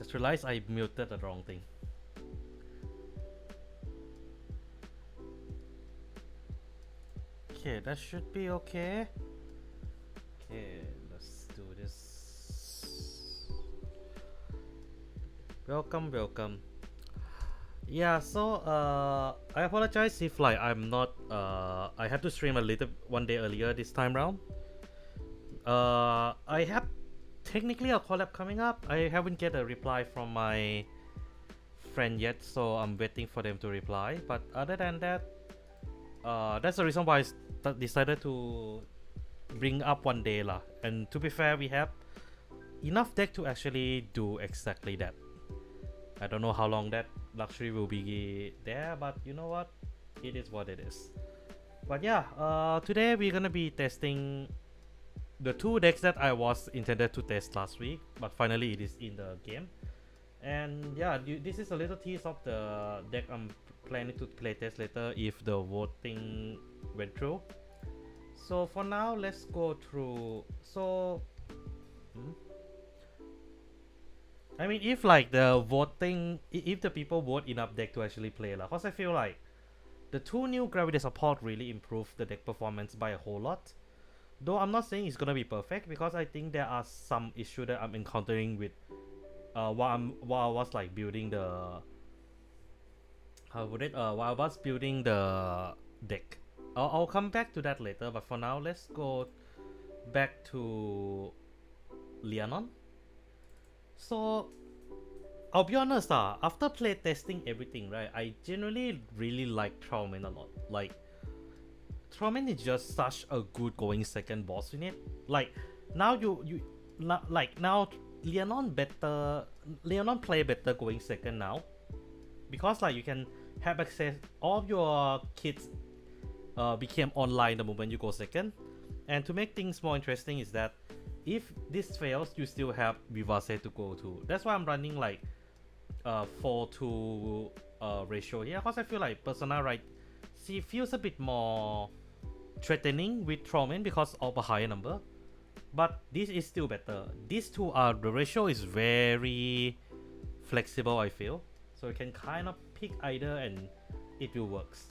just realized I muted the wrong thing. Okay, that should be okay. Okay, let's do this. Welcome. Yeah, so I apologize if like I'm not I had to stream a little one day earlier this time round. I have technically a collab coming up. I haven't get a reply from my friend yet, so I'm waiting for them to reply. But other than that, that's the reason why I decided to bring up one day lah. And to be fair, we have enough deck to actually do exactly that. I don't know how long that luxury will be there, but you know what? It is what it is. But yeah, today we're gonna be testing the two decks that I was intended to test last week, but finally it is in the game. And yeah, this is a little tease of the deck I'm planning to play test later if the voting went through. So for now, let's go through. So I mean, if like the voting, if the people vote enough deck to actually play lah, cause I feel like the two new gravity support really improved the deck performance by a whole lot. Though I'm not saying it's gonna be perfect, because I think there are some issue that I'm encountering with while I was like building the while I was building the deck. I'll come back to that later, but for now let's go back to Lianon. So I'll be honest, after play testing everything, right, I generally really like Trauman a lot. Like Trauman is just such a good going second boss unit. Like now now Lianon play better going second now, because like you can have access, all of your kids became online the moment you go second. And to make things more interesting is that if this fails, you still have Vivace to go to. That's why I'm running like 4-to ratio here, because I feel like Persona, right, she feels a bit more threatening with Trauman because of a higher number. But this is still better. These two are, the ratio is very flexible, I feel. So you can kind of pick either and it will works.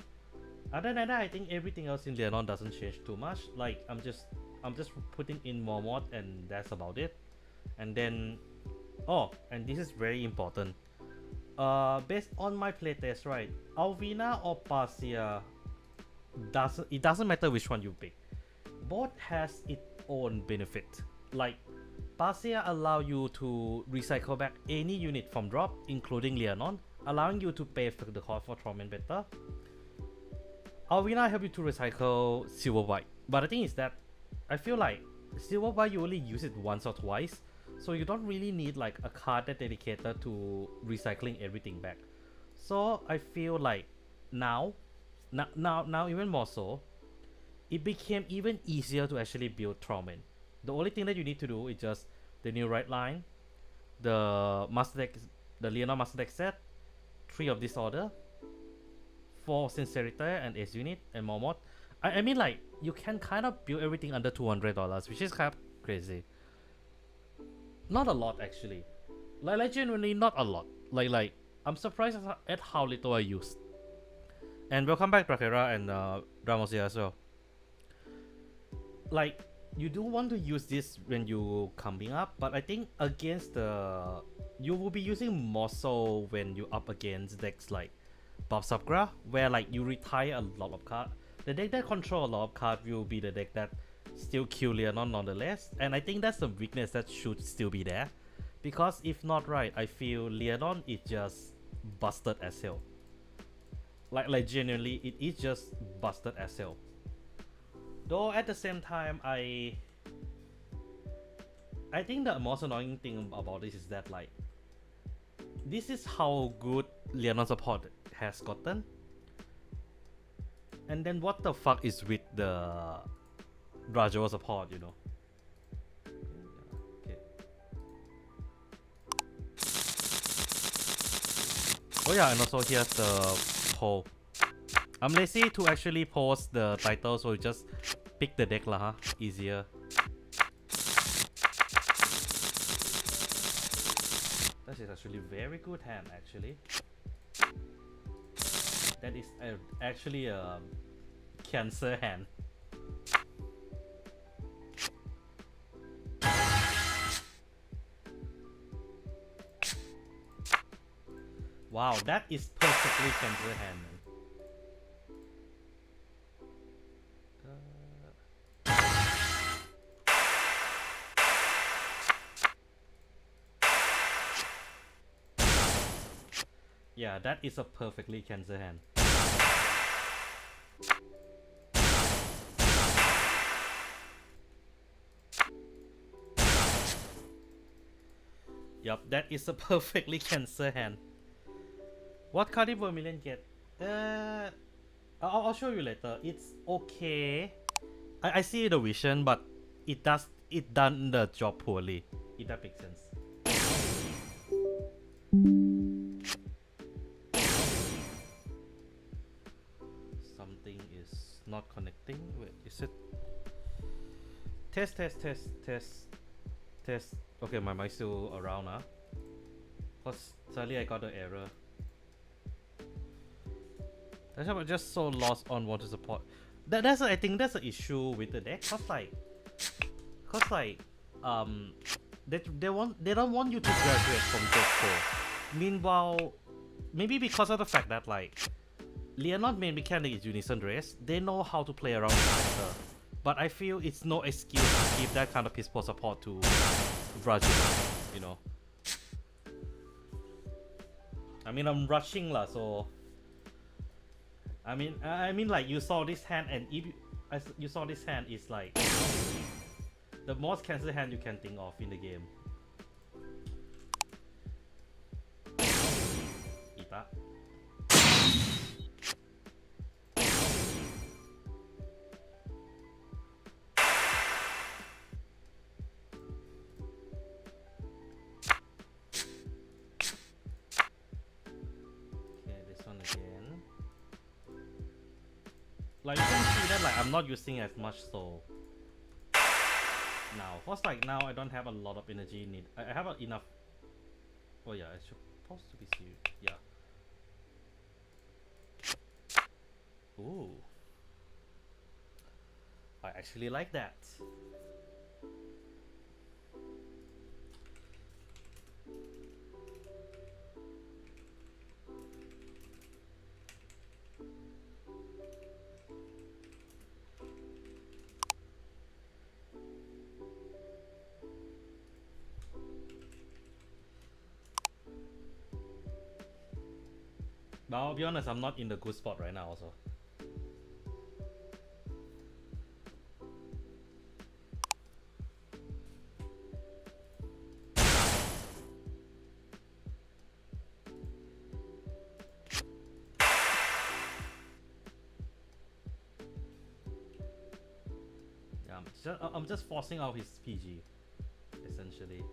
Other than that, I think everything else in Lianon doesn't change too much. Like I'm just putting in more mod and that's about it. And then and this is very important. Based on my playtest, right, Alvina or Parcia, it doesn't matter which one you pick. Both has its own benefit. Like Parcia allow you to recycle back any unit from drop, including Lianon, allowing you to pay for the cost for Trauman better. Alvina help you to recycle Silver White, but the thing is that I feel like Silver White you only use it once or twice, so you don't really need like a card that dedicated to recycling everything back. So I feel like now even more so, it became even easier to actually build Trauman. The only thing that you need to do is just the new right line, the master deck, the Lianon master deck set, 3 of Disorder, 4 Sincerity and Ace unit, and more mod. I mean, like, you can kind of build everything under $200, which is kind of crazy. Not a lot, actually. Like genuinely not a lot. Like I'm surprised at how little I used. And welcome back, Drakera and Ramosia as well. Like, you do want to use this when you coming up, but I think against you will be using more so when you up against decks like Bob Subgra, where like you retire a lot of cards. The deck that control a lot of cards will be the deck that still kill Lianon nonetheless, and I think that's the weakness that should still be there, because if not, right, I feel Lianon is just busted as hell. Like genuinely, it is just busted as hell. Though at the same time, I think the most annoying thing about this is that like this is how good Lianon support has gotten. And then what the fuck is with the Rajo support, you know? Okay. Oh yeah, and also here's the poll. I'm lazy to actually post the title, so just pick the deck lah, huh? Easier. That is actually very good hand actually. That is actually a cancer hand. Wow, that is perfectly cancer hand. Yeah, that is a perfectly cancer hand. Yup, that is a perfectly cancer hand. What card did Vermilion get? I'll show you later. It's okay. I see the vision, but it done the job poorly. If that makes sense. Something is not connecting. Wait, is it? Test. Okay, my mic's still around, huh? Cause suddenly I got an error. That's why I'm just so lost on what to support. I think that's an issue with the deck. Cause like, they don't want you to graduate from Deck 4. Meanwhile, maybe because of the fact that like Leonard main mechanic is Unison Race, they know how to play around with better. But I feel it's no excuse to give that kind of peaceful support to Vrajin, you know. I mean, I'm rushing lah, so I mean like you saw this hand, and if you saw this hand is like the most cancer hand you can think of in the game. Ita. Okay, this one again. Like you can see that like I'm not using as much soul now. Cause like now I don't have a lot of energy need. I have enough. Oh yeah, it's supposed to be serious. Yeah. Ooh. I actually like that. But I'll be honest, I'm not in the good spot right now also. Yeah, I'm just forcing out his PG, essentially.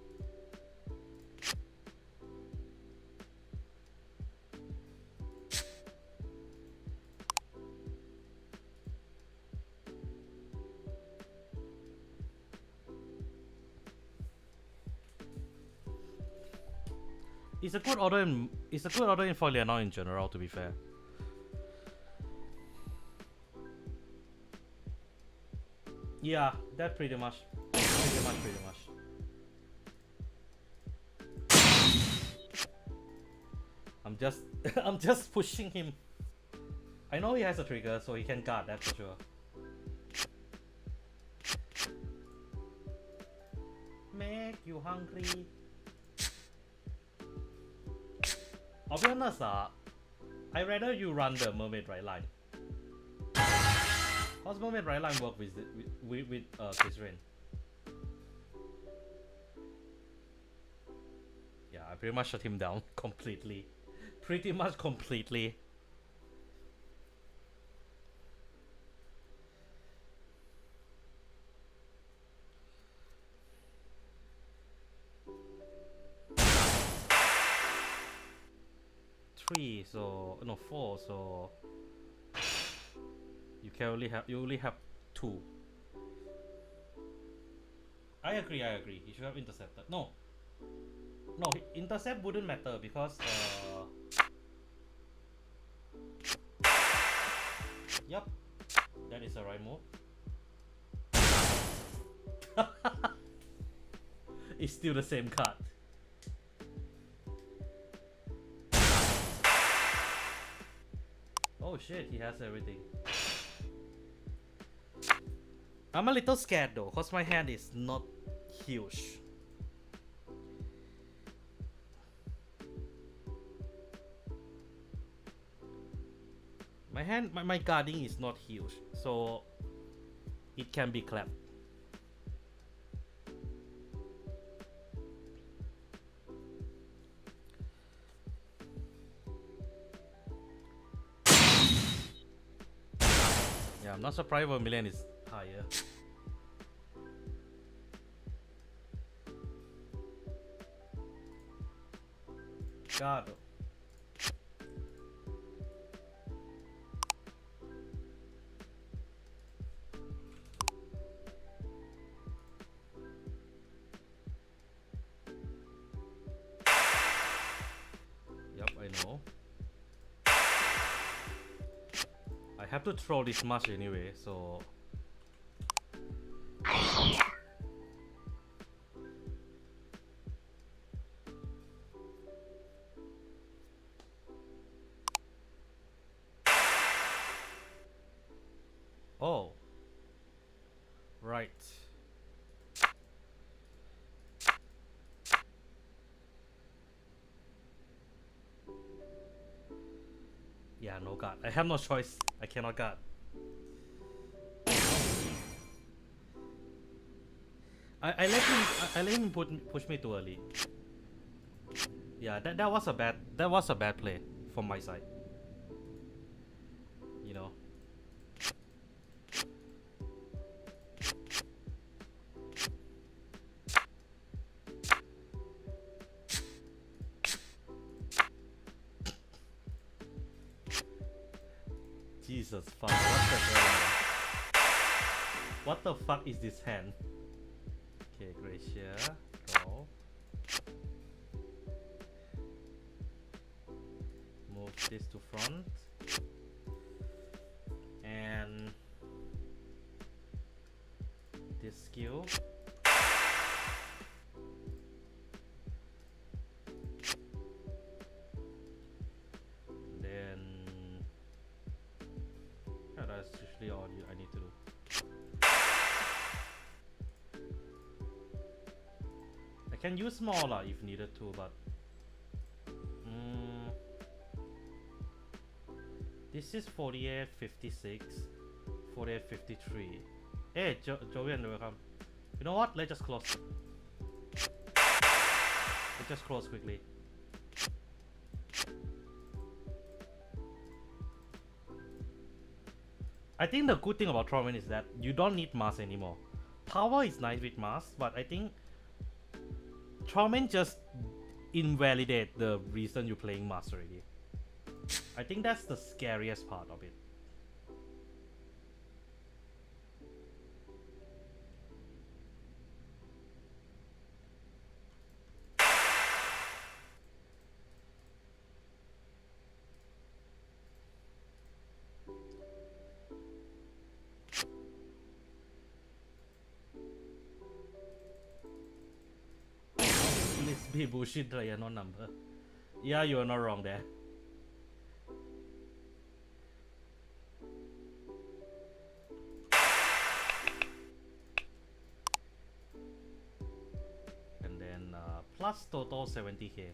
It's a good order in for Leonor in general, to be fair. Yeah, that pretty much. I'm just pushing him. I know he has a trigger, so he can guard that for sure. Make you hungry. I'll be honest, I'd rather you run the Mermaid Right line. How's Mermaid Right line work with Chris Rain? Yeah, I pretty much shut him down completely. Pretty much completely. Three, so no 4, so you only have 2. I agree. You should have intercepted. No. No, intercept wouldn't matter because yep, that is the right move. It's still the same card. Oh shit, he has everything. I'm a little scared though, cause my hand is not huge. My guarding is not huge, so it can be clapped. Yeah, I'm not surprised Vermilion is higher. God. Yep, I know. I have to throw this much anyway, so oh, right. Yeah, no guard. I have no choice. I cannot guard. I let him push me too early. Yeah, that was a bad play from my side. You know. Jesus fuck, what the fuck is this hand? Okay, Gracia, draw. Move this to front. And this skill. That's usually all I need to do. I can use smaller if needed to, but this is 48, 56, 48, 53. Hey, Jovian, welcome. You know what? Let's just close. Let's just close quickly. I think the good thing about Trollman is that you don't need mass anymore. Power is nice with mass, but I think Trollman just invalidate the reason you're playing mass already. I think that's the scariest part of it. Be bullshit, no number. Yeah, you are not wrong there. And then plus total 70k.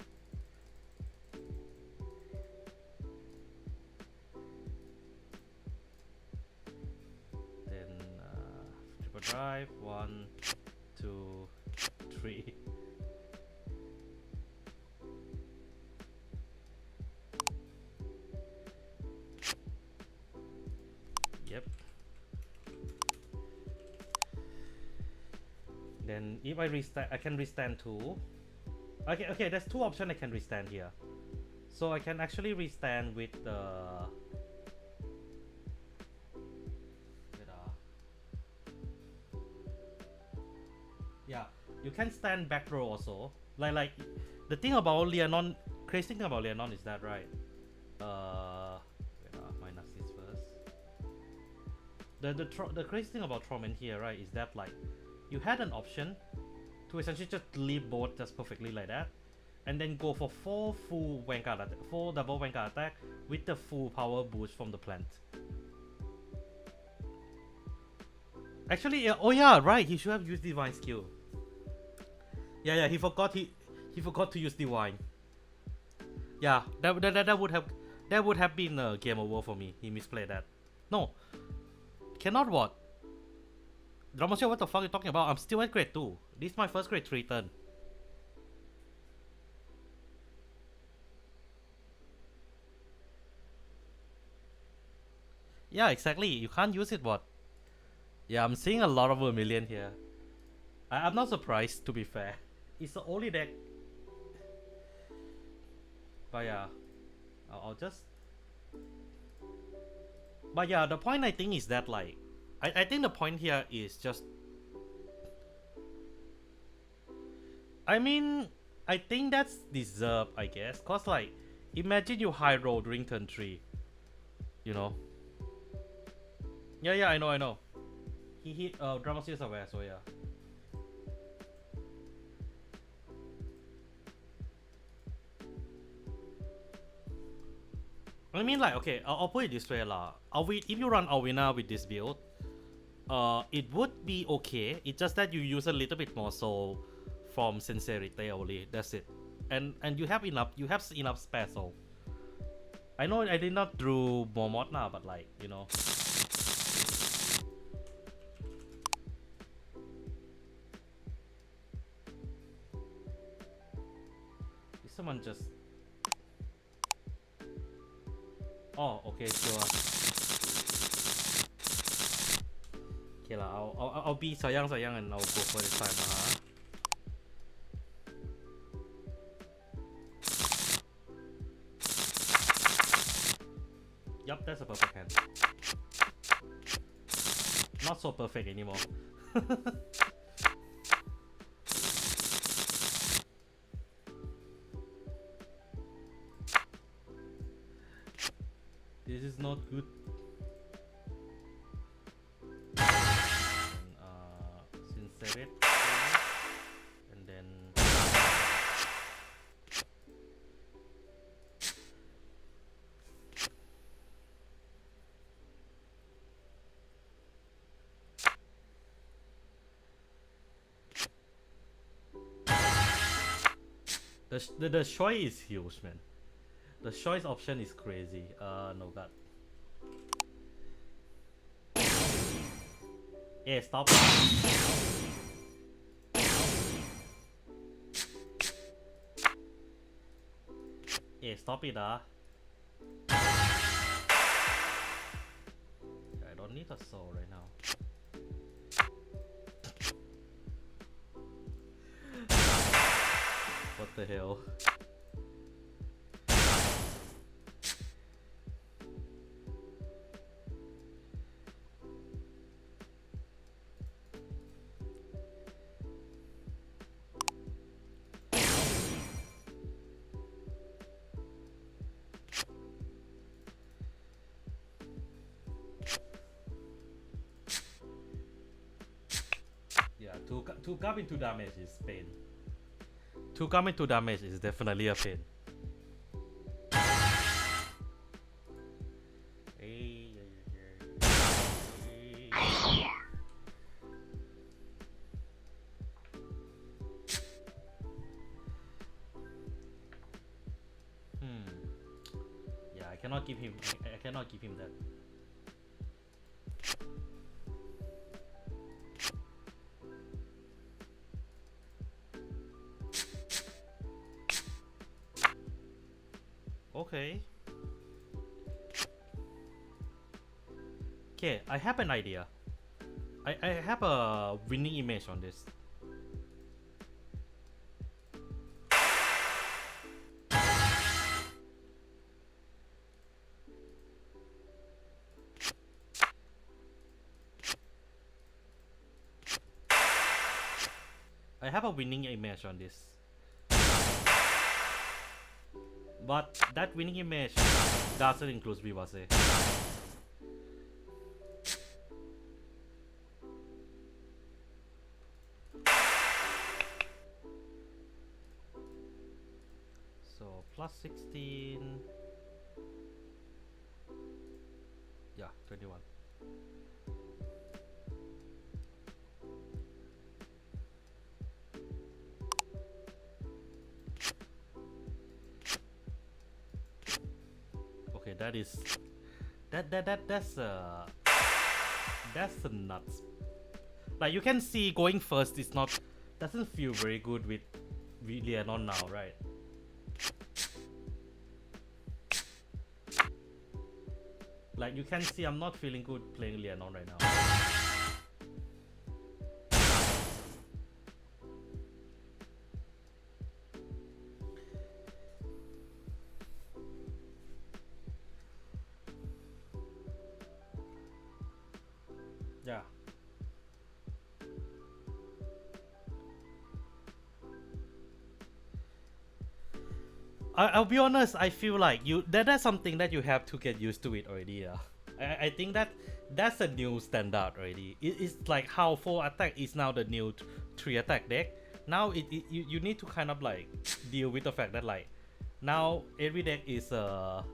Then triple drive 1, 2, 3. Yep. Then if I restand, I can restand too. Okay, there's two options I can restand here. So I can actually restand with the yeah, you can stand back row also. Like The thing about Lianon, crazy thing about Lianon is that, right? Wait, minus this first. The crazy thing about Trollman here, right, is that like you had an option to essentially just leave board just perfectly like that, and then go for 4 full Vanguard attack, 4 double Vanguard attack with the full power boost from the plant. Actually, oh yeah, right, he should have used divine skill. Yeah, he forgot to use divine. Yeah, that would have been a game over for me. He misplayed that. No, cannot what? Dramacia, what the fuck are you talking about? I'm still at grade 2. This is my first grade 3 turn. Yeah, exactly. You can't use it, what? Yeah, I'm seeing a lot of Vermilion here. I'm not surprised, to be fair. It's the only deck. But yeah, I'll just... But yeah, the point I think is that like... I think the point here is just... I mean, I think that's deserved, I guess. Cause like, imagine you high roll during turn 3. You know? Yeah, I know. He hit Dramacia is aware, so yeah. I mean, like, okay, I'll put it this way lah. If you run Alvina with this build, it would be okay. It's just that you use a little bit more soul from sincerity only. That's it. And you have enough spare soul. I know I did not draw more mod now, but like, you know. Is someone just... Oh, okay, sure. Okay lah, I'll be sayang and I'll go for this time, Yup, that's a perfect hand. Not so perfect anymore. This is not good. Sincere it. And then... The choice is huge, man. The choice option is crazy. No god. Yeah, stop. Yeah, stop it, I don't need a soul right now. What the hell? Yeah, to come into damage is pain. To come into damage is definitely a pain. Yeah, I cannot give him. I cannot give him that. Okay. Okay, I have an idea. I have a winning image on this. I have a winning image on this. but that winning image doesn't include Vivase. So plus 16. Yeah, 21. Okay, that's nuts. Like you can see, going first is not doesn't feel very good with Leonon now, right? Like you can see, I'm not feeling good playing Leonon right now. Yeah. I'll be honest, I feel like that's something that you have to get used to it already. Yeah. I think that's a new standard already. It's like how 4 attack is now the new 3 attack deck. Now you need to kind of like deal with the fact that like now every deck is now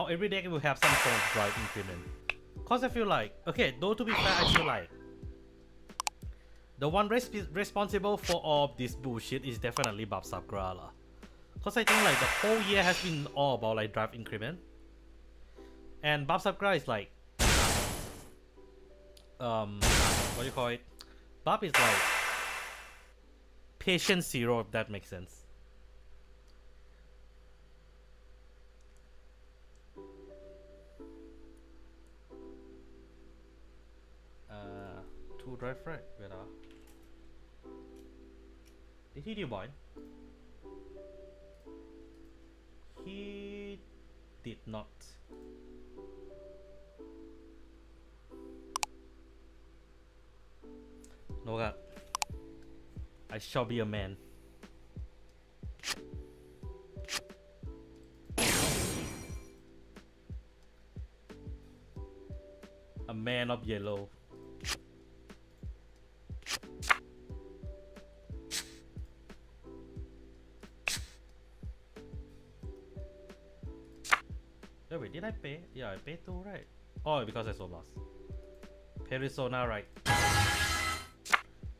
every deck will have some form of drive increment. Cause I feel like, okay, though to be fair, I feel like the one responsible for all of this bullshit is definitely Bab Sakura. Cause I think like the whole year has been all about like drive increment. And Bab Sakura is like what do you call it? Bab is like patient zero, if that makes sense. 2 drive right, wait. Did he deal bind? He did not. No god. I shall be a man. A man of yellow. Oh, wait, did I pay? Yeah, I paid 2, right? Oh, because I saw blast. Perisona, right?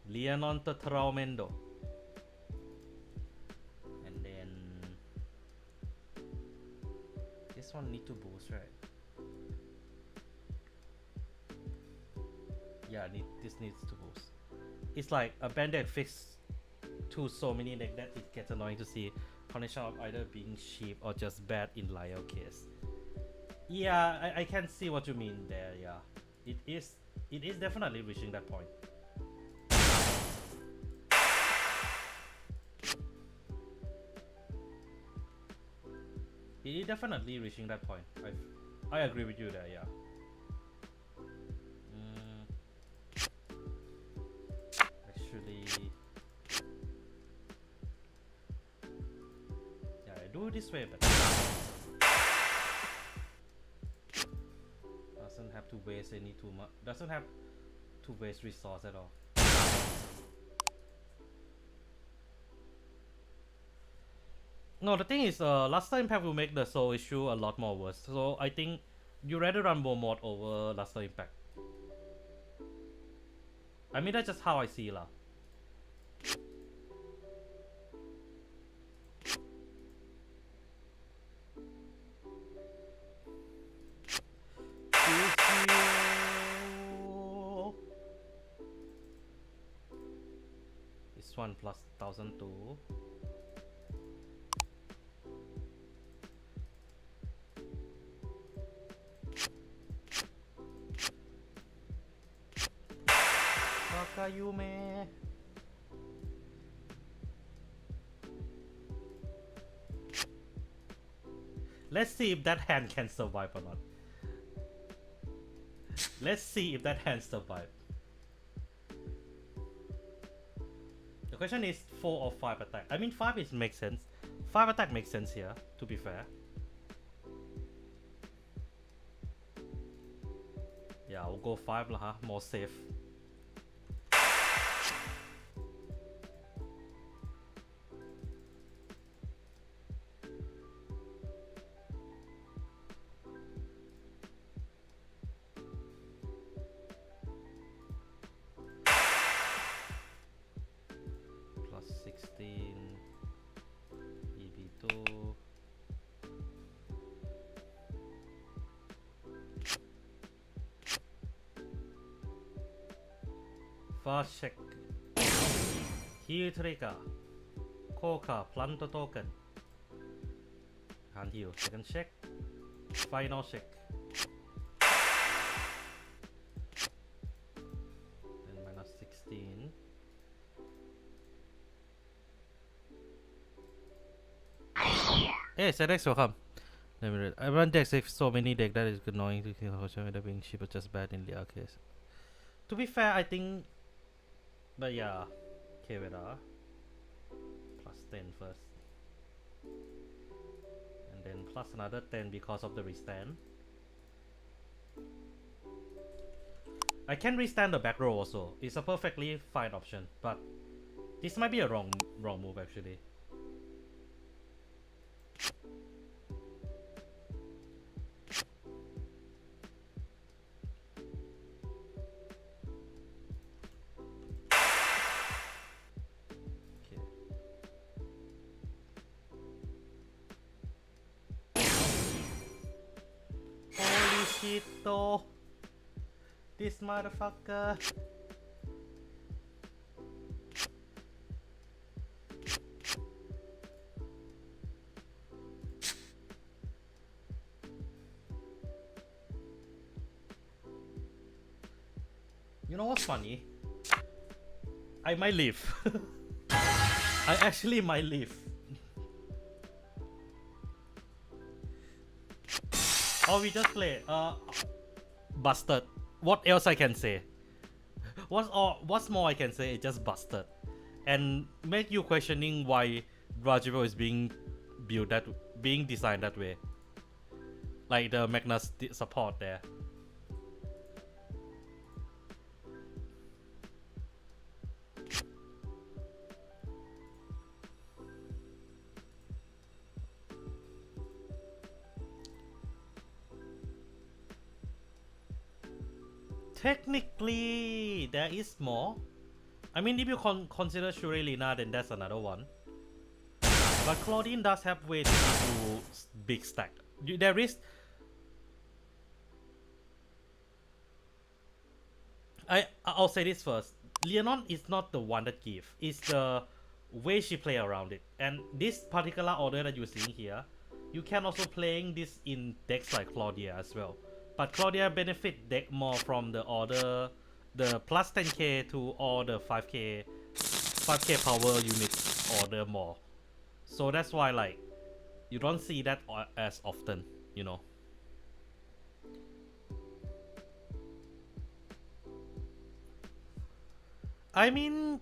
Leonon Tetramendo. And then this one need to boost, right? Yeah, this needs to boost. It's like a bandit fixed to so many decks that it gets annoying to see condition of either being cheap or just bad in Lyle case. Yeah, I can see what you mean there. Yeah, it is definitely reaching that point. It is definitely reaching that point. I agree with you there. Yeah. Actually, yeah, I do it this way, but doesn't have to waste any too much. Doesn't have to waste resource at all. No, the thing is, Luster Impact will make the soul issue a lot more worse. So I think you rather run more mod over Luster Impact. I mean, that's just how I see it. This one plus 1002. Yume. Let's see if that hand can survive or not. Let's see if that hand survives. The question is 4 or 5 attack. I mean 5 makes sense. 5 attack makes sense here, to be fair. Yeah, I'll go 5 lah, huh? More safe. Plus 16 EB2. First check. Heal trigger. Koka plant token. Hand heal. Second check. Final check. Then minus 16. Hey, Sedex, welcome. Let me read. I run decks with so many decks that is annoying to kill Hosha whether being cheap or just bad in the other case. To be fair, I think. But yeah. Okay, wait. Plus 10 first. And then plus another 10 because of the restand. I can restand the back row also. It's a perfectly fine option. But this might be a wrong move actually. Though this motherfucker. You know what's funny? I might leave. I actually might leave. Or we just play. Busted. What else I can say? What's more I can say? It just busted, and make you questioning why Rajiro is being designed that way. Like the Magnus support there. Technically, there is more. I mean, if you consider Shurelina, then that's another one. But Claudine does have way to do big stack. There is. I'll say this first. Leonon is not the one that gives. It's the way she play around it. And this particular order that you're seeing here, you can also playing this in decks like Claudia as well. But Claudia benefit deck more from the order, the plus 10k to all the 5k power units order more. So that's why like you don't see that as often, you know. I mean,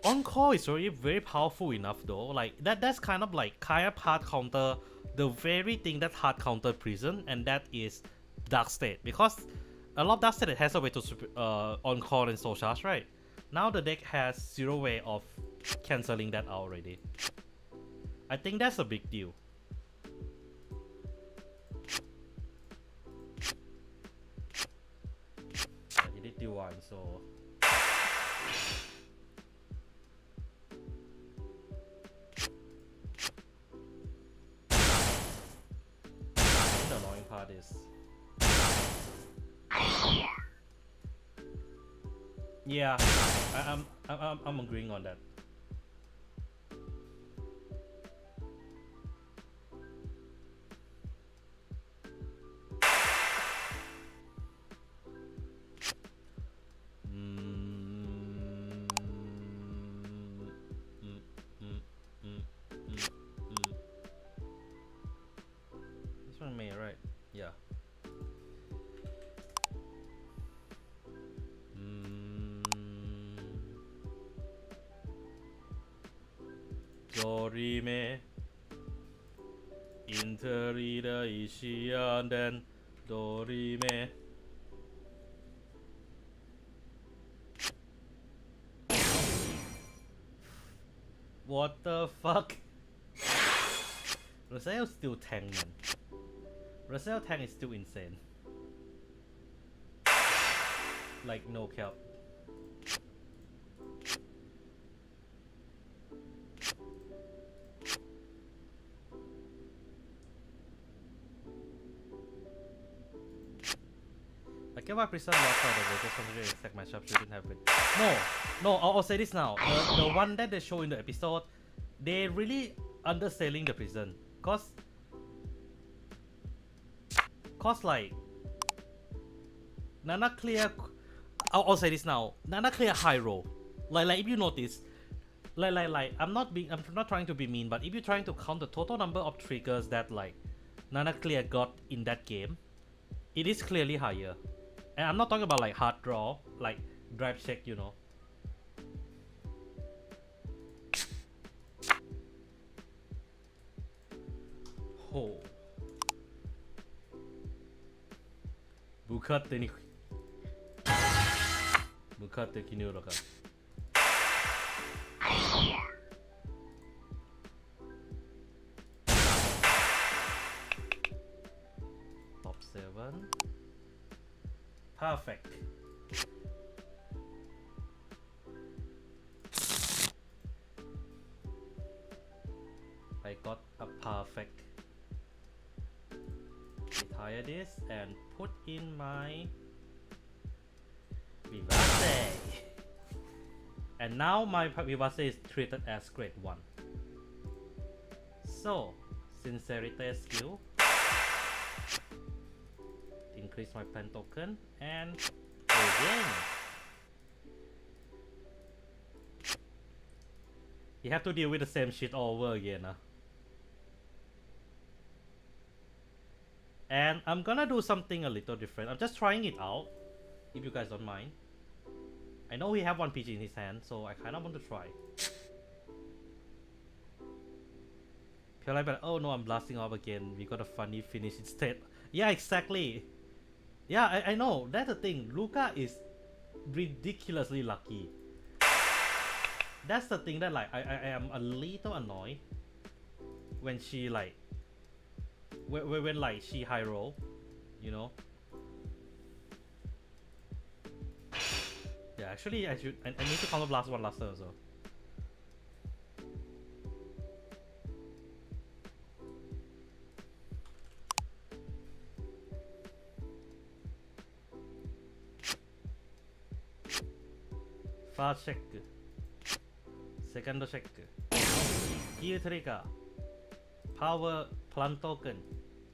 on call is already very powerful enough though. Like that's kind of hard counter the very thing that hard counter prison, and that is Dark State, because a lot of Dark State has a way to on call and soul charge, right? Now the deck has zero way of cancelling that out already. I think that's a big deal. He did do one, so the annoying part is. Yeah, I'm agreeing on that. This one may, right? Yeah. Dorime. Interida Ishian then Dorime. What the fuck? Rosale's still tank, man. Rosale tank is still insane. Like, no cap. I get why Prison lost out of it, just considering the exact matchup shouldn't have been. No, I'll say this now. The one that they show in the episode, they really underselling the prison. Cause like, Nana clear. I'll say this now. Nana clear high roll. Like if you notice, I'm not trying to be mean, but if you're trying to count the total number of triggers that like Nana clear got in that game, it is clearly higher. And I'm not talking about like hard draw, like drive check, you know. Oh. Bukatte ni. Bukatte kinuro ka. Top 7. Perfect. I got a perfect. Retire this and put in my Vivace. And now my Vivace is treated as grade 1. So, Sincerity skill. Increase my plan token and again. You have to deal with the same shit all over again. And I'm gonna do something a little different. I'm just trying it out, if you guys don't mind. I know he have one PG in his hand, so I kinda want to try. Feel like, oh no, I'm blasting off again. We got a funny finish instead. Yeah, exactly. Yeah, I know. That's the thing. Luka is ridiculously lucky. That's the thing that like I am a little annoyed when she like when like she high roll, you know. Yeah, actually I need to counter blast one last turn also. First check, second check, gear trigger, power plant token,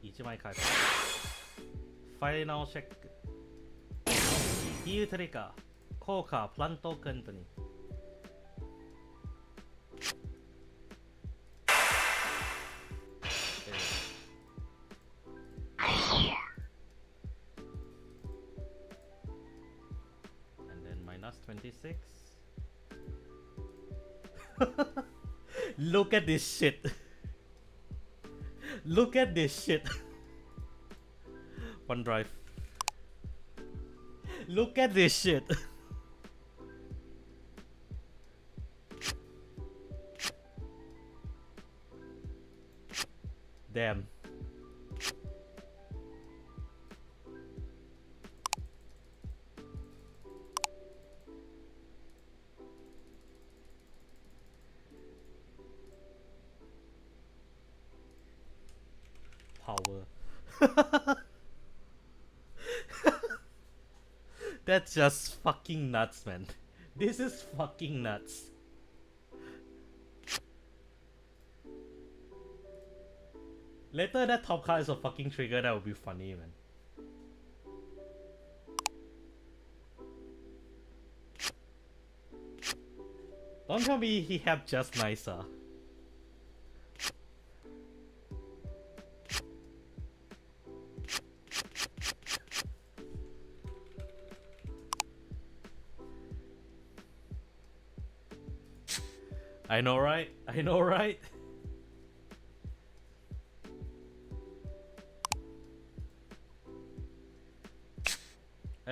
1枚返す。Final check, gear trigger, 効果プラントークンとに。And then minus 26. Look at this shit. Look at this shit. One drive. Look at this shit. Damn. Power. That's just fucking nuts, man. This is fucking nuts. Later that top card is a fucking trigger, that would be funny, man. Don't tell me he have just nicer. I know, right? I know, right?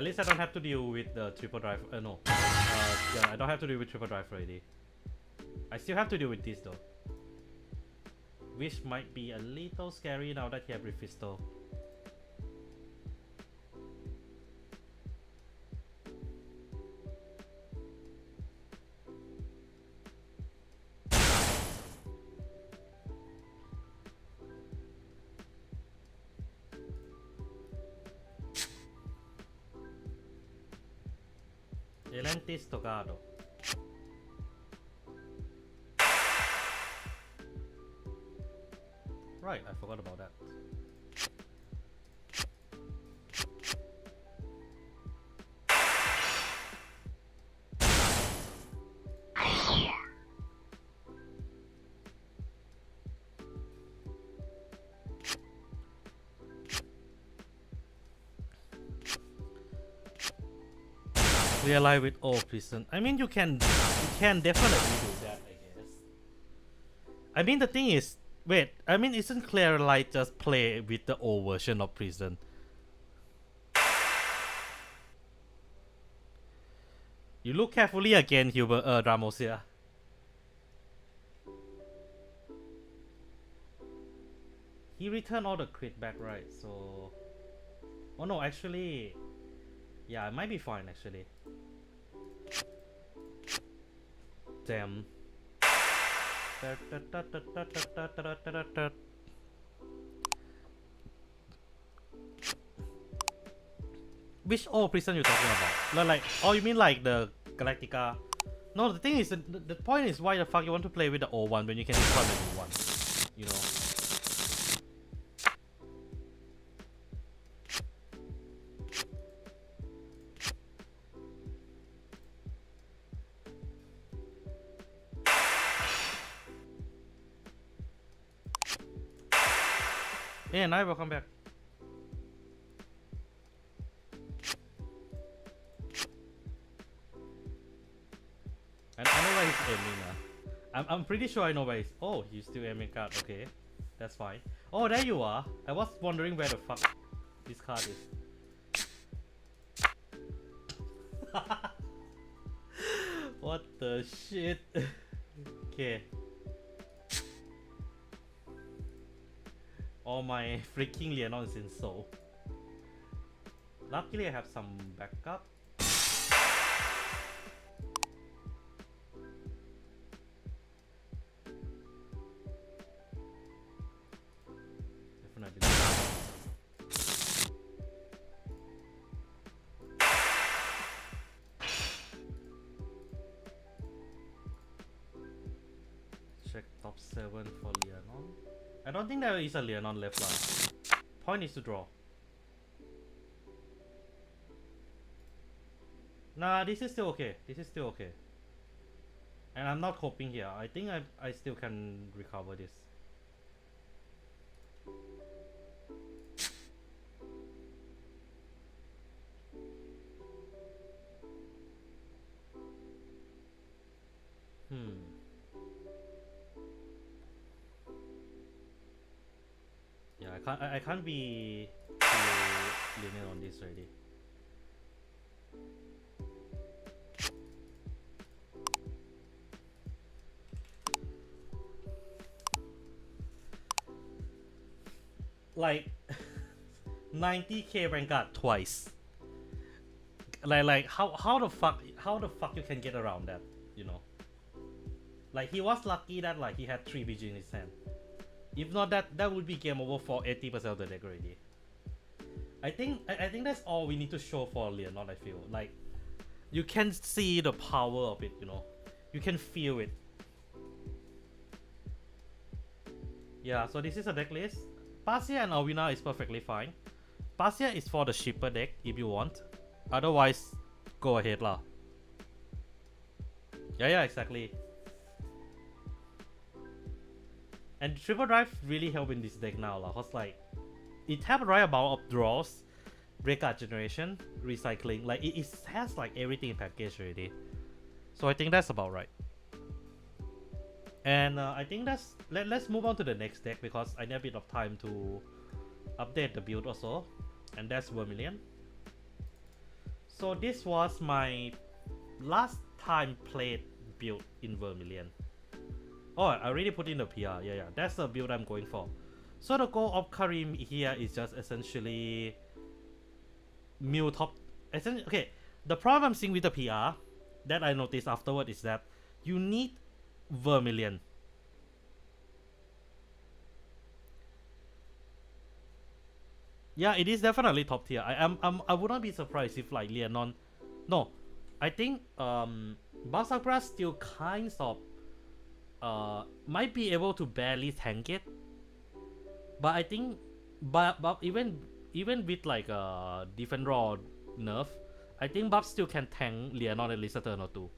At least I don't have to deal with the triple drive. No. Yeah, I don't have to deal with triple drive already. I still have to deal with this though. Which might be a little scary now that he have Refisto. Elentis Tocado. Right, I forgot about that. Realize with all prison. I mean, you can definitely do that, I guess. I mean, the thing is, wait. I mean, isn't Clear Light just play with the old version of prison? You look carefully again, Hubert Ramos here. He returned all the crit back, right? So, oh no, actually, yeah, it might be fine actually. Damn. Which old prison you talking about? Like, oh, you mean like the Galactica? No, the thing is, the point is, why the fuck you want to play with the old one when you can destroy the new one? You know. Hey, and welcome back. And I know where he's aiming. I'm pretty sure I know where he's. Oh, he's still aiming card. Okay, that's fine. Oh, there you are. I was wondering where the fuck this card is. What the shit? Okay. All my freaking Leonon is in Seoul. Luckily I have some backup. Definitely. Check top 7 for Leonon. I don't think there is a Leonon left lah. Point is to draw. Nah, this is still okay. This is still okay. And I'm not hoping here. I think I still can recover this. Yeah, I can't be too lenient on this already. Like 90k Vanguard twice. Like how the fuck you can get around that, you know? Like he was lucky that like he had 3 BG in his hand. If not, that would be game over for 80% of the deck already. I think that's all we need to show for Leonon. I feel like you can see the power of it, you know. You can feel it. Yeah, so this is a deck list. Passia and Alvina is perfectly fine. Passia is for the shipper deck if you want. Otherwise, go ahead lah. Yeah, exactly. And triple drive really help in this deck now lah, cause like it have the right amount of draws, break card generation, recycling. Like it has like everything in package already. So I think that's about right. And I think let's move on to the next deck because I need a bit of time to update the build also. And that's Vermilion. So this was my last time played build in Vermilion. Oh, I already put in the PR. Yeah, that's the build I'm going for. So the goal of Karim here is just essentially mill top. Essentially, okay. The problem I'm seeing with the PR that I noticed afterward is that you need Vermilion. Yeah, it is definitely top tier. I wouldn't be surprised if like Leonon. No, I think Basakra still kinds of might be able to barely tank it, but I think but even with like defend raw nerf, I think Bab still can tank Leonon at least a turn or two.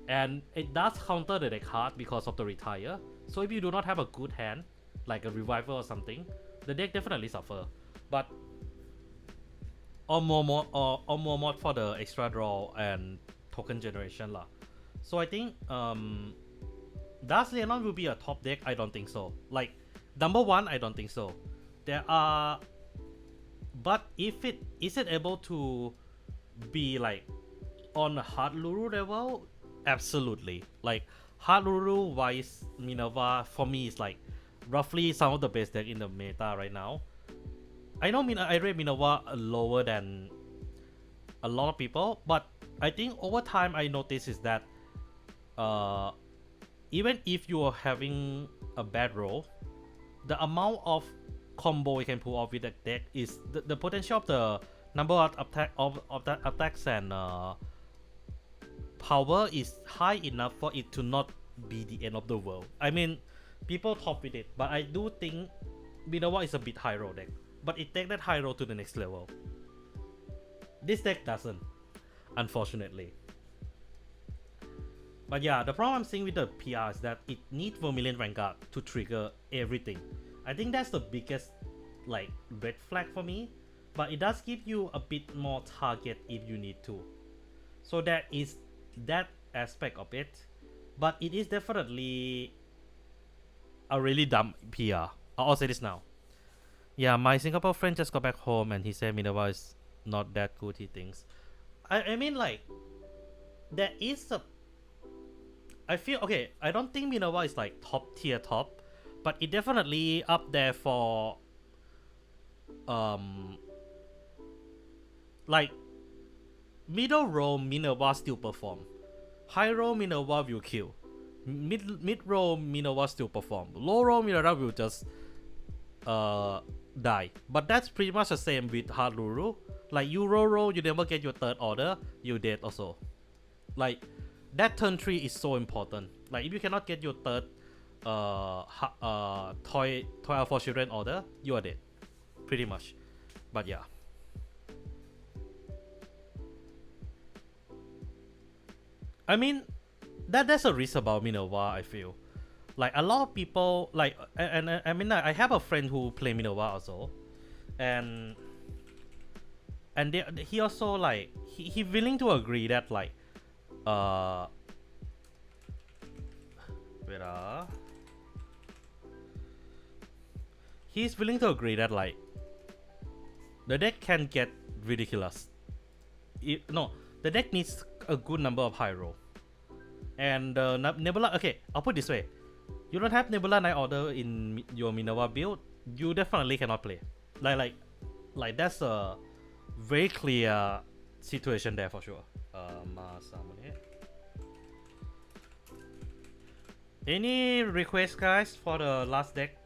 And it does counter the deck hard because of the retire. So if you do not have a good hand, like a revival or something, the deck definitely suffer. But or more mod for the extra draw and token generation lah. So I think does Leonon will be a top deck? I don't think so. Like number one, I don't think so. There are, but if it is it able to be like on a hard Luru level, absolutely. Like hard Luru wise, Minerva for me is like roughly some of the best deck in the meta right now. I know I rate Minerva lower than a lot of people, but I think over time I notice is that even if you are having a bad roll, the amount of combo you can pull off with that deck is the potential of the number of attacks and power is high enough for it to not be the end of the world. I mean, people top with it, but I do think Minerva is a bit high roll deck, but it takes that high roll to the next level. This deck doesn't, unfortunately. But yeah, the problem I'm seeing with the PR is that it needs Vermilion Vanguard to trigger everything. I think that's the biggest like red flag for me, but it does give you a bit more target if you need to. So that is that aspect of it, but it is definitely a really dumb PR. I'll say this now. Yeah, my Singapore friend just got back home and he said Minerva is not that good, he thinks. I mean like, there is a... I feel, okay, I don't think Minerva is like top tier top, but it definitely up there for... like, middle row Minerva still perform. High row Minerva will kill. Mid row Minerva still perform. Low row Minerva will just die. But that's pretty much the same with hard Luru. Like you roll, you never get your third order, you dead also. Like that turn 3 is so important. Like if you cannot get your third toy for children order, you are dead. Pretty much. But yeah. I mean, that's a risk about Minerva, I feel. Like a lot of people like, and I mean I have a friend who play Minerva also, and he also like he willing to agree that like he's willing to agree that like the deck can get ridiculous. The deck needs a good number of high roll. And Nebula, okay, I'll put it this way. You don't have Nebula Night Order in your Minerva build, you definitely cannot play. Like that's a very clear situation there for sure. Any requests, guys, for the last deck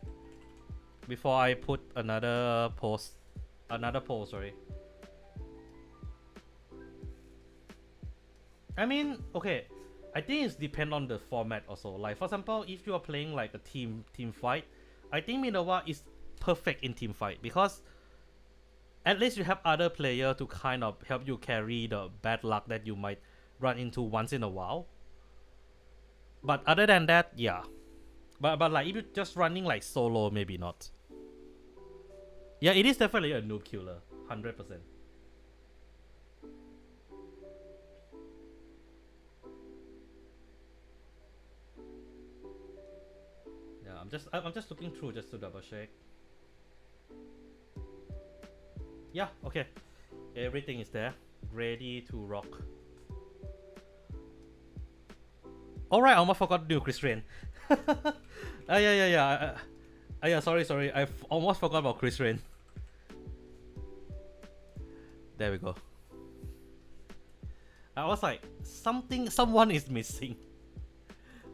before I put another poll? Sorry. I mean, okay, I think it's depend on the format also. Like for example, if you are playing like a team fight, I think Minerva is perfect in team fight because at least you have other player to kind of help you carry the bad luck that you might run into once in a while. But other than that, yeah. But like if you're just running like solo, maybe not. Yeah, it is definitely a noob killer, 100%. I'm just looking through just to double check. Yeah, okay. Everything is there. ready to rock. Alright, I almost forgot to do Chris Rain. Yeah. Sorry. I almost forgot about Chris Rain. There we go. I was like, someone is missing.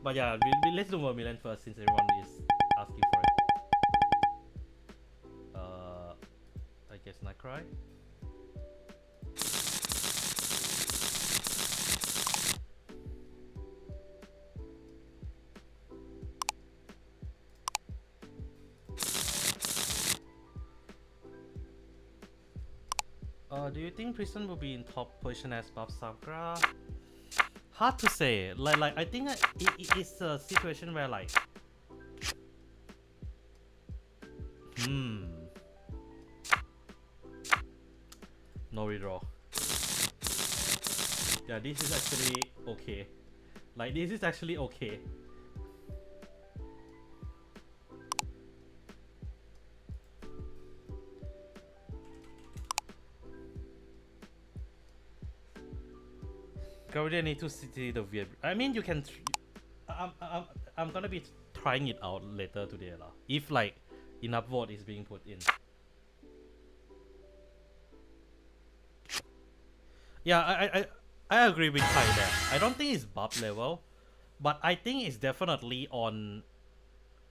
But yeah, let's do Vermilion first since everyone is asking for it. I guess Nightcry. Do you think Prison will be in top position as Bob Sakura? Hard to say. Like I think it's a situation where like, no redraw. Yeah, this is actually okay. Like this is actually okay. Currently, I need to see the weird. I mean, you can. I'm gonna be trying it out later today, lah. If like enough vote is being put in. Yeah, I agree with Kai there. I don't think it's Bob level, but I think it's definitely on.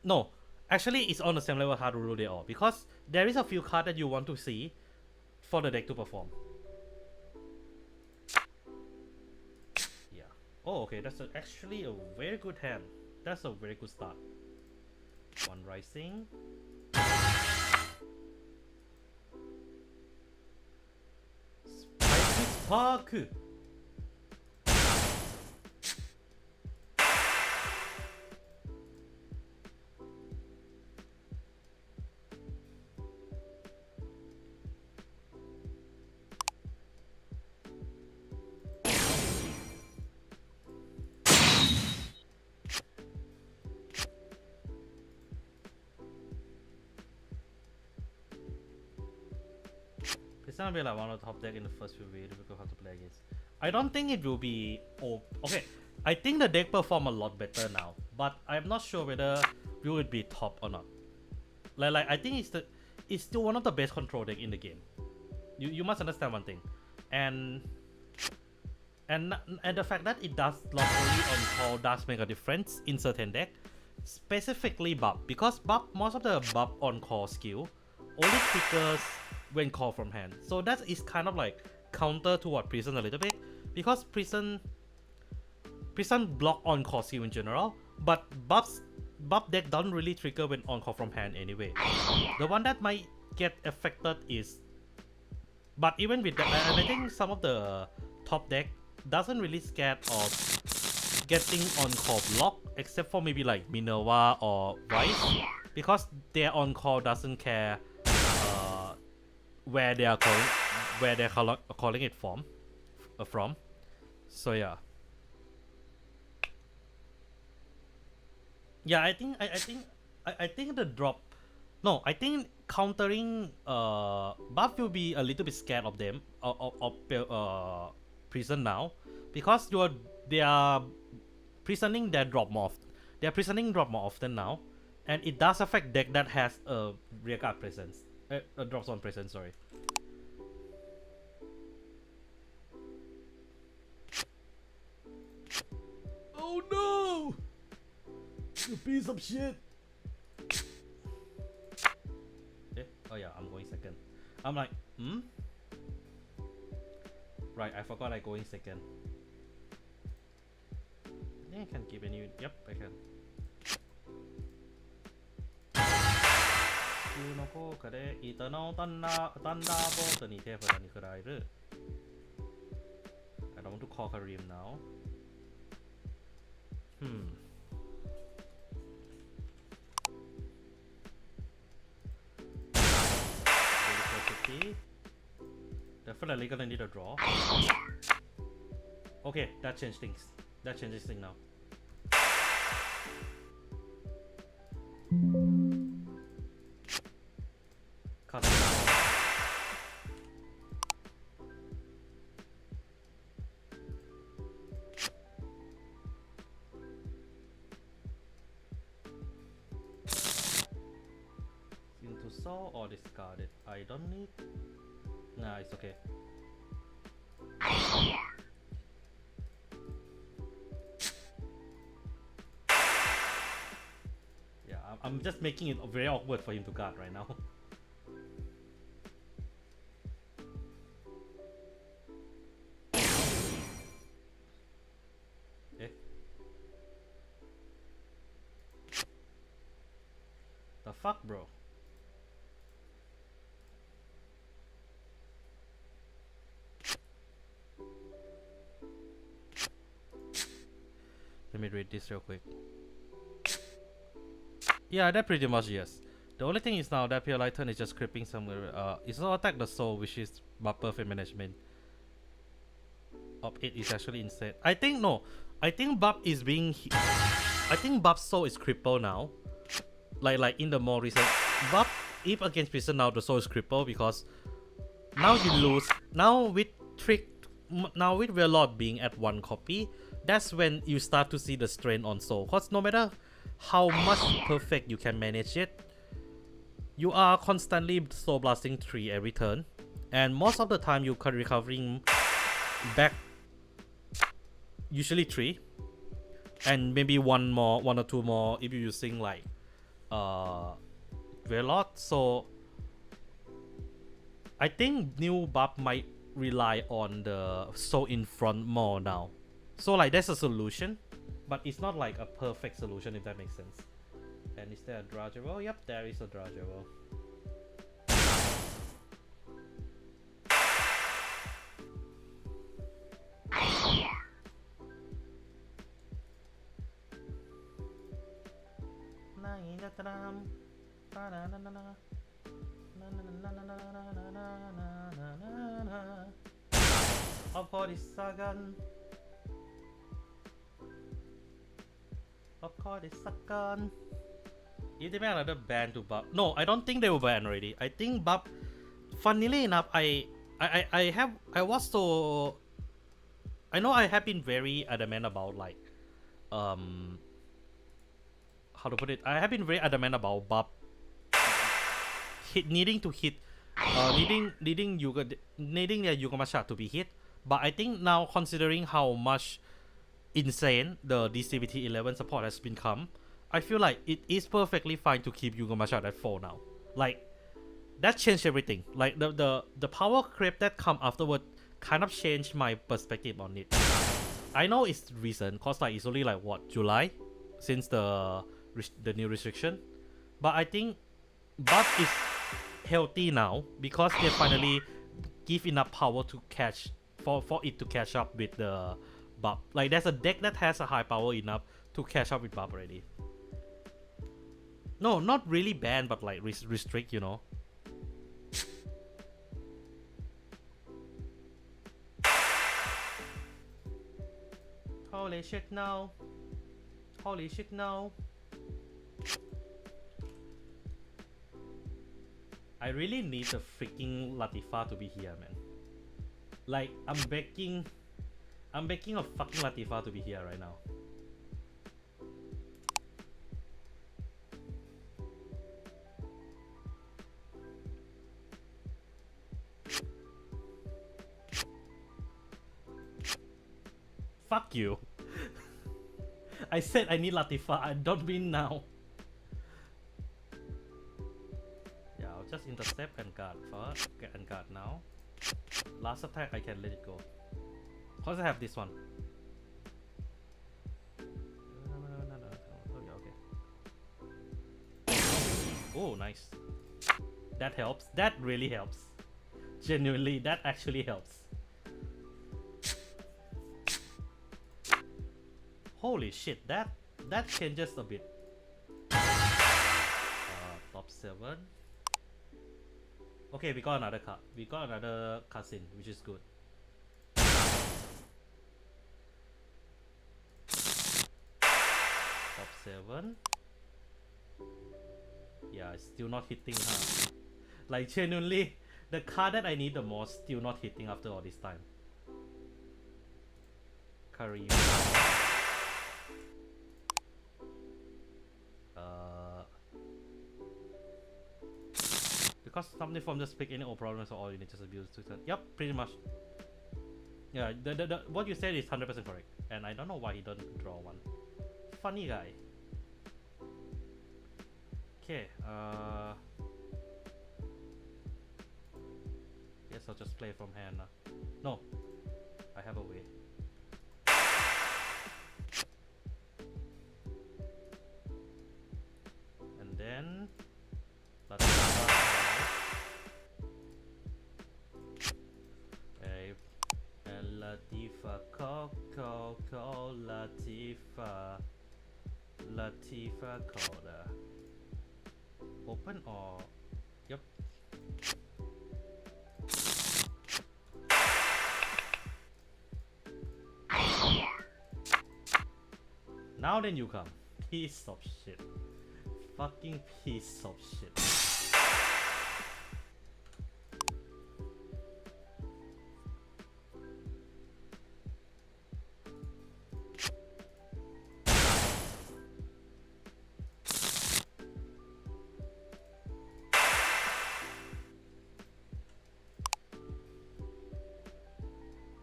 No, actually, it's on the same level Haruru they are because there is a few cards that you want to see for the deck to perform. Oh, okay, that's actually a very good hand. That's a very good start. One Rising. Spiky Spark! It's gonna be like one of the top deck in the first few weeks because how to play against. I don't think it will be okay. I think the deck perform a lot better now, but I'm not sure whether will it be top or not. Like I think it's still one of the best control deck in the game. You must understand one thing, and the fact that it does not only on call does make a difference in certain deck, specifically Bub, because Bub, most of the Bub on call skill only triggers when called from hand. So that is kind of like counter to what Prison a little bit, because Prison block on call skill in general, but Bub deck doesn't really trigger when on call from hand anyway. The one that might get affected is, but even with that, I think some of the top deck doesn't really scared of getting on call block, except for maybe like Minerva or Rice, because their on call doesn't care where they are calling it from. So yeah. Yeah, I think the drop. No, I think countering Buff will be a little bit scared of them of Prison now, because they are prisoning their drop more often. They are prisoning drop more often now, and it does affect deck that has a rear card presence. Drops on presence, sorry. Oh no! You piece of shit! Oh yeah, I'm going second. I'm like, Right, I forgot I go in second. I think I can give any. Yep, I can. 急の効果で板のタンダーボルトに手札に加える。I don't want to call Karim now. Definitely gonna need a draw. Okay, that changes things. That changes things now. soul or discard it? I don't need. Nah, it's okay. Yeah, I'm just making it very awkward for him to guard right now. Okay. The fuck, bro? Let me read this real quick. Yeah, that pretty much yes. The only thing is now that PLI turn is just creeping somewhere. It's not attack the soul, which is perfect management. Up 8 is actually insane. I think no. I think Bub is being. I think Bub's soul is crippled now. Like in the more recent. Bub, if against prison now, the soul is crippled because now you lose. Now with Warlord being at 1 copy, that's when you start to see the strain on soul. Cause no matter how much perfect you can manage it, you are constantly soul blasting 3 every turn, and most of the time you can recovering back usually 3, and maybe one or two more if you're using like Warlord. So I think new buff might rely on the soul in front more now. So like that's a solution, but it's not like a perfect solution, if that makes sense. And is there a Dragero? Yep, there is a Dragero. Up for this Sagan. Of course, it's Sagan. Is there another ban to buff? No, I don't think they will ban already. I think buff. Funnily enough, I was so. I know I have been very adamant about like, how to put it? I have been very adamant about buff needing to hit, needing their Yugama shot to be hit. But I think now, considering how much insane the DZTB11 support has become, I feel like it is perfectly fine to keep Yugama shot at 4 now. Like that changed everything. Like the power creep that come afterward kind of changed my perspective on it. I know it's recent, cause like it's only like what, July since the new restriction, but I think buff is healthy now because they finally give enough power to catch for it to catch up with the buff. Like there's a deck that has a high power enough to catch up with buff already. No, not really ban, but like restrict, you know. Holy shit, no. Holy shit, no. I really need the freaking Latifa to be here, man. Like, I'm begging a fucking Latifa to be here right now. Fuck you. I said I need Latifa, I don't mean now. Yeah, I'll just intercept and guard first. Get and guard now. Last attack, I can let it go. Cause I have this one. Okay. Oh, nice. That helps. That really helps. Genuinely, that actually helps. Holy shit, that changes a bit. Top 7. Okay, we got another card. We got another cousin, which is good. Top 7. Yeah, it's still not hitting, huh? Like genuinely, the card that I need the most still not hitting after all this time. Curry. Because something from just pick any old problem, so all you need just abuse to turn. Yep, pretty much. Yeah, the what you said is 100% correct, and I don't know why he doesn't draw one. Funny guy. Okay, guess I'll just play from hand. No, I have a way. And then Latifa, Coco, Latifa, Coda. Open or yep. Now then you come. Piece of shit. Fucking piece of shit.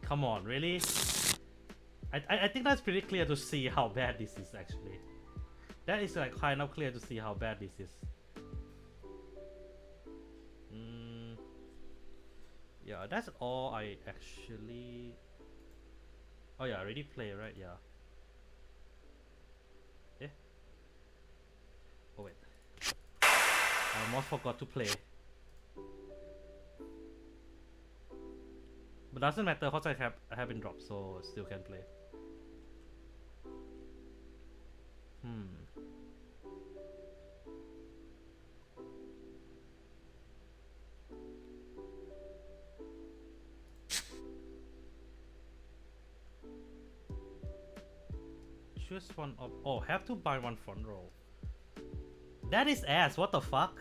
Come on, really? I think that's pretty clear to see how bad this is actually. That is like kind of clear to see how bad this is. Yeah, that's all I actually... Oh yeah, I already play, right? Yeah. Eh? Oh wait. I almost forgot to play. But doesn't matter because I have been dropped, so still can play. Choose one of... Oh, have to buy one front row. That is ass, what the fuck?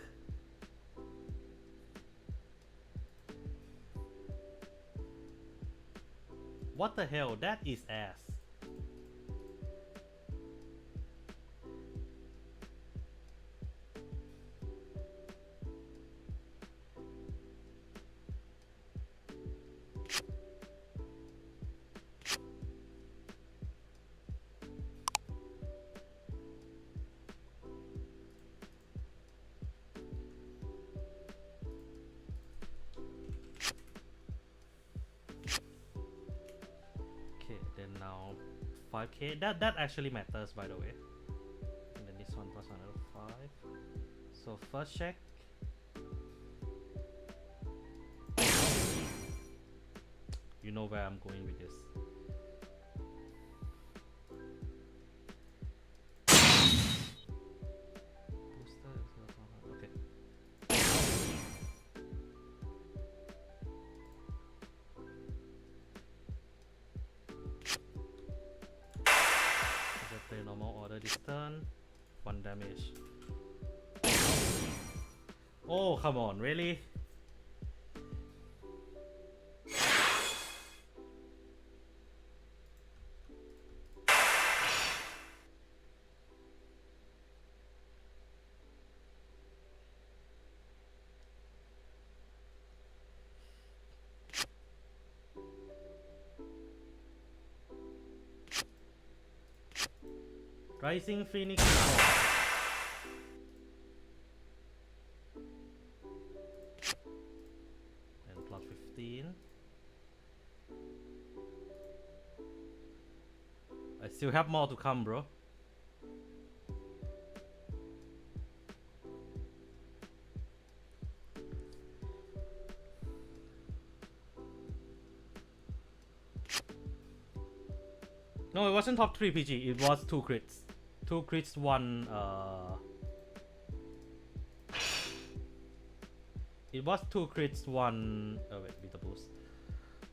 What the hell, that is ass. Now 5k, that actually matters, by the way. And then this one plus another 5. So first check. You know where I'm going with this. Okay. Play normal order this turn. 1 damage. Oh, come on, really? Rising Phoenix. And plus 15. I still have more to come, bro. No, it wasn't top 3 PG, it was 2 crits. 2 crits, 1 it was 2 crits, 1 oh wait, with the boost.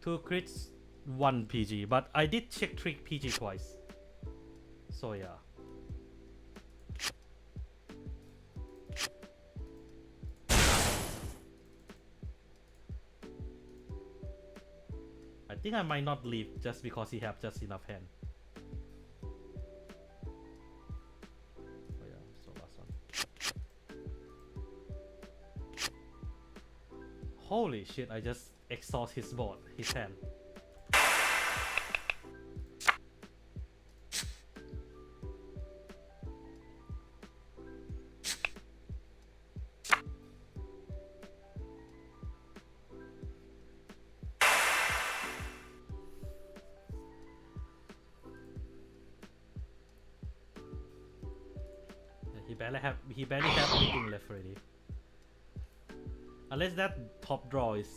2 crits, 1 PG, but I did check 3 PG twice. So yeah. I think I might not leave just because he have just enough hand. Holy shit, I just exhaust his board, his hand. He barely have anything left already. Unless that top draw is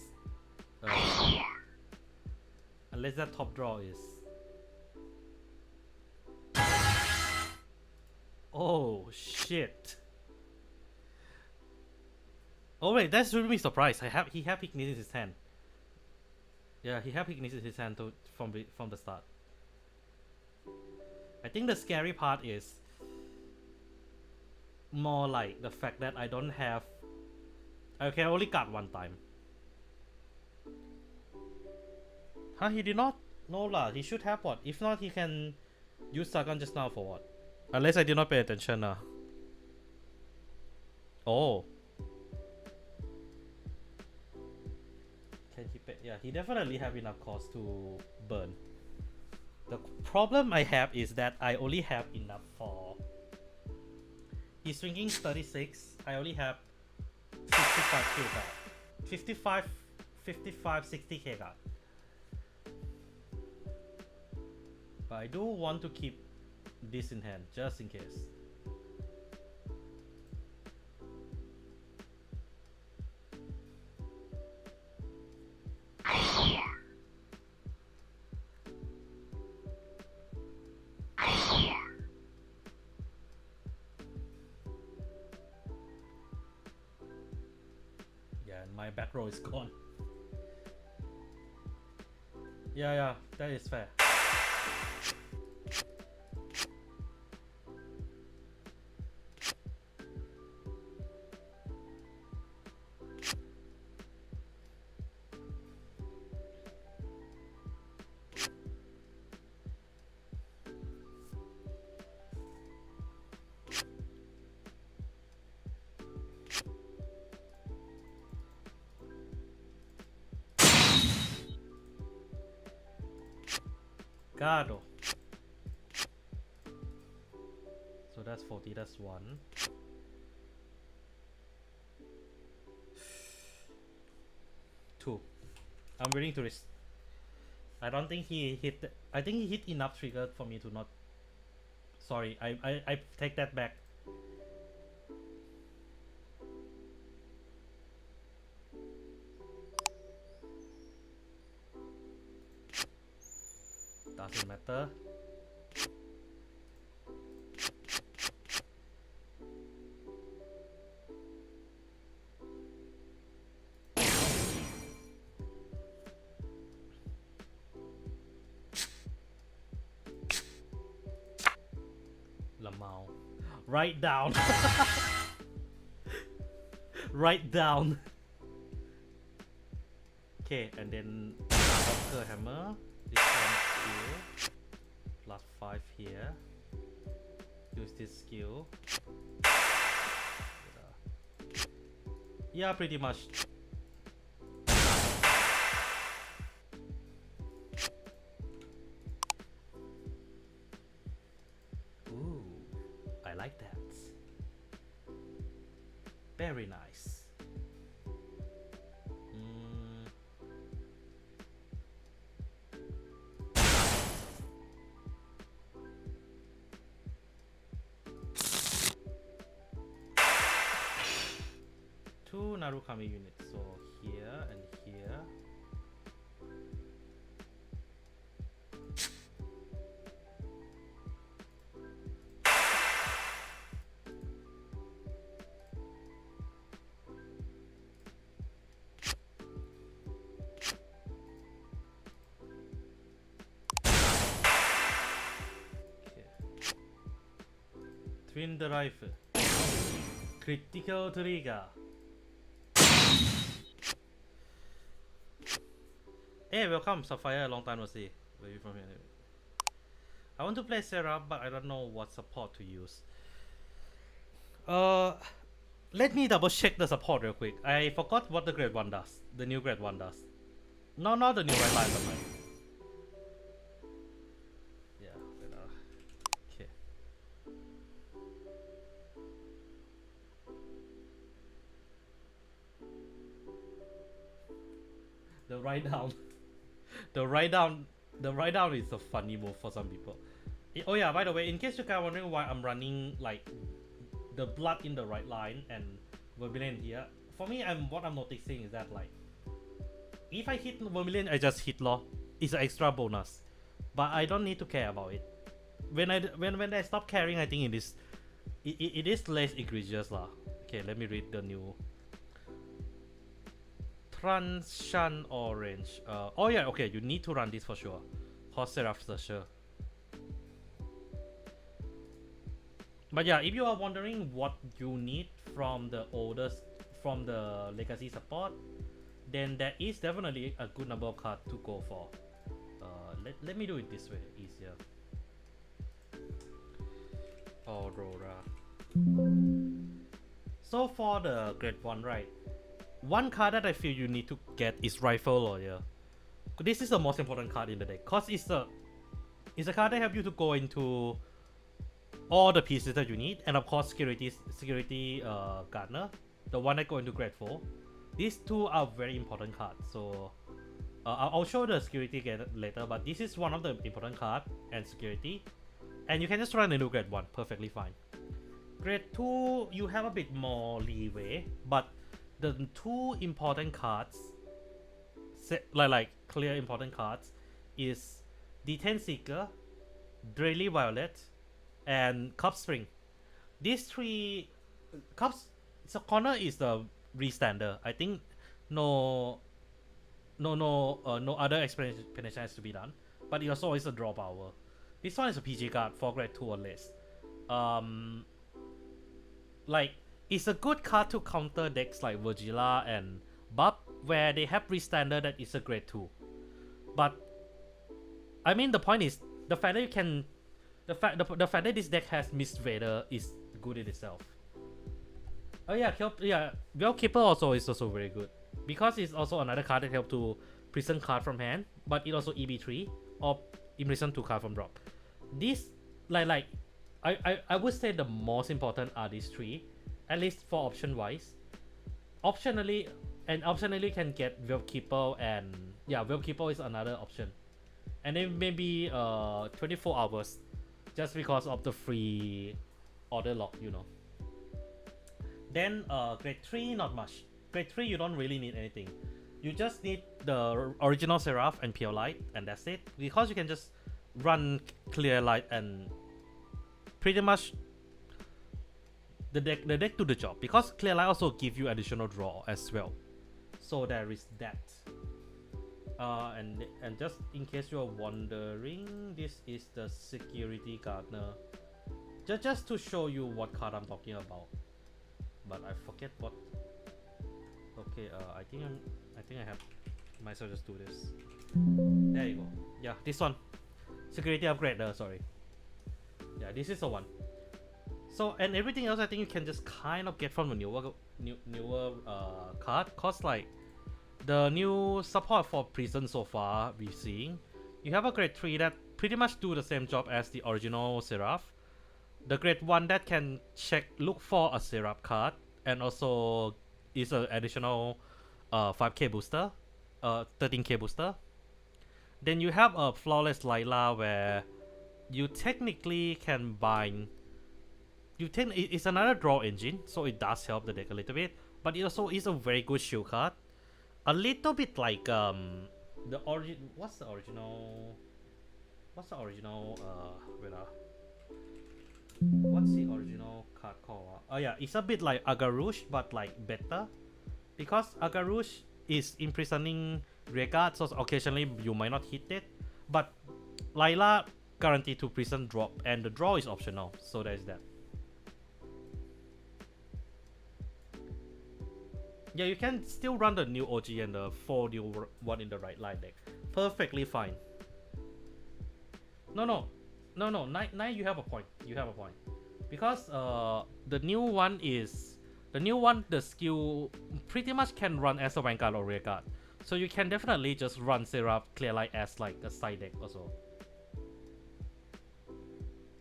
oh shit. Oh wait, that's really me surprised. He have ignited his hand. Yeah, he have ignited his hand from the start. I think the scary part is more like the fact that I can only card one time. Huh? He did not? No lah, he should have what? If not, he can use Sagan just now for what? Unless I did not pay attention lah. Oh. Can he pay? Yeah, he definitely have enough cost to burn. The problem I have is that I only have enough for... He's swinging 36. I only have 55k card. 55, 60k card. But I do want to keep this in hand, just in case. My back row is gone. Yeah, that is fair. Gado. So that's 40, that's 1. Two. I'm willing to risk. I don't think he hit. I think he hit enough trigger for me to not. Sorry, I take that back. Doesn't matter. Lamau. Write down. Write down. Okay, and then Walker Hammer. This one skill. Plus 5 here. Use this skill. Yeah, pretty much. Ooh, I like that. Very nice. Two Narukami units, so here and here. Twin the rifle. Critical trigger. Hey, welcome Sapphire, long time no see. Where you from here? I want to play Sarah, but I don't know what support to use. Let me double check the support real quick. I forgot what the grade 1 does. The new grade 1 does. No, not the new right line supply. Yeah, okay. The write down. the write down. The write down is a funny move for some people. Oh yeah, by the way, in case you guys are wondering why I'm running like the blood in the right line and Vermilion here, for me, what I'm noticing is that like if I hit Vermilion, I just hit law. It's an extra bonus, but I don't need to care about it. When I stop caring, I think it is less egregious lah. Okay, let me read the new Transhan Orange. Oh yeah, okay, you need to run this for sure. Cause Seraph Searcher. But yeah, if you are wondering what you need from the legacy support, then there is definitely a good number of cards to go for. Let me do it this way, easier. Aurora. So for the grade 1, right? One card that I feel you need to get is Rifle Lawyer. This is the most important card in the deck, cause it's a card that helps you to go into all the pieces that you need, and of course security Gardener, the one that go into grade 4. These two are very important cards, so I'll show the security later, but this is one of the important cards and security, and you can just run into grade 1 perfectly fine. Grade 2 you have a bit more leeway, but the two important cards, like clear important cards, is D10 Seeker, Drayli Violet, and Cup Spring. These three cups. So corner is the restander. I think no other explanation has to be done. But it also is a draw power. This one is a PG card for grade 2 or less. Like it's a good card to counter decks like Virgila and Bub, where they have restander that is a grade 2. But I mean, the point is the fact that you can. The fact that this deck has Mist Vader is good in itself. Oh yeah, Veilkeeper also is also very good, because it's also another card that helps to prison card from hand, but it also EB3 or imprison 2 card from drop. This I would say the most important are these 3, at least for option wise. Optionally can get Veilkeeper, and yeah, Veilkeeper is another option, and then maybe 24 hours. Just because of the free order lock, you know. Then grade 3, not much. Grade 3 you don't really need anything. You just need the original Seraph and Pure Light, and that's it. Because you can just run Clear Light and pretty much the deck do the job. Because Clear Light also give you additional draw as well. So there is that. And just in case you're wondering, this is the Security Gardener. Just to show you what card I'm talking about. But I forget what. Okay, I think I have. Might as well just do this. There you go. Yeah, this one. Security upgrade. Sorry. Yeah, this is the one. So and everything else, I think you can just kind of get from the newer card. Cause like, the new support for prison so far we're seeing, you have a grade 3 that pretty much do the same job as the original Seraph. The grade 1 that can look for a Seraph card, and also is an additional 5k booster, 13k booster. Then you have a Flawless Lila, where you technically can bind. It's another draw engine, so it does help the deck a little bit, but it also is a very good shield card. A little bit like what's the original what's the original card called? Oh yeah, it's a bit like Agarush, but like better, because Agarush is imprisoning rearguard, so occasionally you might not hit it, but Lila guaranteed to prison drop, and the draw is optional, so there's that. Yeah, you can still run the new OG and the 4 new one in the right line deck. Perfectly fine. No. 9 you have a point. Because the new one is The new one, the skill pretty much can run as a Vanguard or Rearguard. So you can definitely just run Seraph Clear Light as like a side deck also.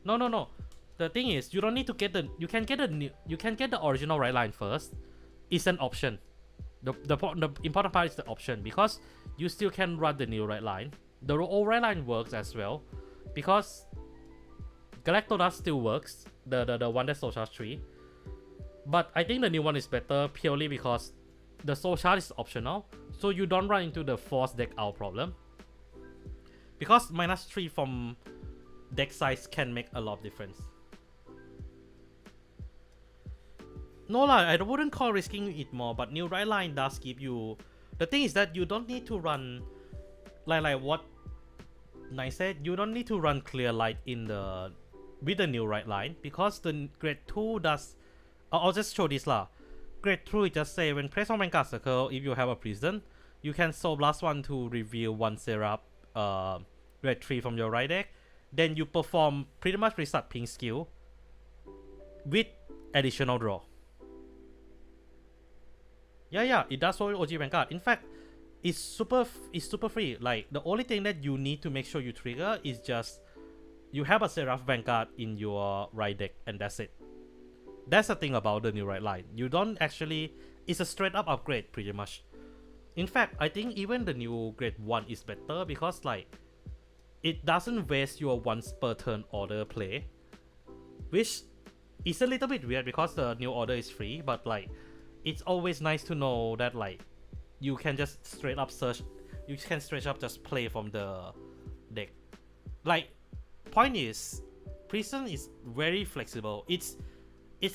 No. The thing is, you don't need to get the. You can get the original right line first. It's an option. The important part is the option, because you still can run the new right line. The old right line works as well, because Galactodust still works. The one that's Soul Charge 3. But I think the new one is better purely because the Soul Charge is optional, so you don't run into the force deck out problem. Because -3 from deck size can make a lot of difference. No lah, I wouldn't call risking it more, but new right line does give you. The thing is that you don't need to run like what I said. You don't need to run clear light in the with the new right line, because the grade 2 does. I'll just show this lah. Grade 2 just say when placed on Vanguard circle, if you have a prison, you can Soul Blast 1 to reveal 1 Seraph grade 3 from your right deck. Then you perform pretty much reset ping skill with additional draw. Yeah, it does for OG Vanguard. In fact, it's super free. Like, the only thing that you need to make sure you trigger is just you have a Seraph Vanguard in your right deck, and that's it. That's the thing about the new right line. You don't actually. It's a straight up upgrade pretty much. In fact, I think even the new grade 1 is better, because like it doesn't waste your once per turn order play, which is a little bit weird because the new order is free, but like it's always nice to know that like you can just straight up search, you can straight up just play from the deck. Like, point is, Prison is very flexible. Its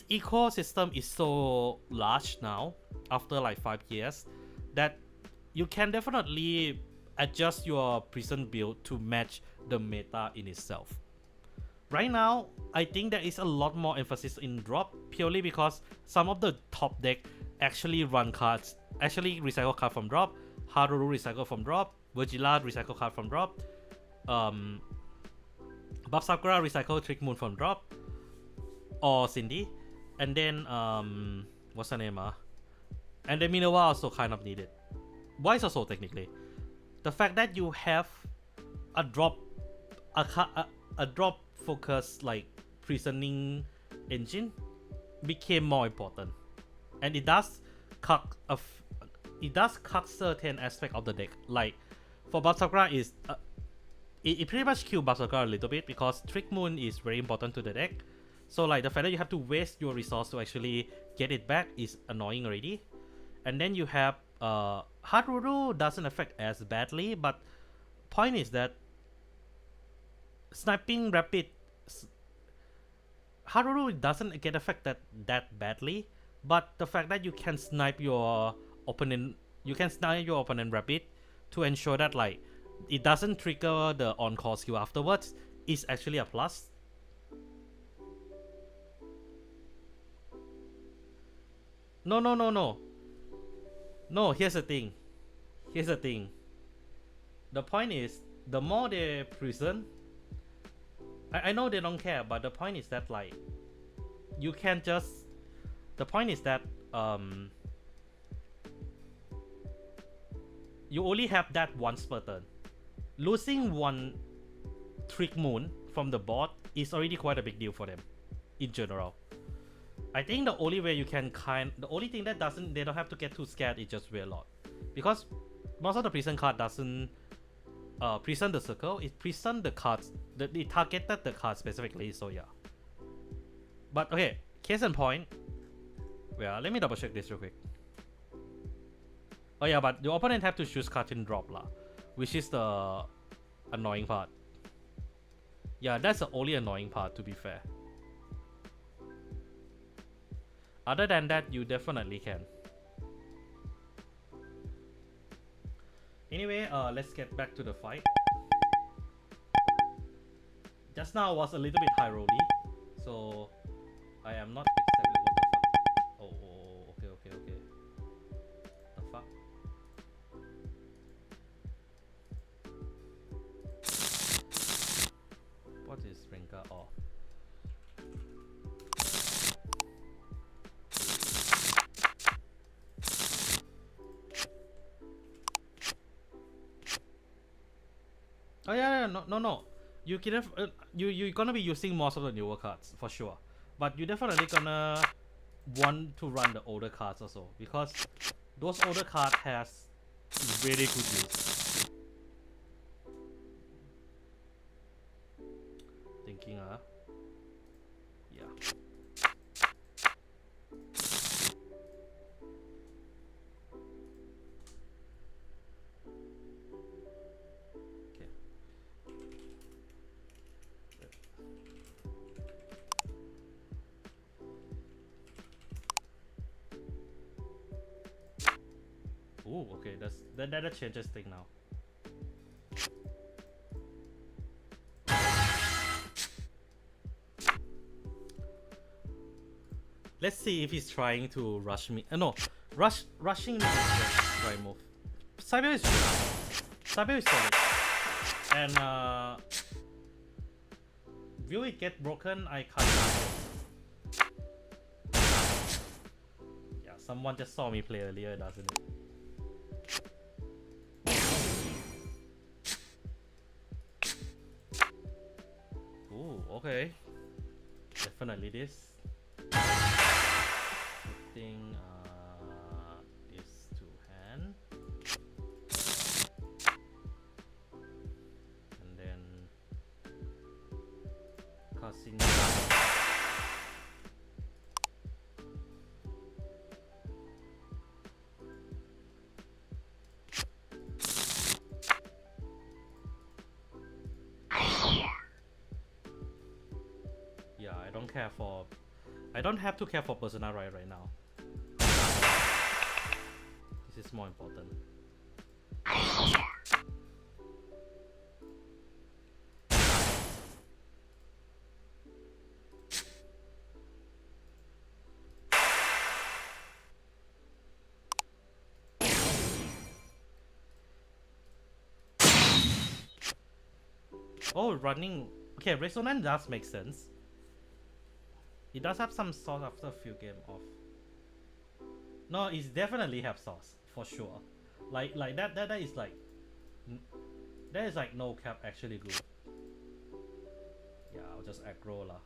ecosystem is so large now after like 5 years that you can definitely adjust your Prison build to match the meta in itself. Right now, I think there is a lot more emphasis in drop, purely because some of the top deck actually run cards, actually recycle card from drop. Haruru recycle from drop, Virgila recycle card from drop, Buff Sakura recycle Trick Moon from drop, or Cindy, and then what's her name? And then Minowa also kind of needed. Wise also technically. The fact that you have a drop focus like prisoning engine became more important, and it does cut certain aspect of the deck. Like for Buff Sakura is it pretty much kills Buff Sakura a little bit, because Trick Moon is very important to the deck. So like the fact that you have to waste your resource to actually get it back is annoying already. And then you have Haruru doesn't affect as badly, but point is that sniping rapid Haruru doesn't get affected that badly, but the fact that you can snipe your opponent, rapid to ensure that like it doesn't trigger the on-call skill afterwards is actually a plus. No, here's the thing. The point is, the more they prison, I know they don't care, but the point is that like you can just, the point is that you only have that once per turn. Losing one Trick Moon from the board is already quite a big deal for them in general. I think the only way you can the only thing that they don't have to get too scared is just Real Lord, because most of the prison card doesn't prison the circle, it prison the cards, it targeted the card specifically, so yeah. But okay, case in point, well, let me double check this real quick. Oh yeah, but your opponent have to choose card in drop lah, which is the annoying part. Yeah, that's the only annoying part, to be fair. Other than that, you definitely can. Anyway, let's get back to the fight. Just now was a little bit high rolly, so I am not exactly what the fuck. Oh, okay. The fuck? What is Rengar off? No. You can you're gonna be using most of the newer cards for sure, but you definitely gonna want to run the older cards also because those older cards has really good use. Thinking yeah. Ooh, okay, that changes thing now. Let's see if he's trying to rush me. No, rushing me is the right move. Cyber is good. Cyber is solid. And will it get broken? I can't use it. Yeah, someone just saw me play earlier, doesn't it? Ooh, okay. Definitely this. Putting this to hand. And then casting. Yeah, I don't care for. I don't have to care for Persona right now. This is more important. Oh, running. Okay, Resonance does make sense. It does have some sauce after a few game off. No, it's definitely have sauce for sure. Like that is like that is like no cap actually good. Yeah, I'll just aggro lah.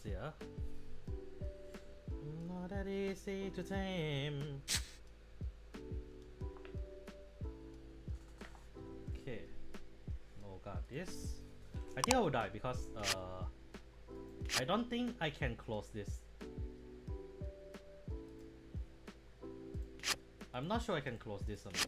Here. Not that easy to tame. Okay. No, got this. I think I will die because I don't think I can close this. I'm not sure I can close this or not.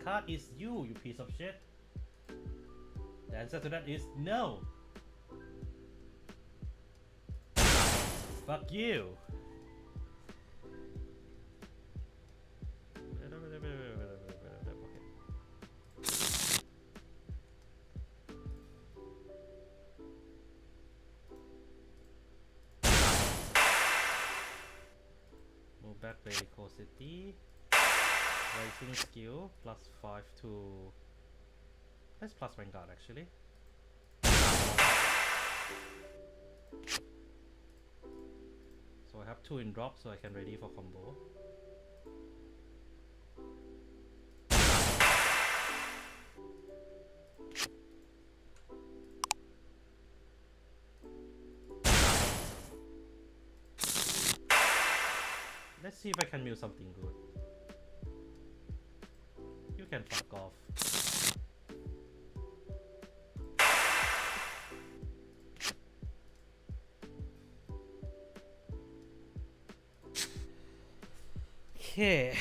Card is you piece of shit. The answer to that is no. Fuck you. Move back City. Rising skill +5 to. That's plus Vanguard actually. So I have 2 in drop, so I can ready for combo. Let's see if I can mute something good. You can fuck off. Okay.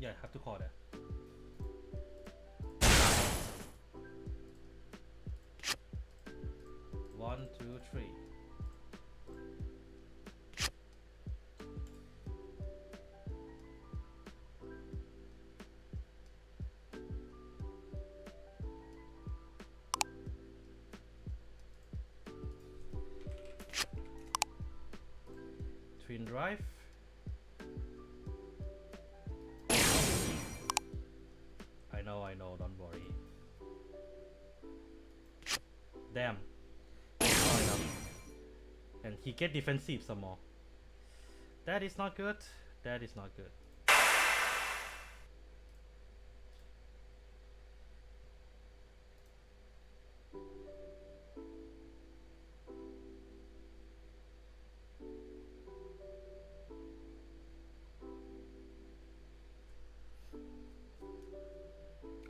Yeah, I have to call that. One, two, three. Twin drive. I know, don't worry. Damn. Not enough. And he get defensive some more. That is not good. That is not good.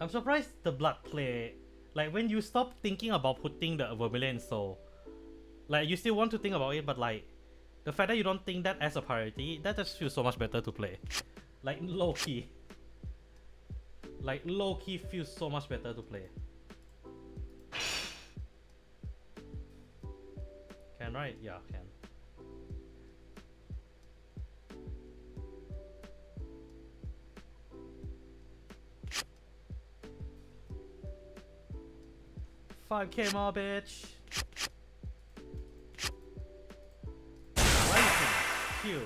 I'm surprised the blood play, like when you stop thinking about putting the Vermilion Soul, like you still want to think about it, but like the fact that you don't think that as a priority, that just feels so much better to play. Like low key. Like low key feels so much better to play. Can, right? Yeah, can. $5K more, bitch. Rising. Q.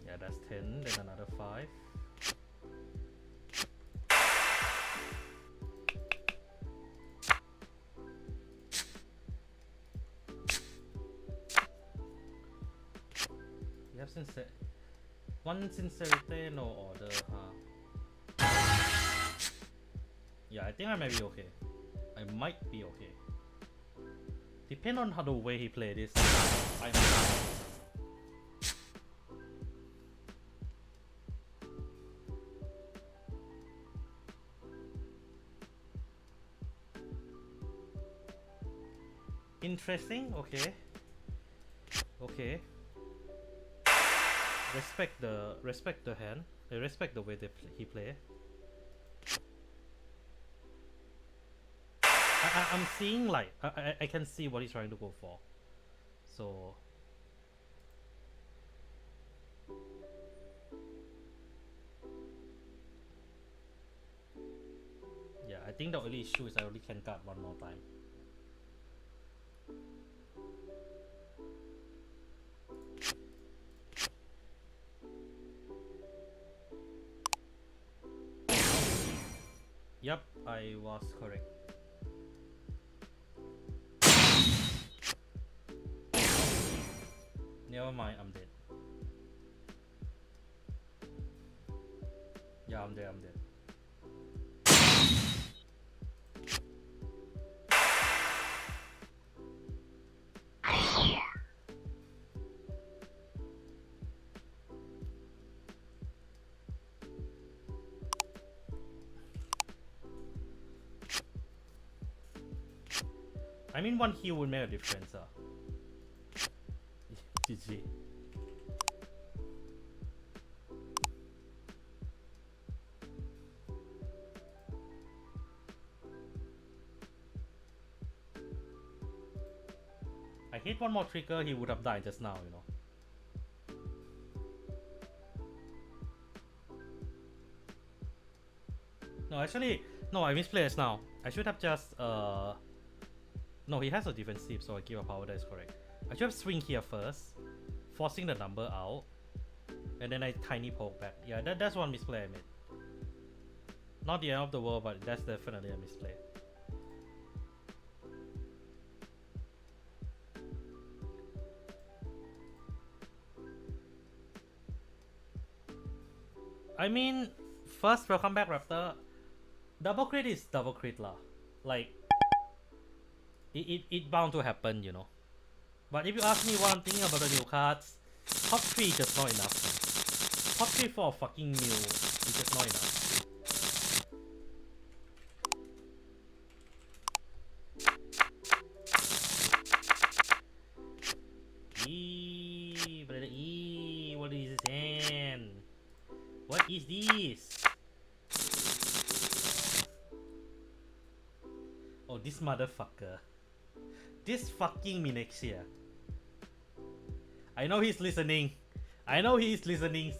Yeah, that's 10, then another 5. You have one sincerity, no order, huh? Yeah, I think I might be okay. I might be okay. Depend on how the way he played this. I Interesting, okay. Okay. Respect the hand. I respect the way he play. I'm seeing like I can see what he's trying to go for. So yeah, I think the only issue is I only can guard one more time. Yep, I was correct. Never mind, I'm dead. Yeah, I'm dead. I mean, one heal would make a difference. GG. I hit one more trigger, he would have died just now, you know. No, actually, no, I misplayed just now. I should have just no, he has a defensive, so I give a power, that is correct. I should have swing here first, forcing the number out, and then I tiny poke back. Yeah, that's one misplay I made. Not the end of the world, but that's definitely a misplay. I mean, first, welcome back, Raptor. Double crit is double crit lah. Like, it bound to happen, you know. But if you ask me what I'm thinking about the new cards, top 3 is just not enough. Top 3 for a fucking new is just not enough. Oh, this motherfucker. This fucking Minexia. I know he's listening. I know he's listening.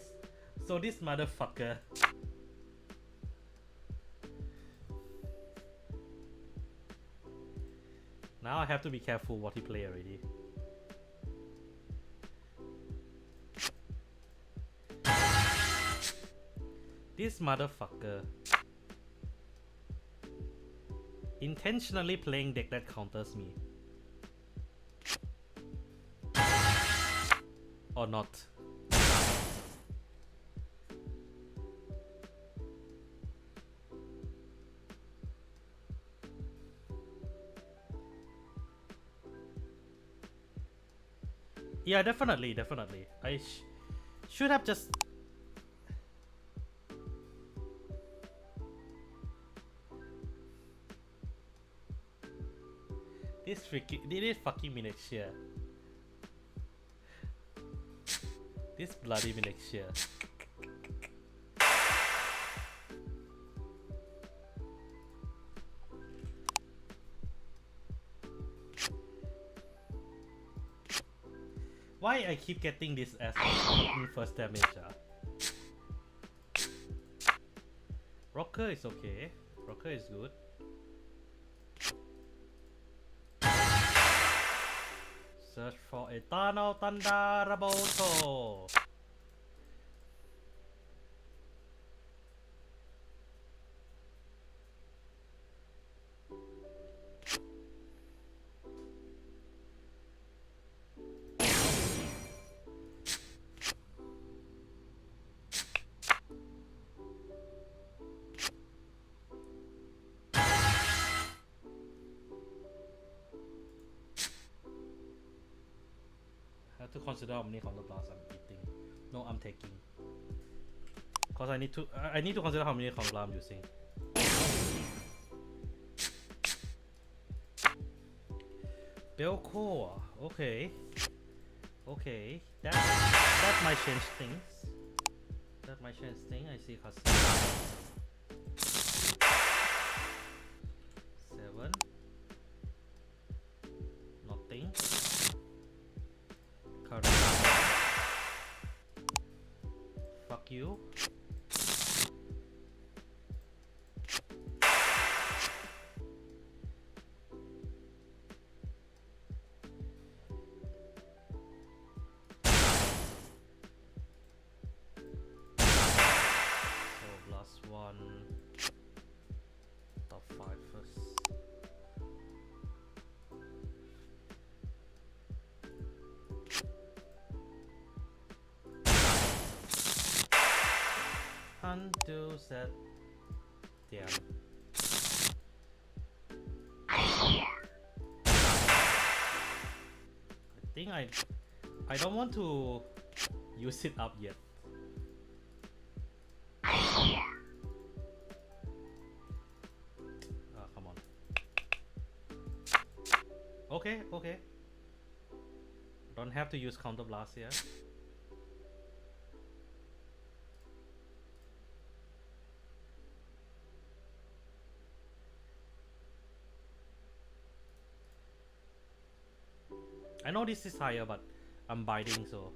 So this motherfucker. Now I have to be careful what he play already. This motherfucker. Intentionally playing deck that counters me. Or not. Yeah, definitely. I should have just... This fucking Minexia. This bloody Minexia. Why I keep getting this as first damage? Rocker is okay. Rocker is good. Search for Eternal Thunderbolt. To consider how many counter blasts I'm eating. No, I'm taking. Cause I need to consider how many counter blasts I'm using. Belko, okay. Okay. That might change things. That might change things. I see custom. 7. Nothing. Fuck you. So last one. Top 5 first. Undo set. Damn. I think I don't want to use it up yet. Come on. Okay. Don't have to use counter blast here. I know this is higher, but I'm biting, so.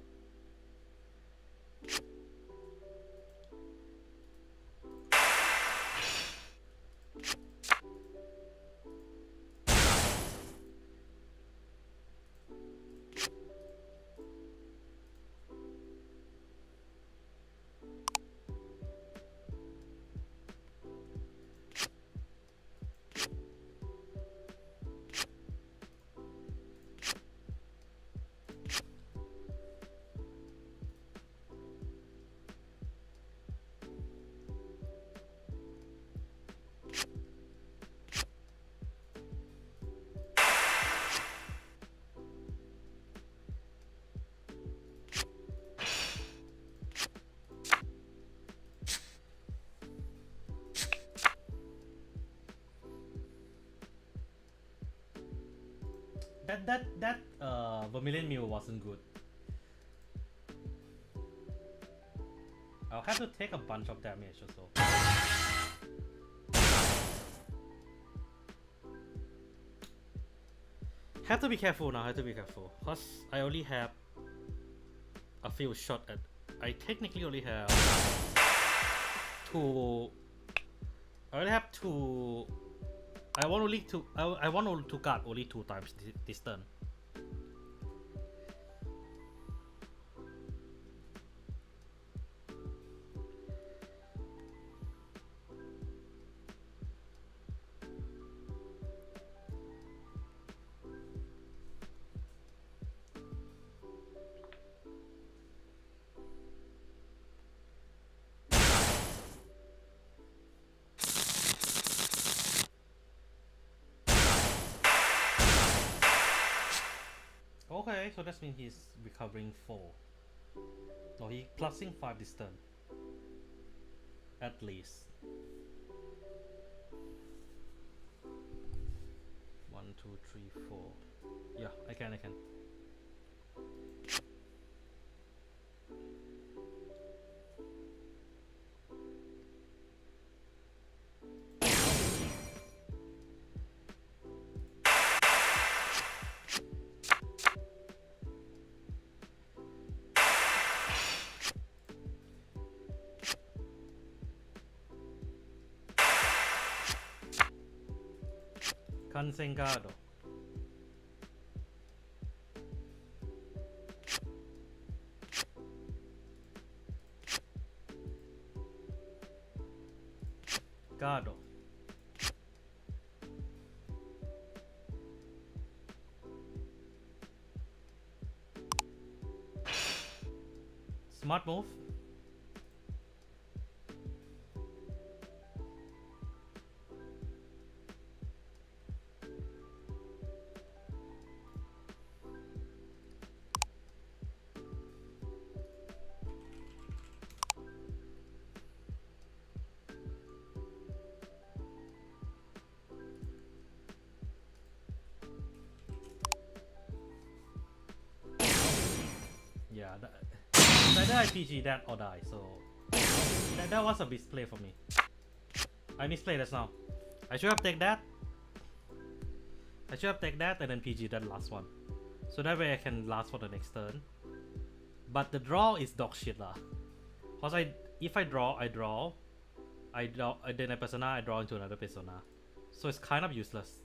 That Vermilion Meal wasn't good. I'll have to take a bunch of damage or so. Have to be careful now, have to be careful. Because I only have a few shots at... I technically only have two... I only have two... I want only to... I want only to guard only 2 times this turn. Okay, so that means he's recovering 4. No, he plusing 5 this turn. At least. 1, 2, 3, 4. Yeah, I can. Consengado. Gado. Smart move. Yeah, either I PG that or die, so that was a misplay for me. I misplayed just now. I should have taken that. I should have taken that and then PG that last one. So that way I can last for the next turn. But the draw is dog shit lah. Cause if I draw, then a persona, I draw into another persona. So it's kind of useless.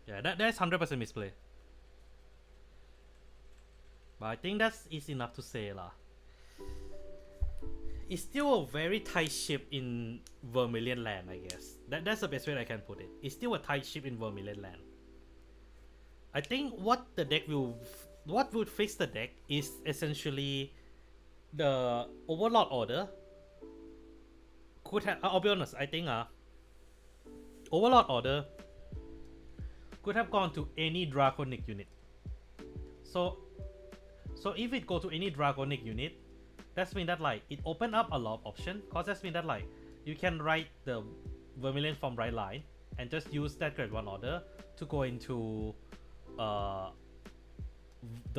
Yeah, that's 100% misplay. But I think that's easy enough to say lah. It's still a very tight ship in Vermilion land, I guess. That's the best way I can put it. It's still a tight ship in Vermilion land. I think what would fix the deck is essentially the Overlord order. Could have, I'll be honest, I think Overlord order could have gone to any Draconic unit. So if it go to any Draconic unit, that's mean that like it open up a lot of options. Cause that's mean that like you can write the Vermilion from right line and just use that grade 1 order to go into the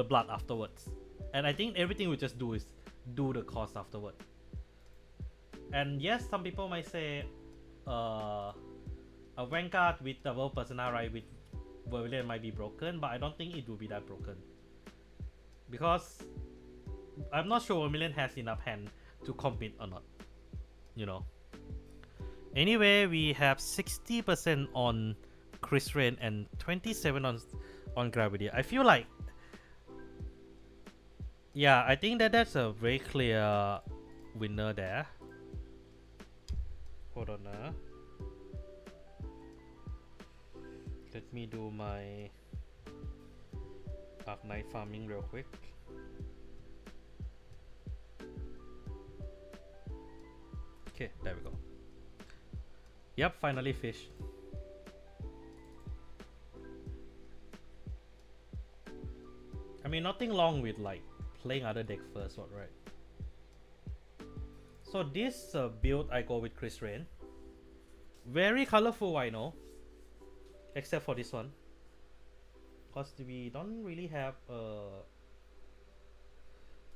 blood afterwards. And I think everything we just do is do the cost afterward. And yes, some people might say a Vanguard with double persona right with Vermilion might be broken, but I don't think it will be that broken. Because I'm not sure Vermilion has enough hand to compete or not, you know. Anyway, we have 60% on Chris Rain and 27 on Gravity. I feel like, yeah, I think that's a very clear winner there. Hold on now. Let me do my Dark Knight farming real quick. Okay, there we go. Yep, finally fish. I mean, nothing wrong with like playing other deck first, what, right? So this build I go with Chris Rain. Very colorful, I know. Except for this one. Because we don't really have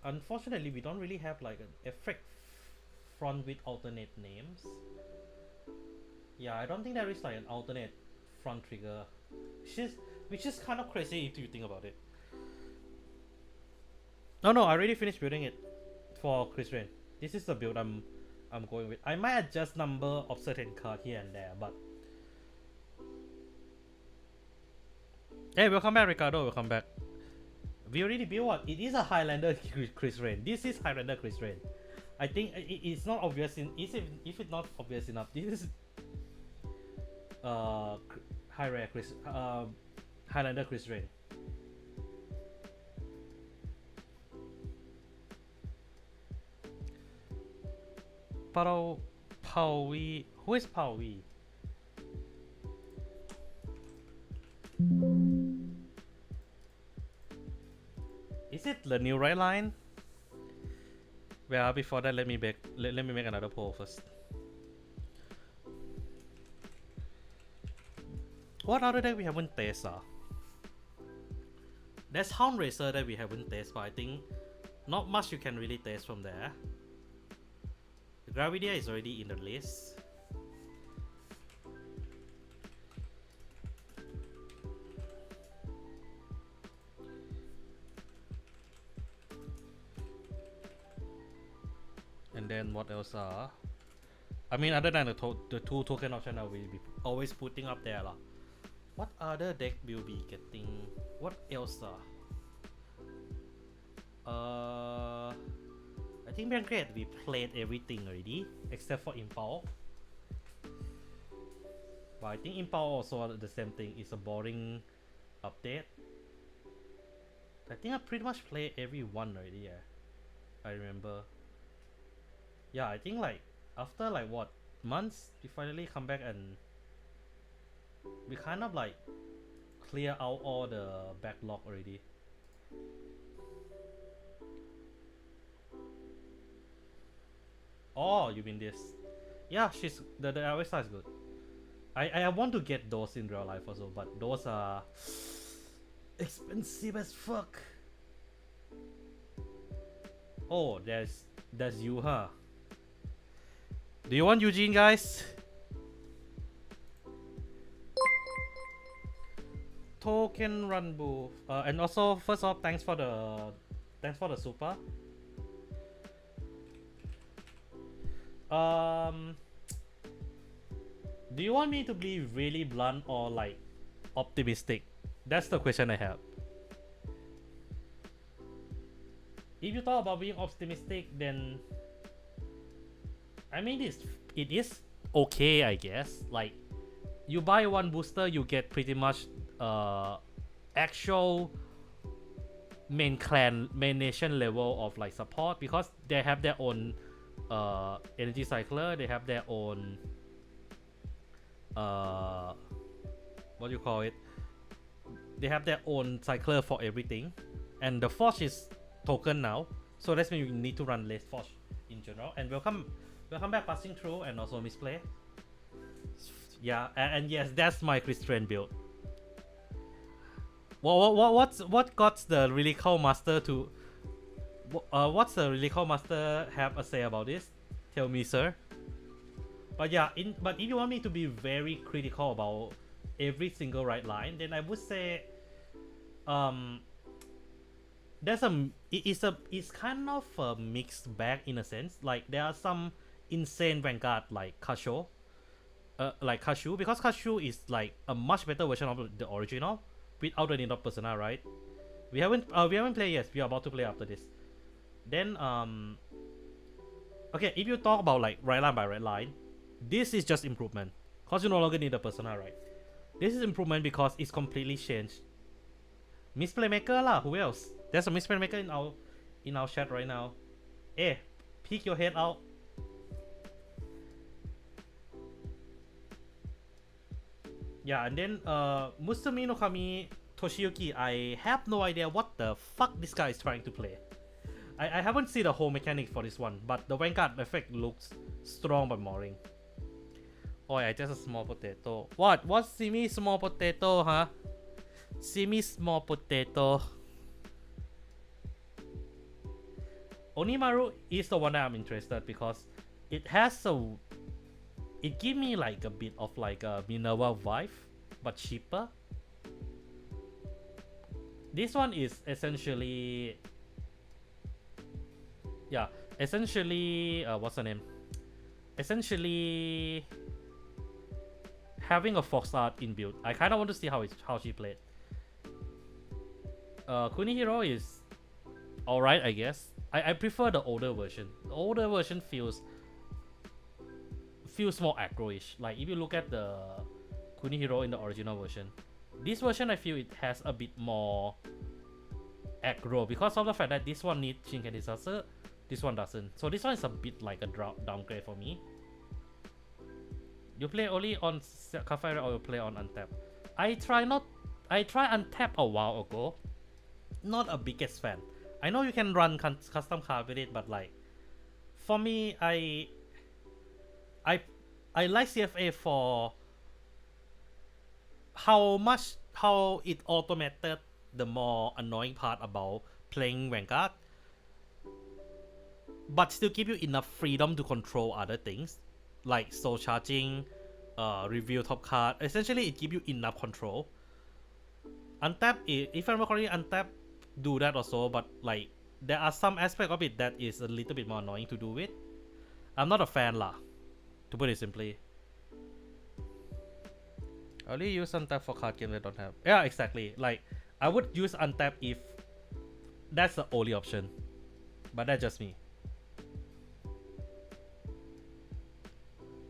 unfortunately we don't really have like an effect front with alternate names. Yeah, I don't think there is like an alternate front trigger, which is kind of crazy if you think about it. No, I already finished building it for Chris Rain. This is the build I'm going with. I might adjust number of certain cards here and there, but hey, welcome back, Ricardo. Welcome back. We already built what? It is a Highlander Chris Rain. This is Highlander Chris Rain. I think it's not obvious if it's not obvious enough. This is Highlander Chris Rain. Paui. Who is Paui? Is it the new right line? Well, before that, let me make another poll first. What other deck we haven't tested? There's Hound Racer that we haven't tested, but I think not much you can really test from there. The Gravidia is already in the list. And then what else are? I mean, other than the two token option that we'll be always putting up there lah. What other deck will be getting? What else I think Vanguard we played everything already except for Impulse. But I think Impulse also the same thing. It's a boring update. I think I pretty much played every one already. Yeah, I remember. Yeah, I think like after like what months we finally come back and we kind of like clear out all the backlog already. Oh, you mean this? Yeah, the Avesta is good. I want to get those in real life also, but those are expensive as fuck. Oh, that's you, huh? Do you want Eugene, guys? Token run booth. And also, first off, thanks for the super. Do you want me to be really blunt or like optimistic? That's the question I have. If you talk about being optimistic, then I mean it is okay, I guess. Like you buy one booster, you get pretty much actual main nation level of like support, because they have their own energy cycler, they have their own what do you call it, they have their own cycler for everything, and the forge is token now, so that's mean you need to run less forge in general. And welcome back passing through, and also misplay. Yeah, and yes, that's my Christian build. What got the Relical Master to what's the Relical Master have a say about this? Tell me, sir. But yeah, but if you want me to be very critical about every single right line, then I would say it's kind of a mixed bag in a sense. Like there are some insane Vanguard like Kasho, because Kashu is like a much better version of the original without the need of persona, right? We haven't played yet. We are about to play after this. Then okay, if you talk about like right line by right line, this is just improvement, cause you no longer need a persona, right? This is improvement because it's completely changed. Misplay maker lah. Who else? There's a misplay maker in our chat right now. Hey, peek your head out. Yeah, and then Mutsumi no Kami Toshiyuki, I have no idea what the fuck this guy is trying to play. I haven't seen the whole mechanic for this one, but the Vanguard effect looks strong but boring. Oh yeah, just a small potato. What's Simi small potato, huh? Simi small potato. Onimaru is the one that I'm interested, because it has it give me like a bit of like a Minerva vibe, but cheaper. This one is essentially, yeah, essentially, what's the name? Essentially, having a Fox Art inbuilt. I kind of want to see how she played. Kunihiro is alright, I guess. I prefer the older version. The older version feels more aggro-ish. Like if you look at the Kunihiro in the original version, this version I feel it has a bit more aggro because of the fact that this one needs Shinken Disaster, this one doesn't. So this one is a bit like a downgrade for me. You play only on Cardfight or you play on Untap? I tried Untap a while ago. Not a biggest fan. I know you can run custom card with it, but like for me, I like CFA for how it automated the more annoying part about playing Vanguard, but still give you enough freedom to control other things like soul charging, review top card. Essentially, it gives you enough control. Untap, if I'm correctly, Untap do that also, but like there are some aspect of it that is a little bit more annoying to do with. I'm not a fan lah, to put it simply. I only use Untap for card games I don't have. Yeah, exactly. Like I would use Untap if that's the only option, but that's just me.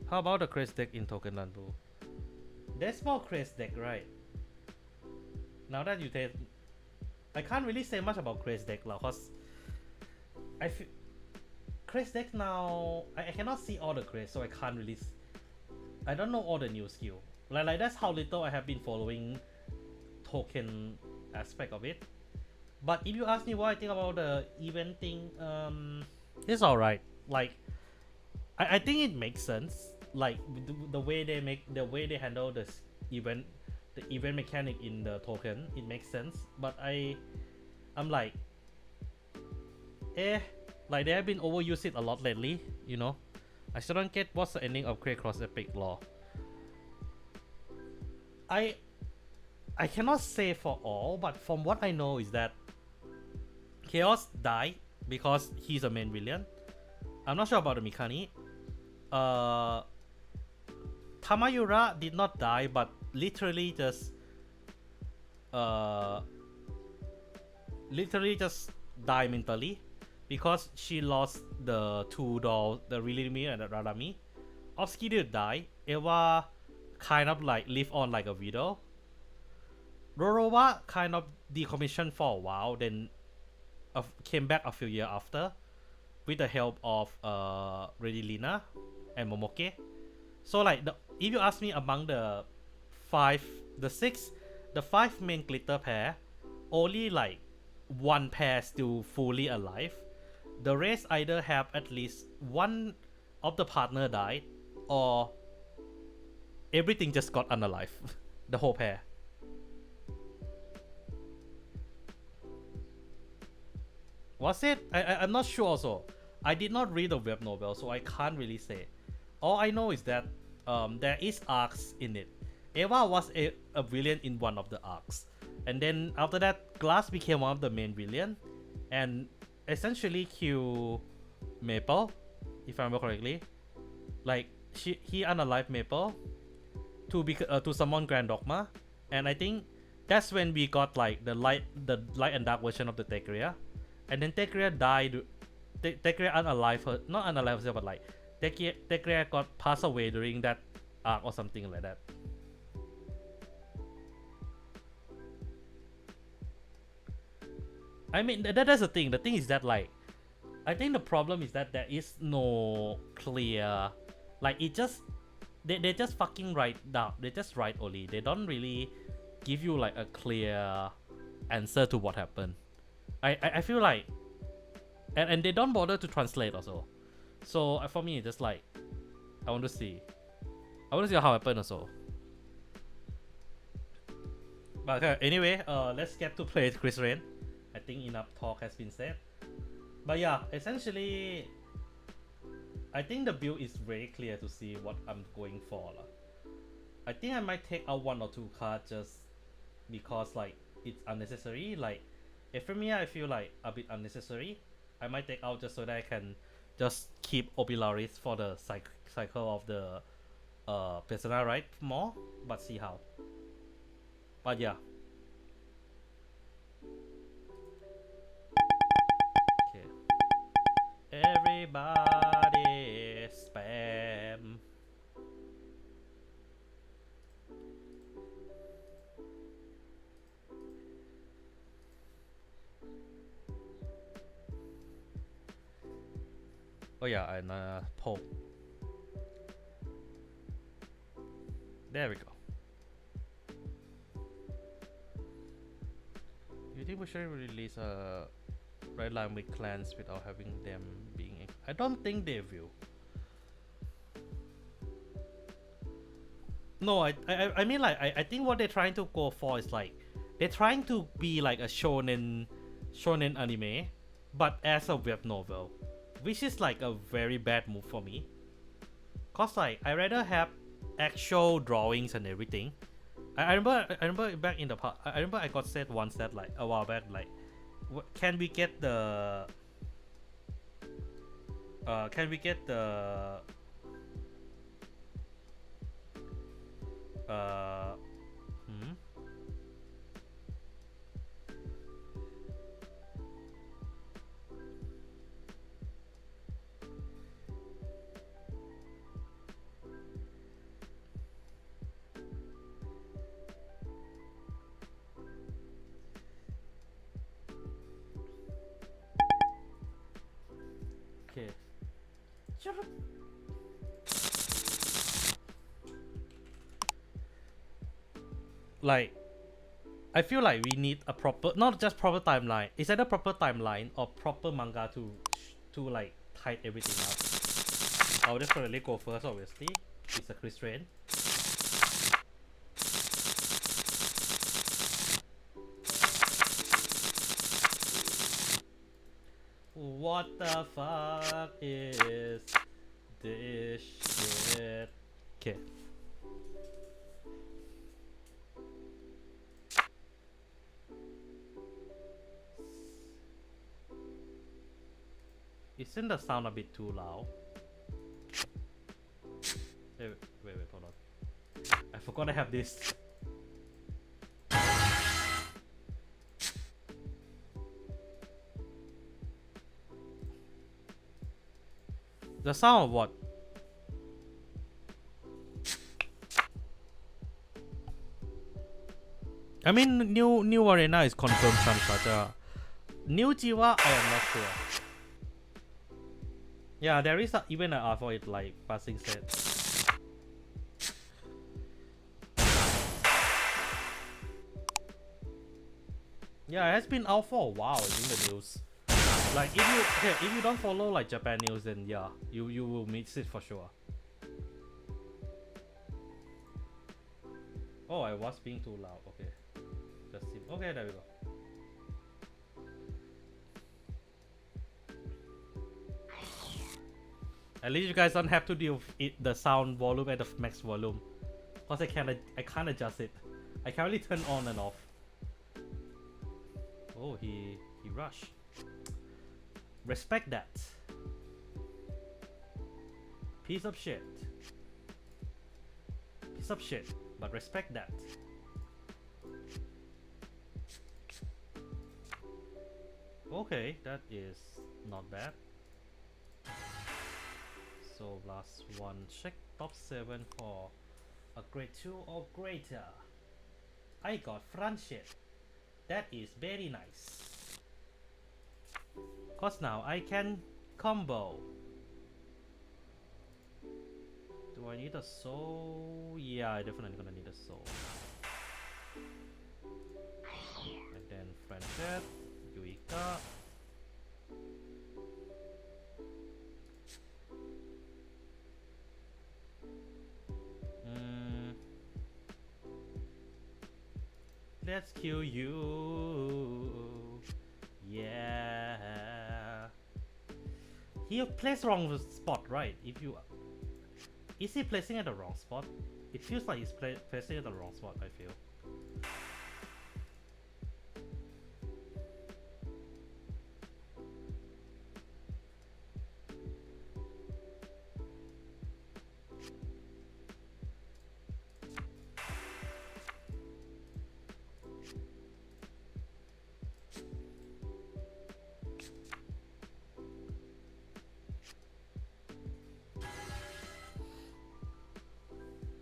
How about the Craze deck in Token Ranbu? There's more Craze deck, right? Now that you take, I can't really say much about Craze deck lah, cause I feel Craze deck now I cannot see all the Craze, so I can't really. I don't know all the new skill. Like that's how little I have been following token aspect of it. But if you ask me what I think about the event thing, it's alright. Like I think it makes sense. Like the way they handle this event, the event mechanic in the token, it makes sense. But I'm like, like they have been overused it a lot lately, you know. I still don't get what's the ending of Create Cross Epic Law. I cannot say for all, but from what I know is that Chaos died because he's a main villain. I'm not sure about the Mikani. Tamayura did not die, but literally just die mentally because she lost the two dolls, the Rilimi and the Radami. Oski did die. Eva kind of like live on like a widow. Rorowa kind of decommissioned for a while, then came back a few years after with the help of Redilina and Momoke. So like if you ask me, among the five main glitter pair, only like one pair still fully alive. The rest either have at least one of the partner died or everything just got unalive. The whole pair. Was it? I'm not sure also. I did not read the web novel, so I can't really say. All I know is that there is arcs in it. Eva was a villain in one of the arcs. And then after that, Glass became one of the main villain. And essentially killed Maple, if I remember correctly. Like, he unalived Maple to summon Grand Dogma. And I think that's when we got like the light and dark version of the Tekria. And then Tekria died. Tekria unalived her, not unalived herself, but like Tekria got passed away during that arc or something like that. I mean, that's the thing. The thing is that like, I think the problem is that there is no clear, like it just, they just fucking write down. They just write only. They don't really give you like a clear answer to what happened. I feel like, and they don't bother to translate also. So for me, it's just like, I want to see how it happened also. But anyway, let's get to play Chris Rain. I think enough talk has been said. But yeah, essentially, I think the build is very clear to see what I'm going for. I think I might take out 1 or 2 cards just because like it's unnecessary. Like Ephemia I feel like a bit unnecessary. I might take out just so that I can just keep Obilaris for the cycle of the Persona right more, but see how. But yeah. Okay. Everybody spam. Oh yeah, and poll. There we go. You think we should release a Red Line with clans without having them being? I don't think they will. No, I mean like I think what they're trying to go for is like they're trying to be like a shonen anime, but as a web novel, which is like a very bad move for me. Cause like I rather have actual drawings and everything. I remember back in the past. I remember I got said once that like a while back like, can we get the hmm? Okay. Shut up. Like, I feel like we need a proper, not just proper timeline. It's either proper timeline or proper manga to like tie everything up. I'll definitely go first, obviously. It's a constraint. What the fuck is this shit? Okay. Isn't the sound a bit too loud? Wait, hold on. I forgot I have this. The sound of what? I mean, new arena is confirmed some such. New Jiwa, I am not sure. Yeah, there is even an art for it, like passing set. Yeah, it has been out for a while in the news. Like if you don't follow like Japan news, then yeah, you will miss it for sure. Oh, I was being too loud. Okay, just see. Okay, there we go. At least you guys don't have to deal with it, the sound volume at the max volume, cause I can't adjust it. I can only turn on and off. Oh, he rushed. Respect that. Piece of shit. Piece of shit, but respect that. Okay, that is not bad. So last one, check top 7 for a grade 2 or greater. I got front shit. That is very nice. Cause now I can combo. Do I need a soul? Yeah, I definitely gonna need a soul. And then friendship, Yuika. Let's kill you. Yeah. He placed wrong spot, right? Is he placing at the wrong spot? It feels like he's placing at the wrong spot, I feel.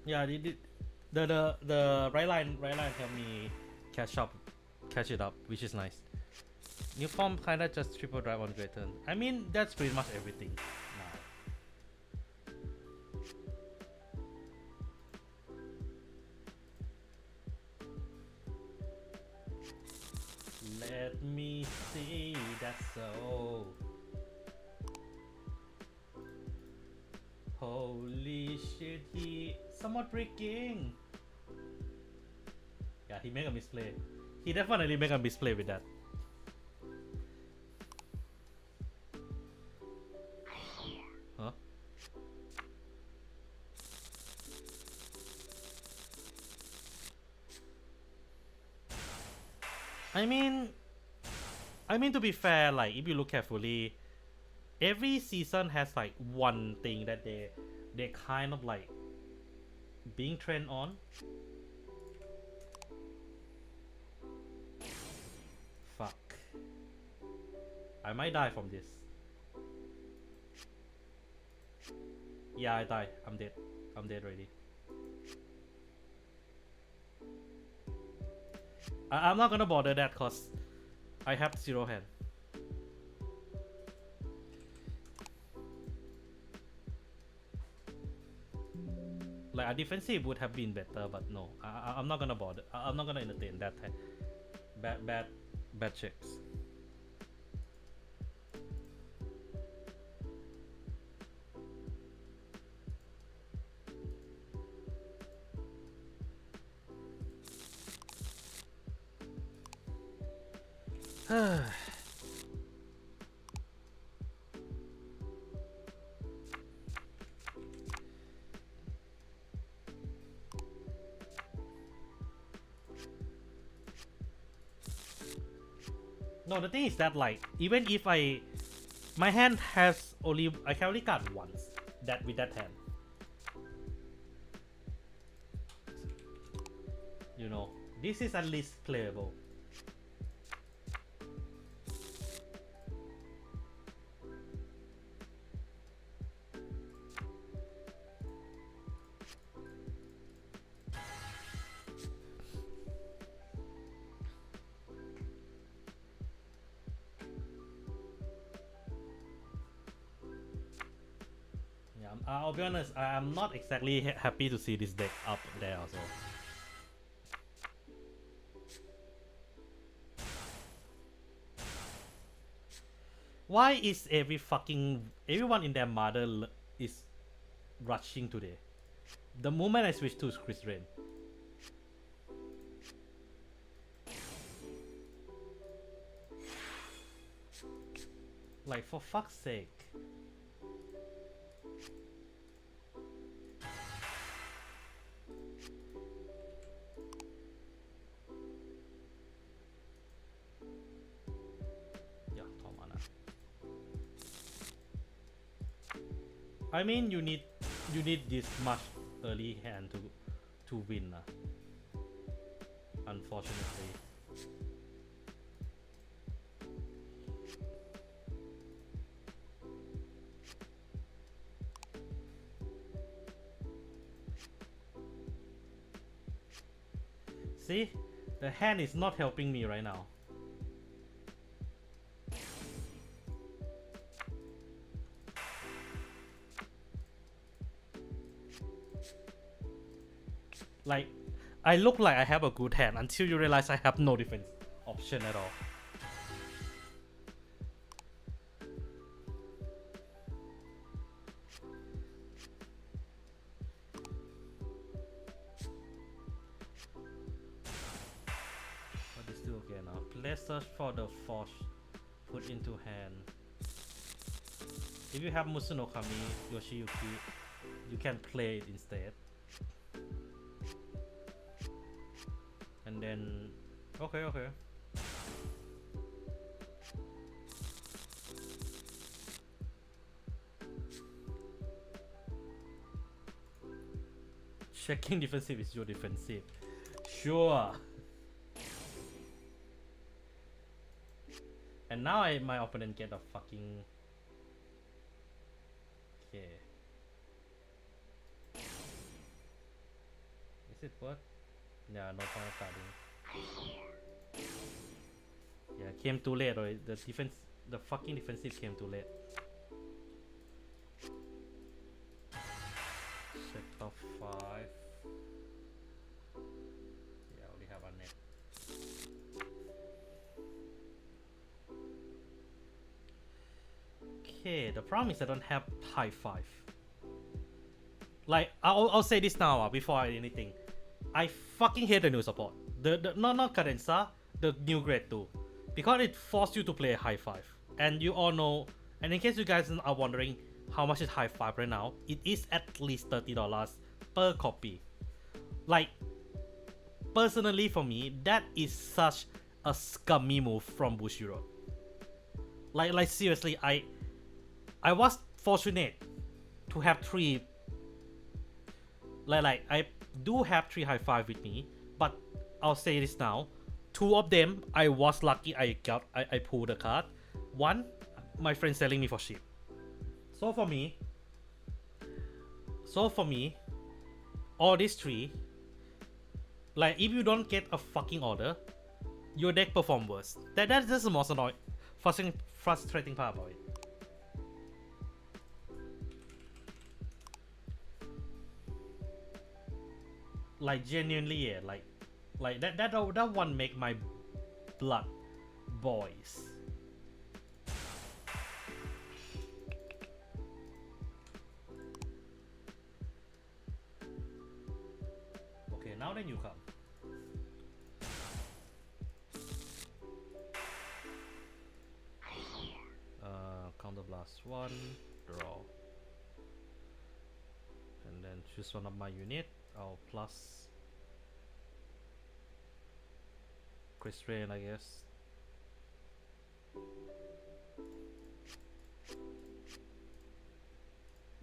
Yeah, the right line helped me catch it up, which is nice. New form kinda just triple drive on great turn. I mean, that's pretty much everything now. Let me see that so. Holy shit, he somewhat breaking. Yeah, he made a misplay. He definitely made a misplay with that. Huh? I mean to be fair, like if you look carefully, every season has like one thing that they kind of like being trained on. Fuck. I might die from this. Yeah, I die. I'm dead. I'm dead already. I'm not gonna bother that cause I have 0 hand. Like a defensive would have been better, but no, I'm not gonna bother. I'm not gonna entertain that bad checks. No, the thing is that like even if my hand has I can only card once that with that hand. You know, this is at least playable. I'll be honest, I'm not exactly happy to see this deck up there also. Why is everyone in their mother is rushing today? The moment I switch to Chris Rain. Like for fuck's sake. I mean, you need this much early hand to win, unfortunately. See, the hand is not helping me right now. Like, I look like I have a good hand until you realize I have no defense option at all. But it's still okay now. Let's search for the force put into hand. If you have Musunokami, Yoshiyuki, you can play it instead. And then okay. Checking defensive is your defensive. Sure. And now my opponent get a fucking... Okay. Is it what? Yeah, no point of starting. Yeah, came too late, right? The fucking defensive came too late. Check top 5. Yeah, I only have a net. Okay, the problem is I don't have high 5. Like, I'll say this now before I anything. I fucking hate the new support. Not Cadenza, the new grade 2. Because it forced you to play high 5. And you all know, and in case you guys are wondering how much is high 5 right now, it is at least $30 per copy. Like, personally for me, that is such a scummy move from Bushiroad. Like seriously, I was fortunate to have 3. Like I do have 3 high 5 with me, but I'll say this now. 2 of them I was lucky I pulled the card. 1, my friend selling me for cheap. So for me, all these 3, like if you don't get a fucking order, your deck perform worse. That's just the most annoying, frustrating part about it. Like genuinely, yeah, like that one make my blood boils. Okay, now then you come. Counter blast 1, draw, and then choose one of my unit. I'll plus Chris Rain, I guess.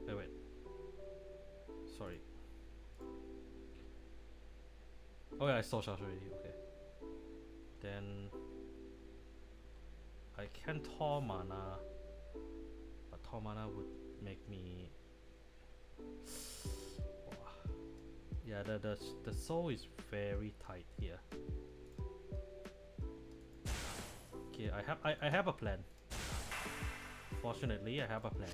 Wait. Sorry. Oh yeah, I saw charge already. Okay. Then I can Tor mana, but Tor mana would make me. Yeah, the soul is very tight here. Okay, I have a plan. Fortunately, I have a plan.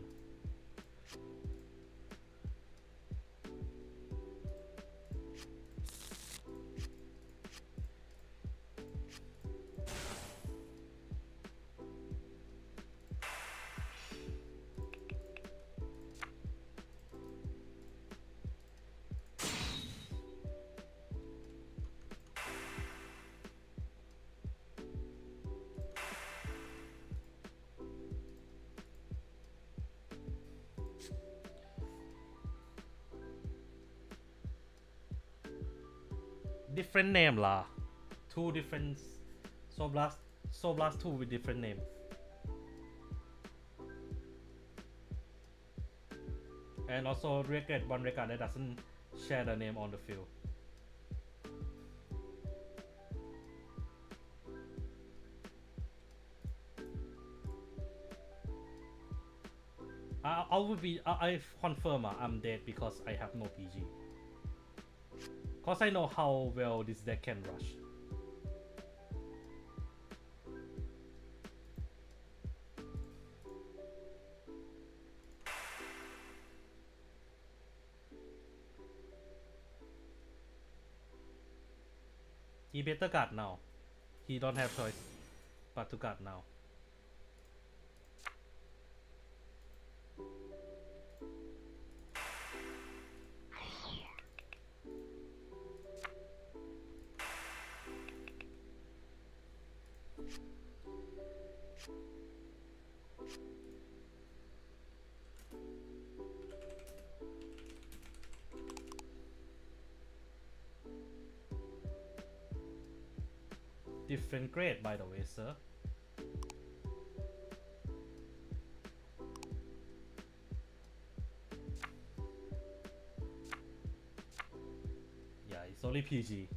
Different name lah. 2 different Soul Blast 2 with different name. And also record 1 record that doesn't share the name on the field. I confirm I'm dead because I have no PG. Cause I know how well this deck can rush. He better guard now. He don't have choice but to guard now. different grade, by the way, sir. Yeah, it's only PG.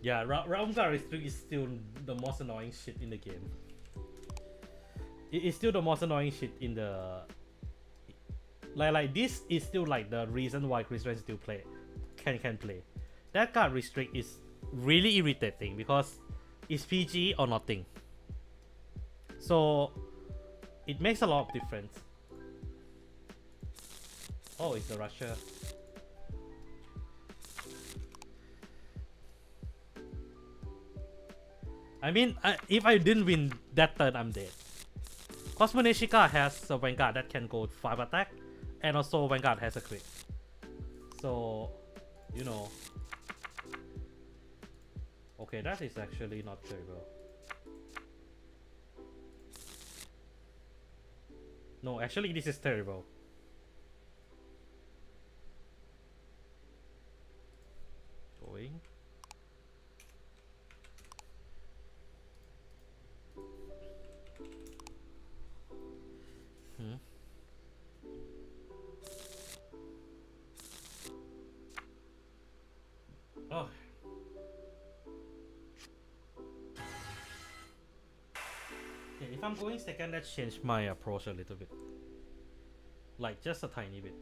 Yeah, Vanguard is still the most annoying shit in the game. It's still the most annoying shit in the... Like this is still like the reason why Chris Ren still can play. That card restrict is really irritating because it's PG or nothing. So it makes a lot of difference. Oh, it's a Russia. I mean, if I didn't win that turn, I'm dead. Cosmo Neshika has a Vanguard that can go 5 attack, and also Vanguard has a crit. So, you know. Okay, that is actually not terrible. No, actually this is terrible. Going. Oh. Okay, if I'm going second, let's change my approach a little bit. Like just a tiny bit.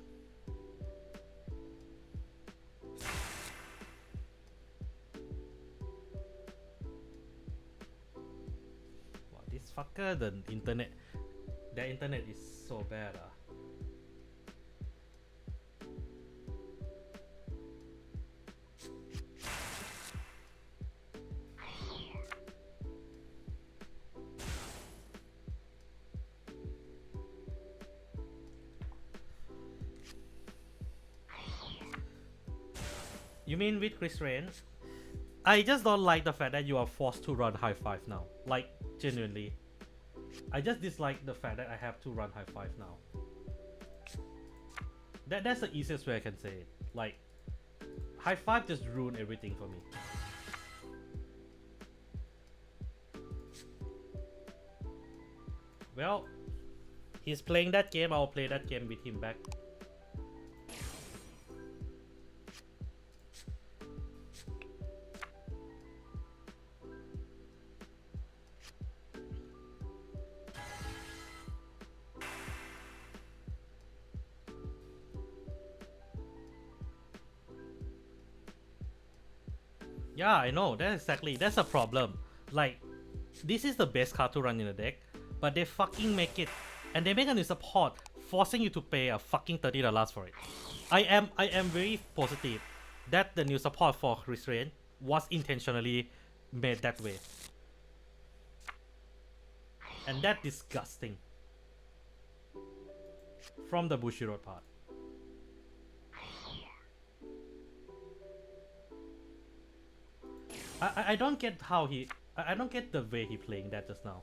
Wow, this fucker, the internet is so bad. You mean with Chris Ren? I just don't like the fact that you are forced to run high five now. Like, genuinely. I just dislike the fact that I have to run high five now. That's the easiest way I can say it. Like, high five just ruined everything for me. Well, he's playing that game, I'll play that game with him back. Yeah, I know, that's a problem. Like, this is the best card to run in the deck, but they fucking make it, and they make a new support, forcing you to pay a fucking $30 for it. I am very positive that the new support for Chris Ren was intentionally made that way. And that's disgusting. From the Bushiroad part. I don't get how I don't get the way he playing that just now.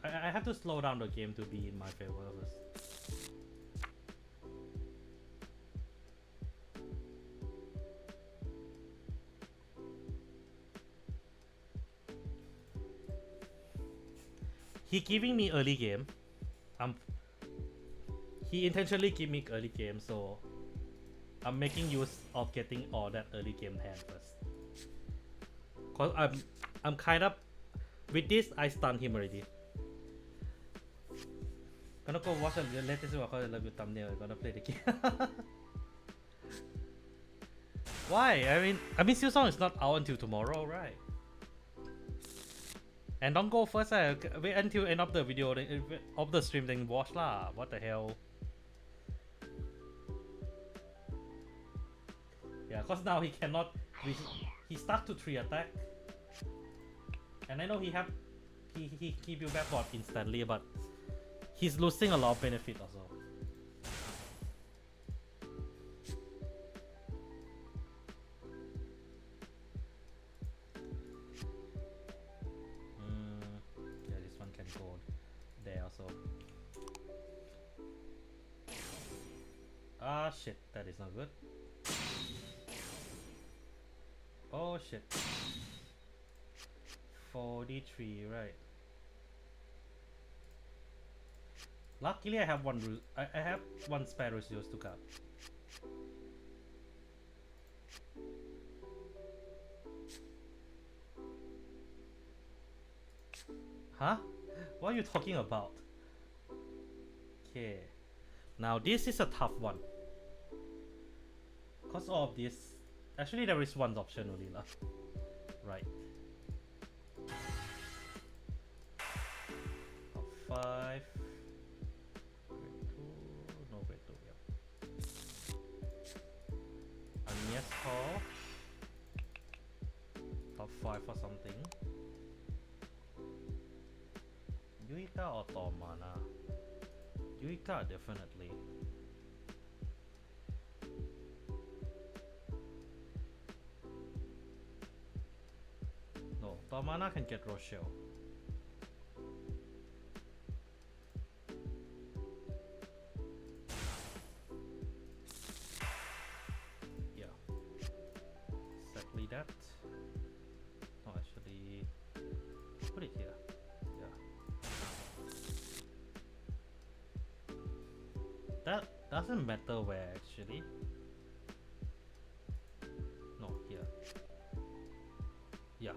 Yeah, I have to slow down the game to be in my favor. He giving me early game. He intentionally give me early game, so I'm making use of getting all that early game hand first. Cause I'm kind of with this I stun him already. Gonna go watch the latest one cause I love your thumbnail. Gonna play the game. Why? I mean Silsong is not out until tomorrow, right? And don't go first. Wait until end of the video, of the stream, then watch lah. What the hell? Yeah, cause now he cannot. He stuck to 3 attack, and I know he build backward instantly, but he's losing a lot of benefit also. Yeah, this one can go there also. Ah shit, that is not good. Oh shit. 43, right. Luckily I have I have one spare resource to cut. Huh? What are you talking about? Okay. Now this is a tough one. Cause all of this, actually there is one option only lah. Right. Top 5. Grade 2. No, grade 2, yep. Agnes Hall. Top 5 or something. Yuika or Tormana? Yuika definitely. No, Tormana can get Rochelle. Yeah. Exactly that. No, actually, put it here. That doesn't matter where actually. No, here. Yeah.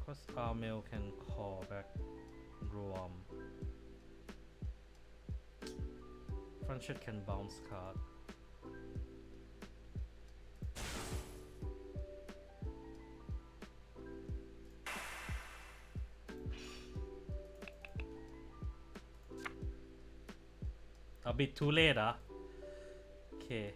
Cause Armel can call back Ruam. Friendship can bounce card. A bit too late, huh? Okay.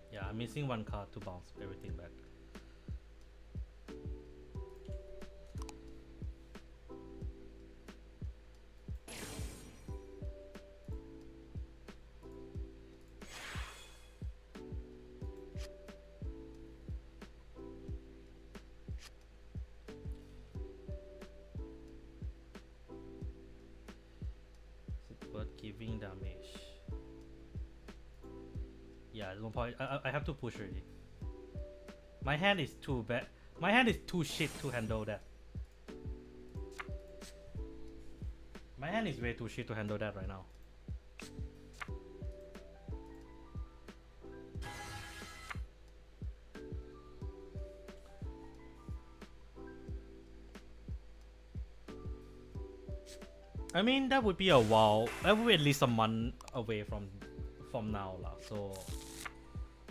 Yeah, I'm missing one card to bounce everything back. Is it worth giving damage? Yeah, there's no point. I have to push already. My hand is too bad. My hand is too shit to handle that. My hand is way too shit to handle that right now. I mean, that would be a while. That would be at least a month away from now lah. So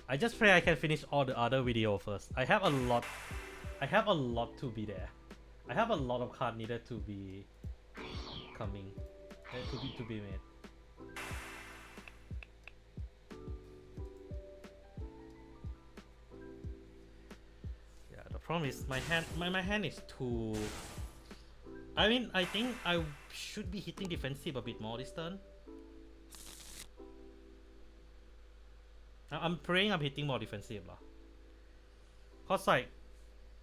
I just pray I can finish all the other video first. I have a lot to be there. I have a lot of cards needed to be coming, to be made. Yeah, the problem is my hand is too. I mean, I think I should be hitting defensive a bit more this turn. I'm praying I'm hitting more defensive lah. Cause like,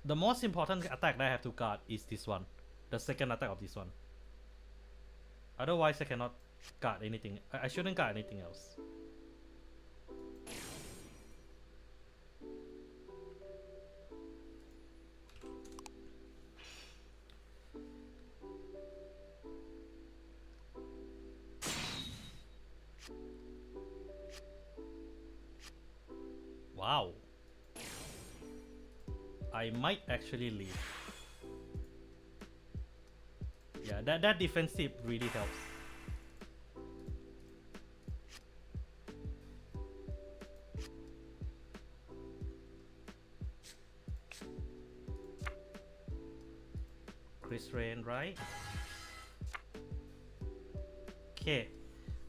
the most important attack that I have to guard is this one. The second attack of this one. Otherwise I cannot guard anything. I shouldn't guard anything else. Wow. I might actually leave. Yeah, that defensive really helps. Chris Rain, right? Okay,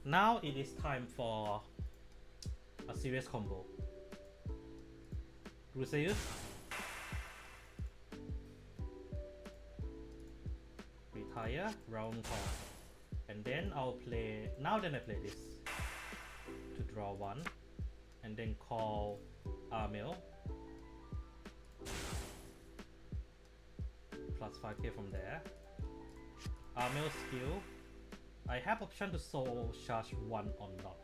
now it is time for a serious combo. Crusaders. Retire, round call. And then I'll play, now then I play this to draw one. And then call Armel. Plus 5k from there. Armel skill. I have option to soul charge one or not.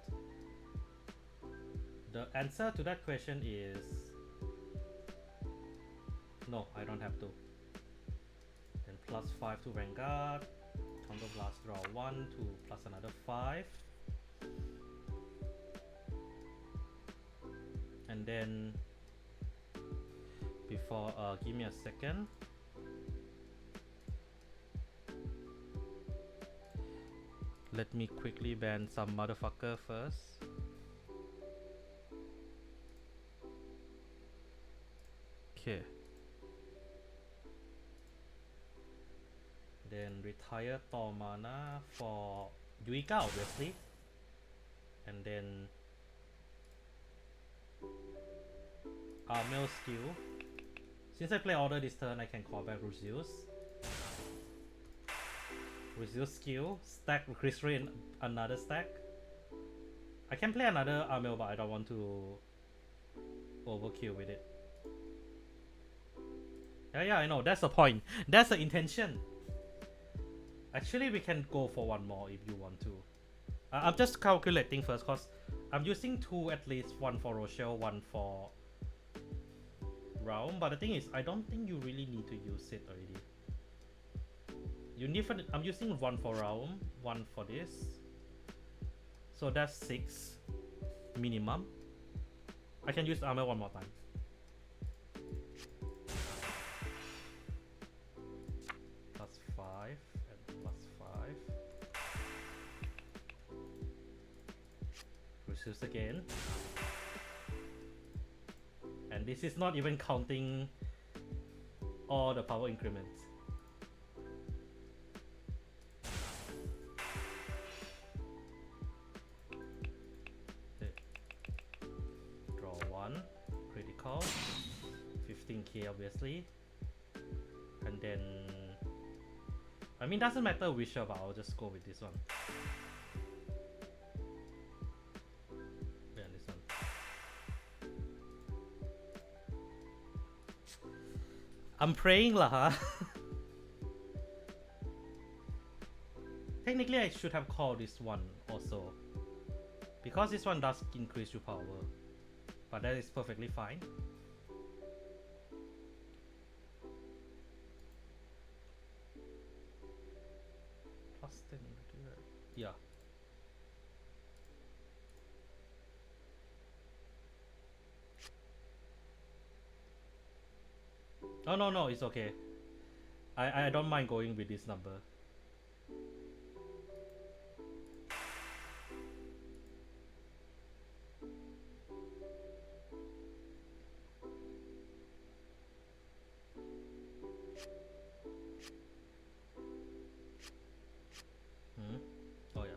The answer to that question is no, I don't have to. Then plus 5 to Vanguard. Counter blast, draw 1 to plus another 5. And then before give me a second. Let me quickly ban some motherfucker first. Okay. Then retire Tormana for Yuika obviously. And then Armel skill. Since I play order this turn, I can call back Ruzius. Ruzius skill, stack Chris Ray in another stack. I can play another Armel, but I don't want to overkill with it. Yeah, I know, that's the point. That's the intention. Actually, we can go for one more if you want to. I'm just calculating first, because I'm using two at least. One for Rochelle, one for Realm. But the thing is, I don't think you really need to use it already. You need for I'm using one for Realm, one for this. So that's 6 minimum. I can use armor one more time. Plus 5 and plus 5. Resist again. And this is not even counting all the power increments. Okay. Draw 1, critical, 15k obviously. And then, I mean, doesn't matter which, but I'll just go with this one. I'm praying lah, huh? Technically, I should have called this one also, because this one does increase your power, but that is perfectly fine. Plus 10, yeah. Oh no, it's okay. I don't mind going with this number. Oh yeah.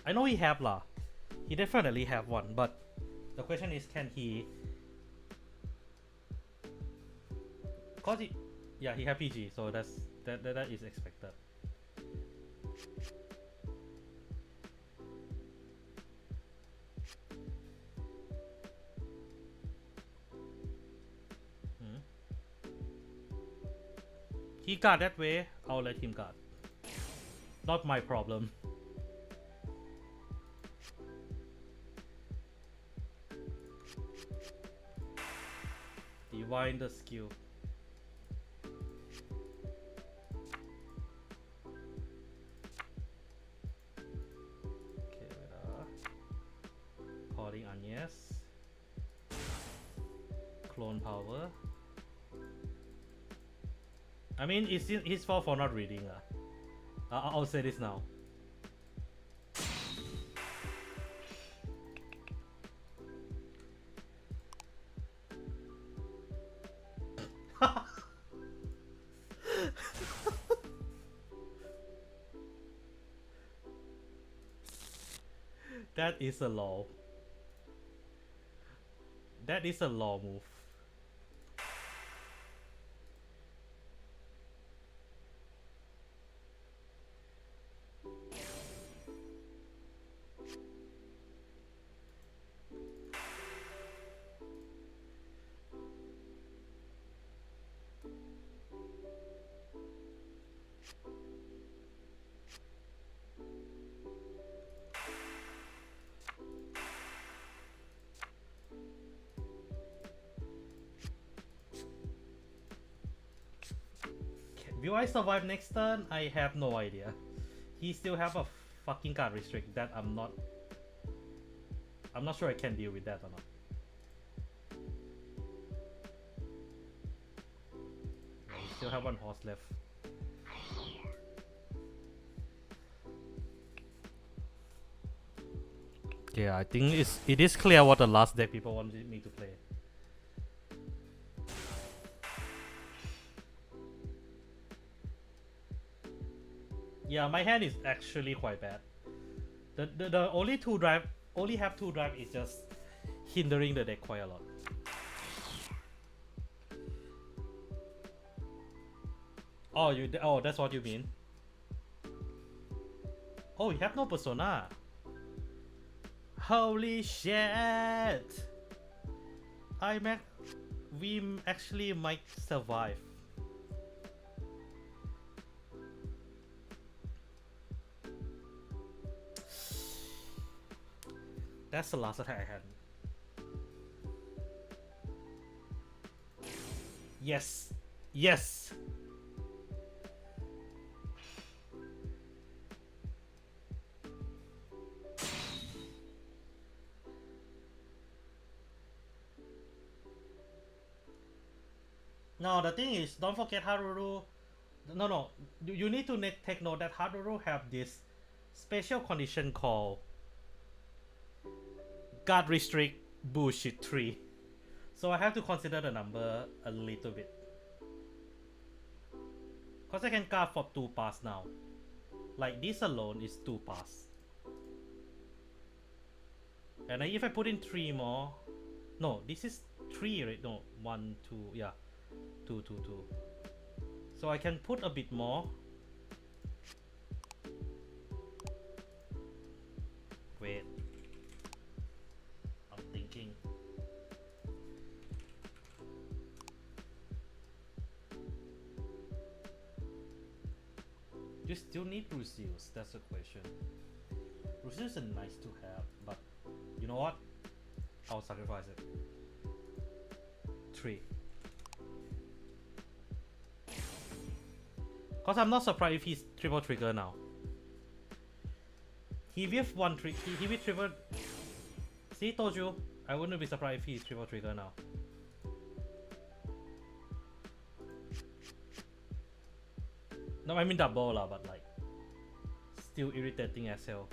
I know he have lah. He definitely have one, but the question is, can he? Cause he, yeah, he have PG, so that is expected. He guard that way. I'll let him guard. Not my problem. rewind the skill. Okay, calling Agnes. Clone power. I mean, it's his fault for not reading. I'll say this now. That is a law. That is a law move. Will I survive next turn? I have no idea. He still have a fucking card restrict that I'm not sure I can deal with that or not. We still have one horse left. Yeah, I think it is clear what the last deck people wanted me to play. Yeah, my hand is actually quite bad. The only have two drive is just hindering the deck quite a lot. Oh, that's what you mean. Oh, you have no persona. Holy shit! We actually might survive. That's the last attack I had. Yes! Yes! No, the thing is, don't forget Haruru. No. You need to take note that Haruru have this special condition called guard restrict bullshit 3. So I have to consider the number a little bit. Cause I can guard for 2 pass now. Like this alone is 2 pass. And if I put in 3 more, no, this is 3, right? No, 1, 2, yeah, 2. So I can put a bit more. Wait, I'm thinking. You still need Ruseus, that's the question. Ruseus is nice to have, but you know what? I'll sacrifice it. 3. Cause I'm not surprised if he's triple trigger now. He with 1 trick, he with triple. See, told you, I wouldn't be surprised if he's triple trigger now. No, I mean double lah, but like still irritating as hell.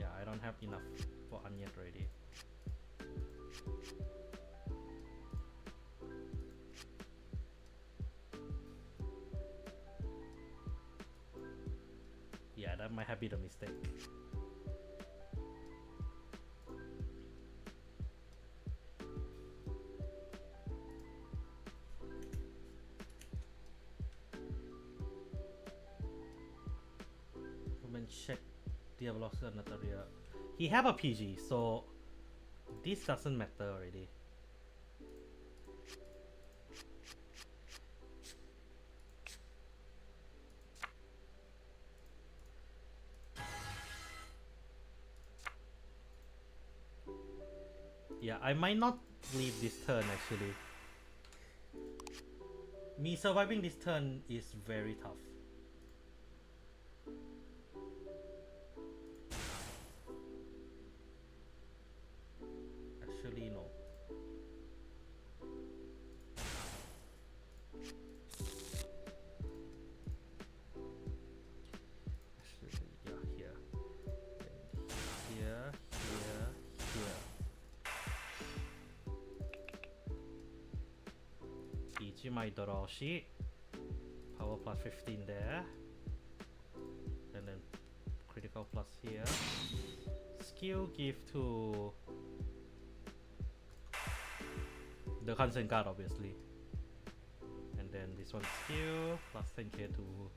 Yeah, I don't have enough for Onion already. Yeah, that might have been a mistake. Check Diablos Natalia. He have a PG, so this doesn't matter already. Yeah, I might not leave this turn actually. Me surviving this turn is very tough. Actually, no. Actually, yeah, here. And here, here, here. EG my Doroshi. Power plus 15 there. And then critical plus here. Skill give to the consent card obviously. And then this one skill plus 10k to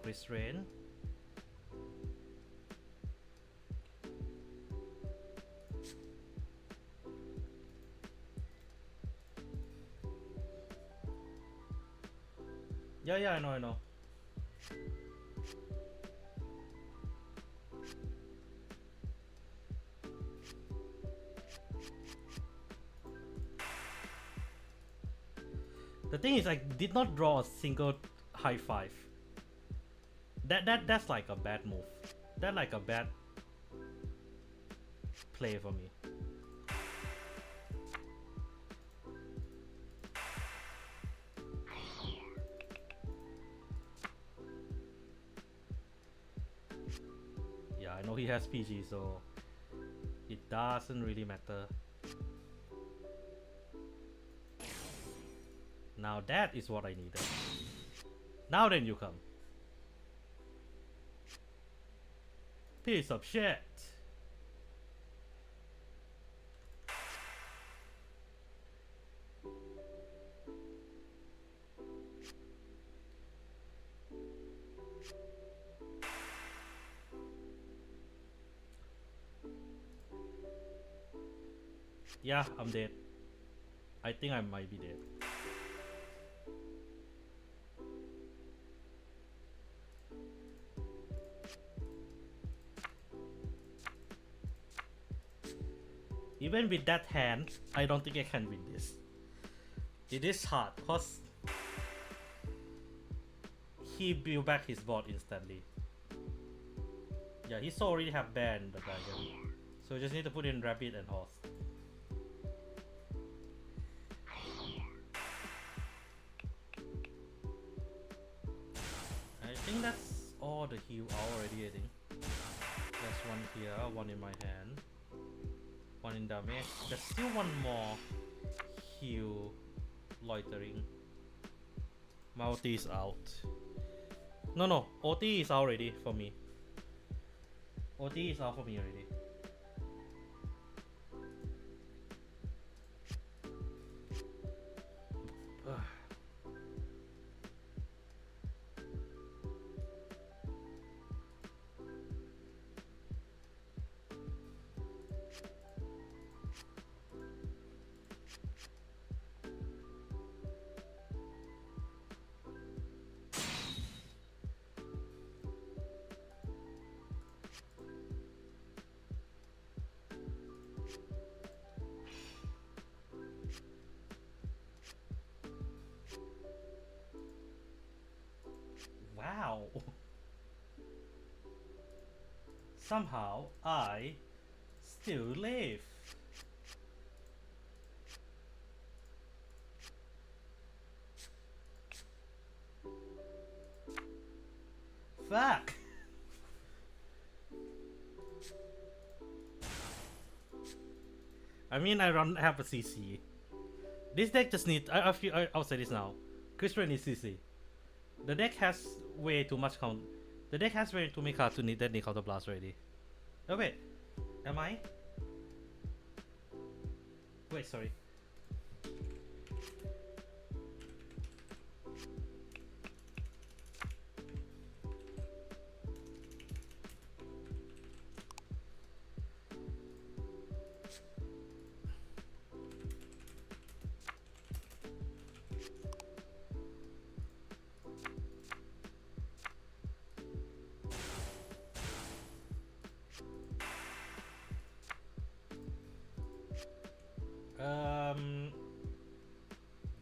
Chris Rain. Yeah, I know. The thing is, I did not draw a single high five. That's like a bad move. That's like a bad play for me. Yeah, I know he has PG, so it doesn't really matter. Now that is what I needed. Now then you come. Piece of shit. Yeah, I'm dead. I think I might be dead. Even with that hand, I don't think I can win this. It is hard because he built back his board instantly. Yeah, he already have banned the dragon. So just need to put in rabbit and horse. I think that's all the heal already, I think. There's one here, one in my hand. One in damage. There's still one more heal loitering. My OT is out. No, OT is out already for me. OT is out for me already. Wow. Somehow I still live. Fuck. I mean, I don't have a CC. This deck just needs. I'll say this now. Chris Ray needs CC. The deck has way too much count. The deck has way too many cards to need that need counter blast already. Oh wait, am I? Wait, sorry.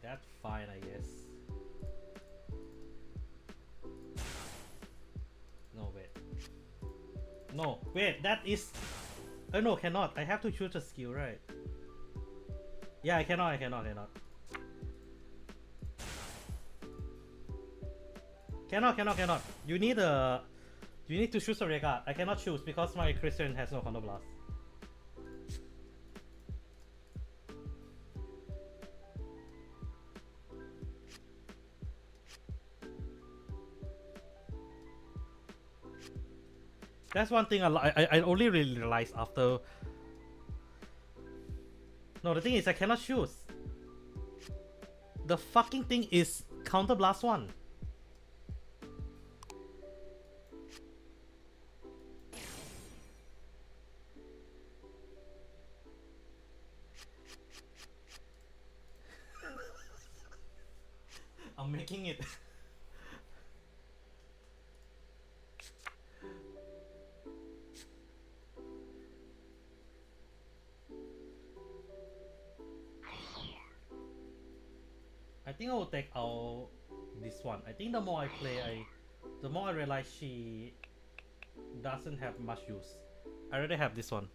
That's fine, I guess. No, wait. No, wait, that is... no, cannot. I have to choose a skill, right? Yeah, I cannot. Cannot. You need to choose a rare card. I cannot choose because my Christian has no counter blast. That's one thing I only really realized after. No, the thing is I cannot choose. The fucking thing is counter blast one. I'm making it. I think I will take out this one. I think the more I play, the more I realize she doesn't have much use. I already have this one.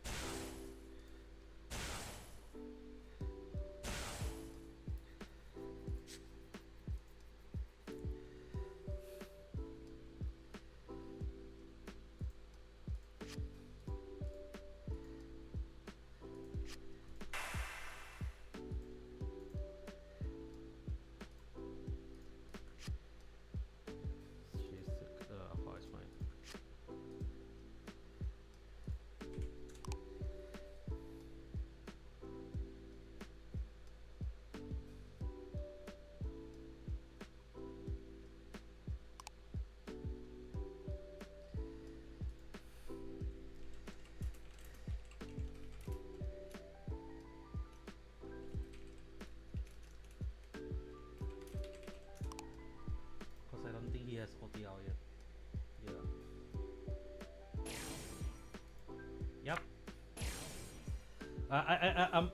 OTL yet. Yeah. Yep.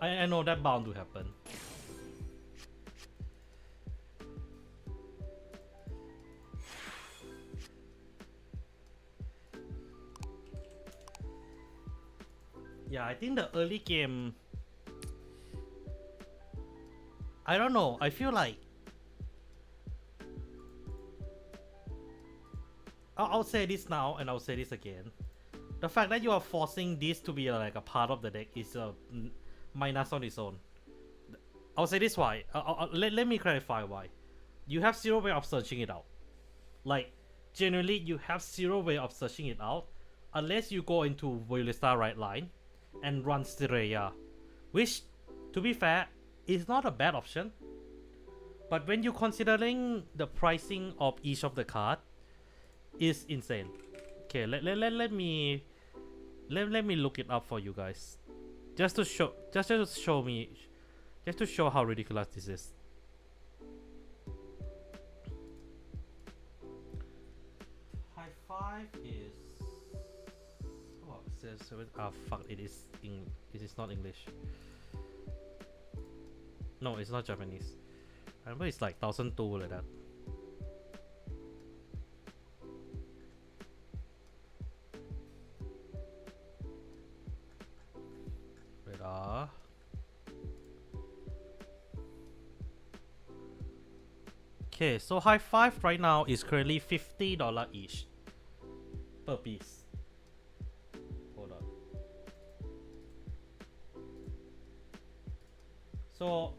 I know that bound to happen. Yeah, I think the early game, I don't know, I feel like I'll say this now and I'll say this again. The fact that you are forcing this to be like a part of the deck is a minus on its own. I'll say this why. Let me clarify why. You have zero way of searching it out. Like, generally you have zero way of searching it out unless you go into Violista right line and run Styria, which, to be fair, is not a bad option. But when you're considering the pricing of each of the card, is insane. Okay, let me look it up for you guys, just to show how ridiculous this is. High five is what says fuck, it is not English. No, it's not Japanese. I remember it's like 1,200 like that. Okay, so high five right now is currently $50 each per piece. Hold on. So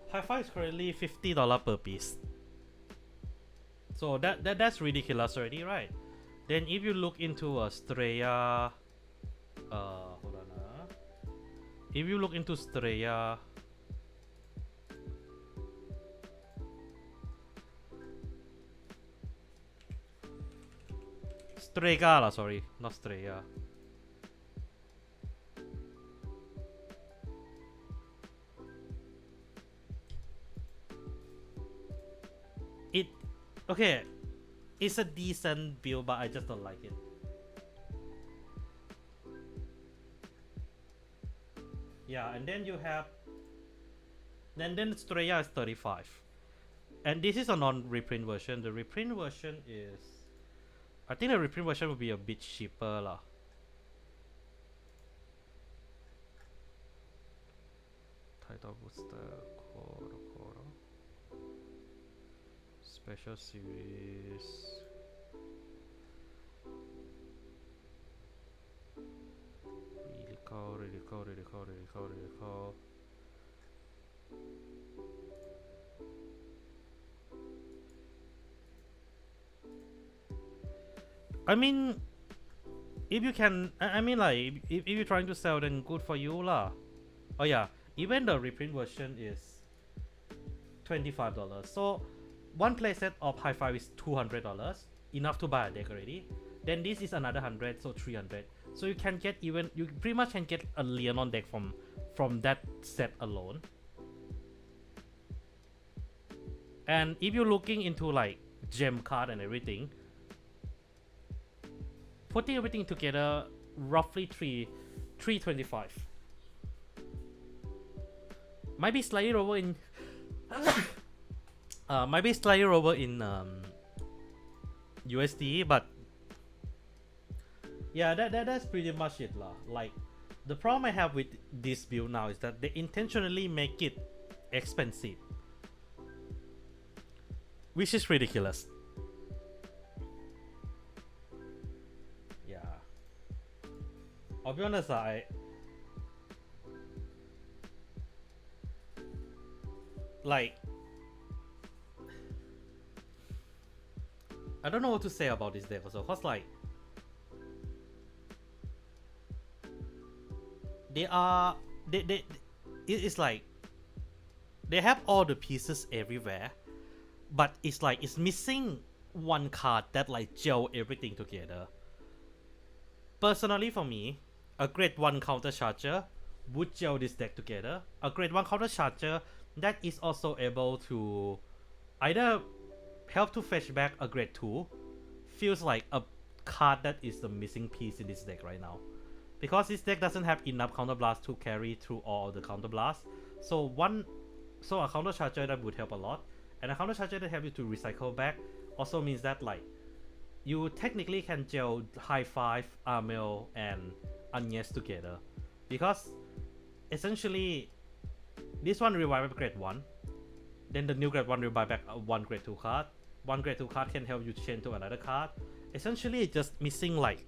high five is currently $50 per piece. So that's ridiculous already, right? Then if you look into a Straya, hold on. If you look into Straya, Strega, sorry, not Straya. Okay, it's a decent build, but I just don't like it. Yeah, and then you have Then Straya is 35. And this is a non-reprint version. The reprint version is, I think the reprint version will be a bit cheaper lah. Title booster, Koro. Special series. Really cool. I mean, if you can, I mean like, if you're trying to sell, then good for you lah. Oh yeah, even the reprint version is $25. So one playset of high five is $200, enough to buy a deck already. Then this is another 100, so 300. So you can get even, you pretty much can get a Leonon deck from that set alone. And if you're looking into like gem card and everything, putting everything together, roughly 325. Might be slightly over in USD, but yeah, that's pretty much it lah. Like, the problem I have with this build now is that they intentionally make it expensive, which is ridiculous. Yeah, I'll be honest, I don't know what to say about this deck also, cause like it's like they have all the pieces everywhere, but it's like it's missing one card that like gel everything together. Personally, for me, a grade 1 counter charger would gel this deck together. A grade 1 counter charger that is also able to either help to fetch back a grade 2 feels like a card that is the missing piece in this deck right now. Because this deck doesn't have enough counterblast to carry through all the counterblasts. So a counter charger that would help a lot. And a counter charger that helps you to recycle back also means that like you technically can gel high five, Armel, and Agnes together. Because essentially this one revive back grade 1. Then the new grade 1 revive back one grade 2 card. One grade 2 card can help you change to another card. Essentially it's just missing like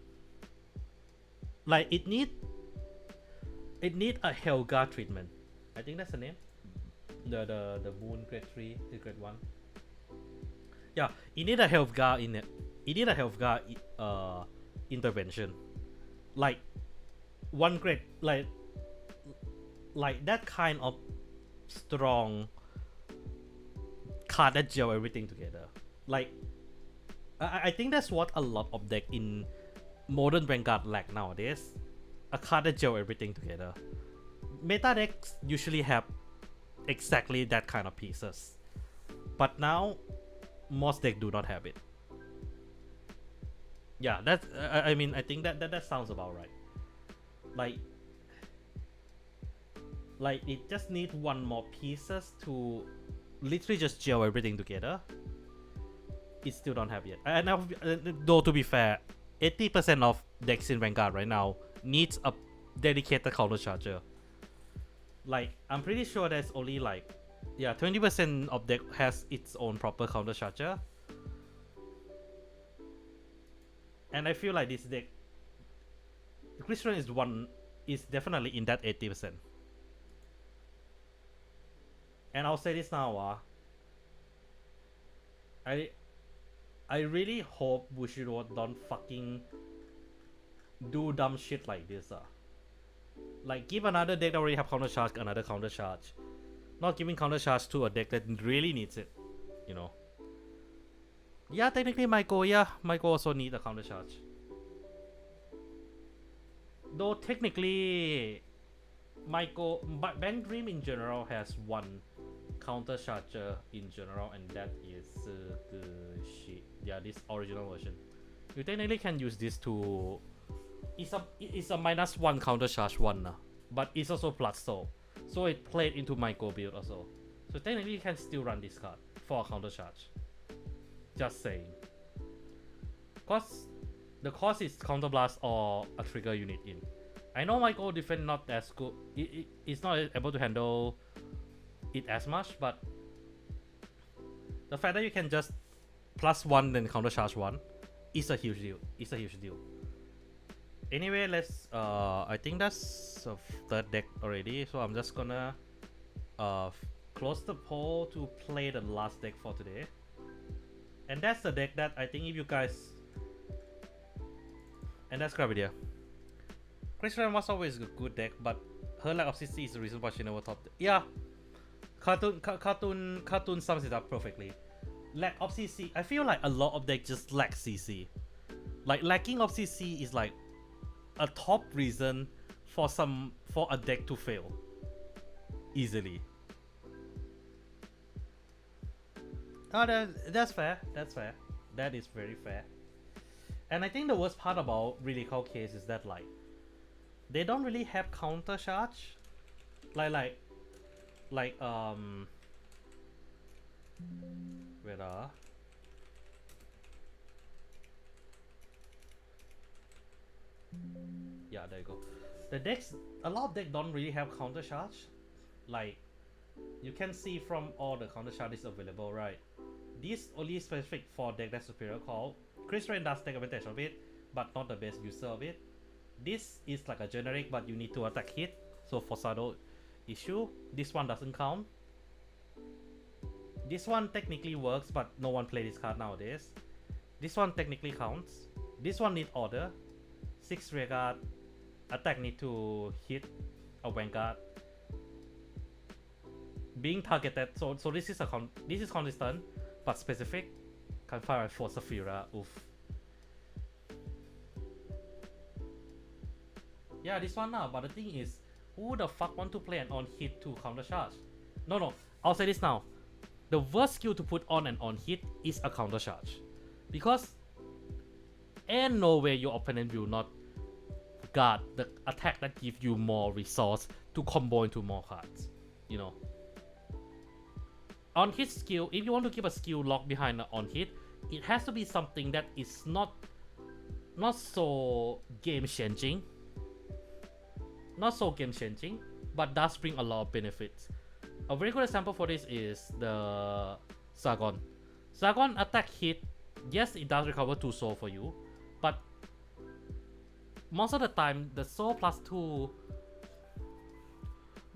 it need a Helga treatment. I think that's the name. The moon grade 3, the grade 1. Yeah, it need a Helga in it. It need a Helga intervention. Like one grade, like that kind of strong card that gel everything together. Like I think that's what a lot of deck in modern Vanguard lack nowadays. A card that gel everything together. Meta decks usually have exactly that kind of pieces, but now most decks do not have it. Yeah, that's I mean, I think that sounds about right. Like it just needs one more pieces to literally just gel everything together. It still don't have yet. And now, though, to be fair, 80% of decks in Vanguard right now needs a dedicated counter charger. Like, I'm pretty sure there's only like, yeah, 20% of deck has its own proper counter charger. And I feel like this deck, Christian is definitely in that 80%. And I'll say this now, I really hope Bushido don't fucking do dumb shit like this. Like, give another deck that already have counter charge another counter charge. Not giving counter charge to a deck that really needs it, you know. Yeah, technically Maiko also need a counter charge. Though technically Bank Dream in general has one counter charger in general, and that is yeah, this original version. You technically can use this to it's a -1 counter charge one, but it's also plus so it played into Maiko build also. So technically you can still run this card for a counter charge. Just saying. Cause the cost is counter blast or a trigger unit in. I know my gold defense not as good. It's not able to handle it as much, but the fact that you can just +1 then counter charge 1 is a huge deal. It's a huge deal. Anyway, let's I think that's a third deck already, so I'm just gonna close the poll to play the last deck for today. And that's the deck that I think if you guys, and that's Crab Idea. Chris Ren was always a good deck, but her lack of CC is the reason why she never top. Yeah, cartoon sums it up perfectly. Lack of CC. I feel like a lot of decks just lack CC. Like lacking of CC is like a top reason for a deck to fail easily. Oh, that's fair. That's fair. That is very fair. And I think the worst part about really cold case is that like they don't really have counter charge. Where yeah, there you go. The decks, a lot of decks don't really have counter charge. Like you can see from all the counter charges available, right? This only specific for deck that's superior call. Chris Ren does take advantage of it, but not the best user of it. This is like a generic, but you need to attack hit. So for Sado issue, this one doesn't count. This one technically works, but no one plays this card nowadays. This one technically counts. This one needs order. 6 rear guard. Attack need to hit a Vanguard. Being targeted, so this is consistent, but specific. Can fire for Saphira. Oof. Yeah, this one now. But the thing is, who the fuck want to play an on hit to counter charge? No. I'll say this now. The worst skill to put on an on hit is a counter charge, because and no way your opponent will not guard the attack that give you more resource to combo into more cards. You know. On hit skill, if you want to keep a skill locked behind an on hit, it has to be something that is not so game changing. Not so game changing, but does bring a lot of benefits. A very good example for this is the Sargon. Sargon attack hit, yes, it does recover 2 soul for you, but most of the time the soul +2,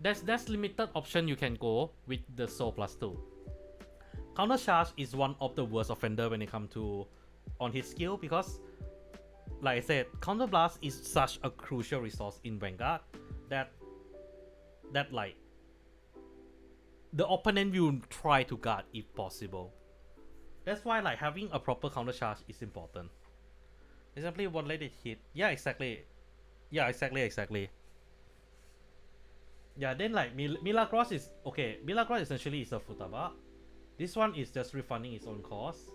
there's limited option you can go with the soul +2. Counter charge is one of the worst offender when it comes to on his skill, because like I said, counter blast is such a crucial resource in Vanguard that like the opponent will try to guard if possible. That's why like having a proper counter charge is important. Example, one let it hit. Yeah, exactly. Yeah, exactly. Yeah, then like Milagros is okay. Milagros essentially is a Futaba. This one is just refunding its own cost.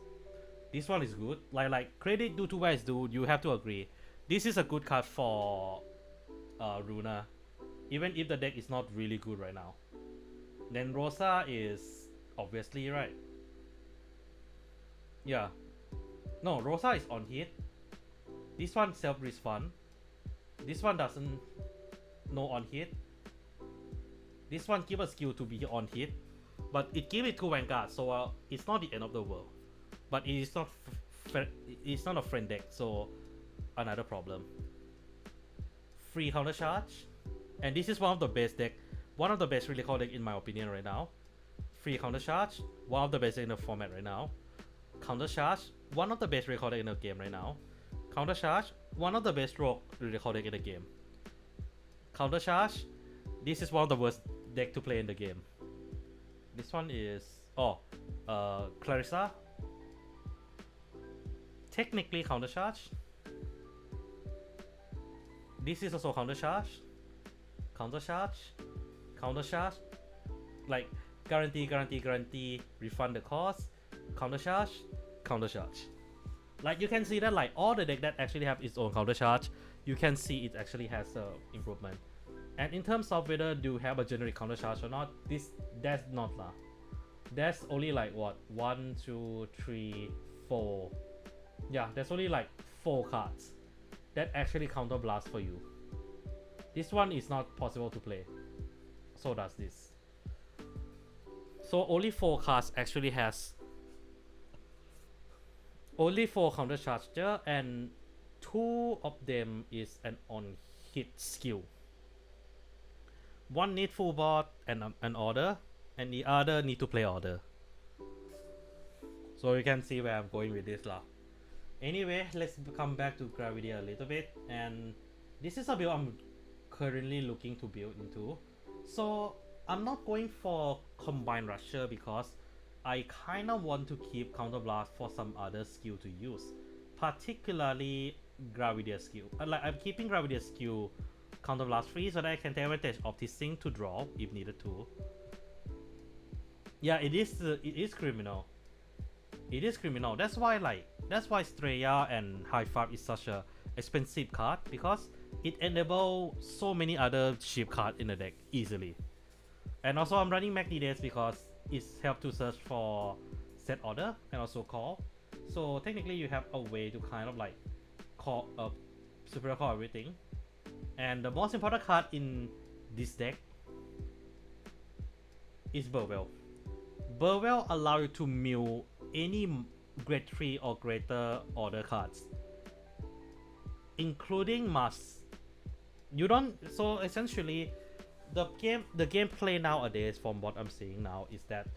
This one is good. Like credit due to where it's due. You have to agree. This is a good card for Runa, even if the deck is not really good right now. Then Rosa is obviously right. Yeah. No, Rosa is on hit. This one self-respawn. This one doesn't no on hit. This one give a skill to be on hit, but it give it to Vanguard, so it's not the end of the world. But it is not it's not a friend deck, so another problem. Free counter charge, and this is one of the best deck, one of the best really called deck in my opinion right now. Free counter charge, one of the best in the format right now. Counter charge, one of the best recorded in the game right now. Counter charge, one of the best rogue recorded in the game. Counter charge, this is one of the worst deck to play in the game. This one is Clarissa. Technically counter charge. This is also counter charge. Counter charge. Counter charge. Like guarantee refund the cost. Counter charge. Counter charge. Like you can see that like all the deck that actually have its own counter charge, you can see it actually has a improvement. And in terms of whether do you have a generic counter charge or not, that's not lah. There's only like what 1, 2, 3, 4. Yeah, there's only like 4 cards that actually counter blast for you. This one is not possible to play. So does this. So only 4 cards actually has only 4 counter charger, and 2 of them is an on hit skill. One need full board and an order, and the other need to play order. So you can see where I'm going with this lah. Anyway, let's come back to gravity a little bit, and this is a build I'm currently looking to build into. So I'm not going for combined rusher because I kind of want to keep counter blast for some other skill to use, particularly gravity skill. Like I'm keeping gravity skill counter blast free so that I can take advantage of this thing to draw if needed to. Yeah, it is criminal. It is criminal. That's why Straya and High Five is such a expensive card, because it enables so many other cheap cards in the deck easily. And also I'm running Magnides because it's help to search for set order and also call. So technically you have a way to kind of like call superior call everything. And the most important card in this deck is Burwell. Burwell allows you to mill any grade 3 or greater order cards, including Mars. You don't. So essentially, the gameplay nowadays, from what I'm seeing now, is that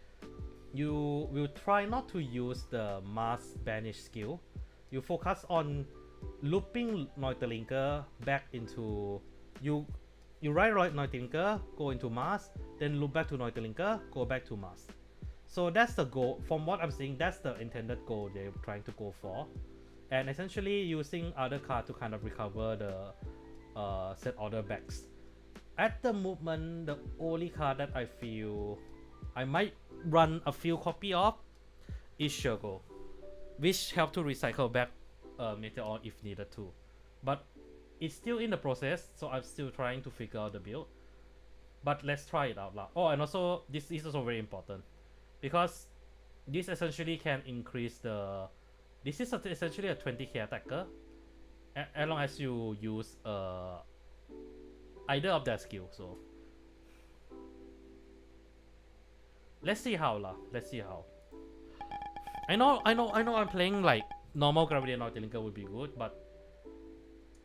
you will try not to use the Mars banish skill. You focus on looping Neuterlinker back into you write Neuterlinker, go into Mars, then loop back to Neuterlinker, go back to Mars. So that's the goal. From what I'm seeing, that's the intended goal they're trying to go for, and essentially using other cards to kind of recover the set order backs. At the moment, the only card that I feel I might run a few copy of is Shergo, which help to recycle back Meteor if needed to. But it's still in the process, so I'm still trying to figure out the build. But let's try it out loud. Oh, and also this is also very important, because this essentially can increase the. This is essentially a 20k attacker, as long as you use either of their skill. So let's see how lah. Let's see how. I know. I'm playing like normal gravity and Neuterlinker would be good, but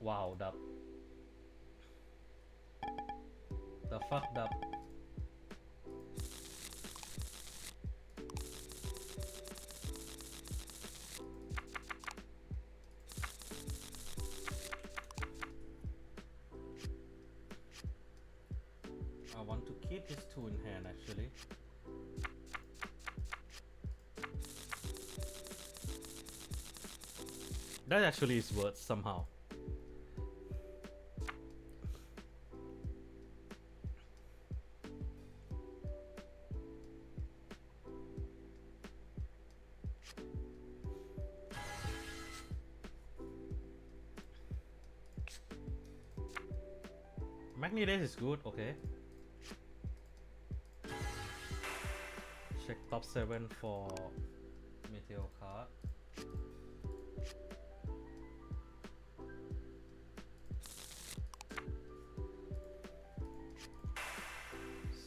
wow, the fucked up. I want to keep this 2 in hand actually. That actually is worth somehow. Magnides is good, okay. Check top 7 for Meteor card.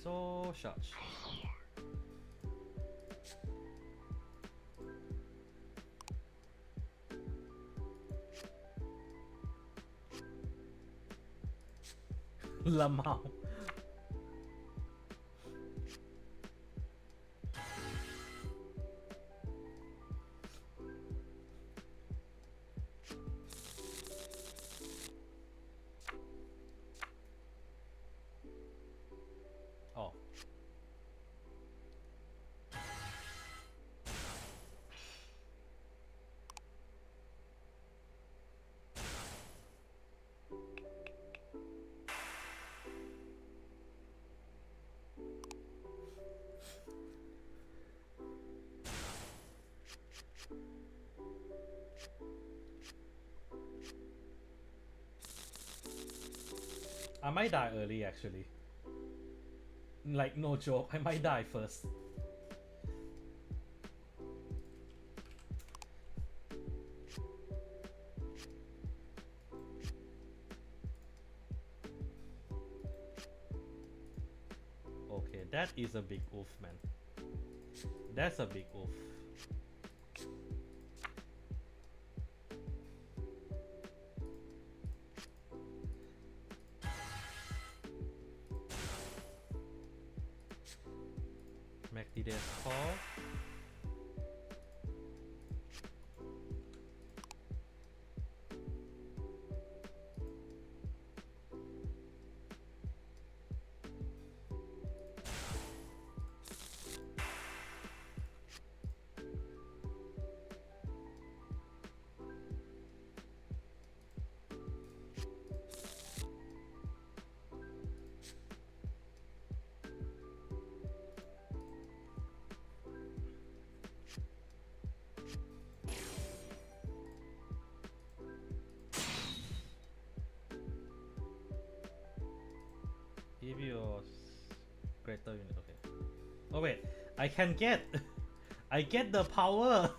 So charge. Lamau. Oh. I might die early actually. Like no joke, I might die first. That is a big oof, man. That's a big oof. MACD call. Give your greater unit. Okay. Oh wait, I can get. I get the power.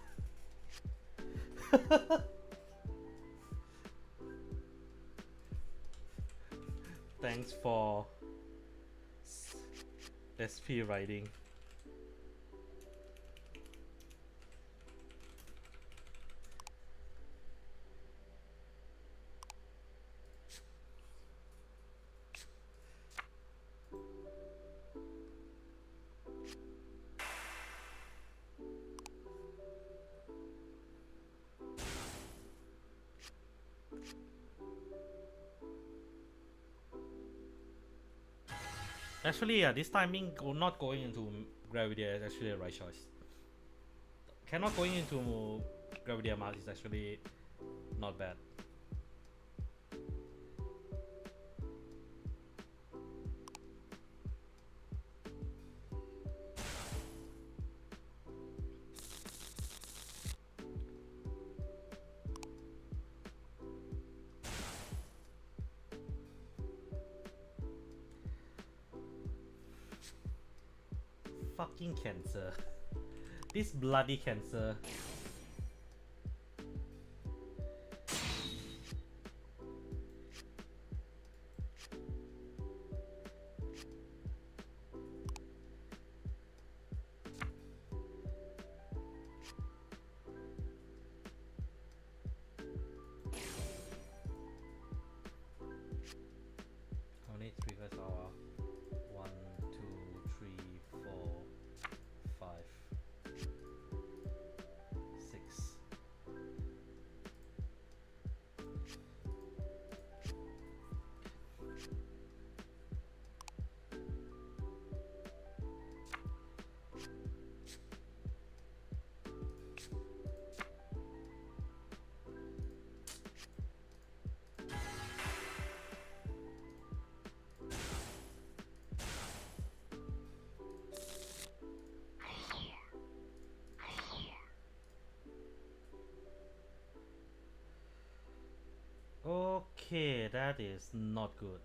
Thanks for SP riding. Actually, yeah, this timing not going into gravity is actually a right choice. Cannot going into gravity mass is actually not bad. Fucking cancer. This bloody cancer. How many triggers are 1, 2, 3, 4, 5, 6. Okay, that is not good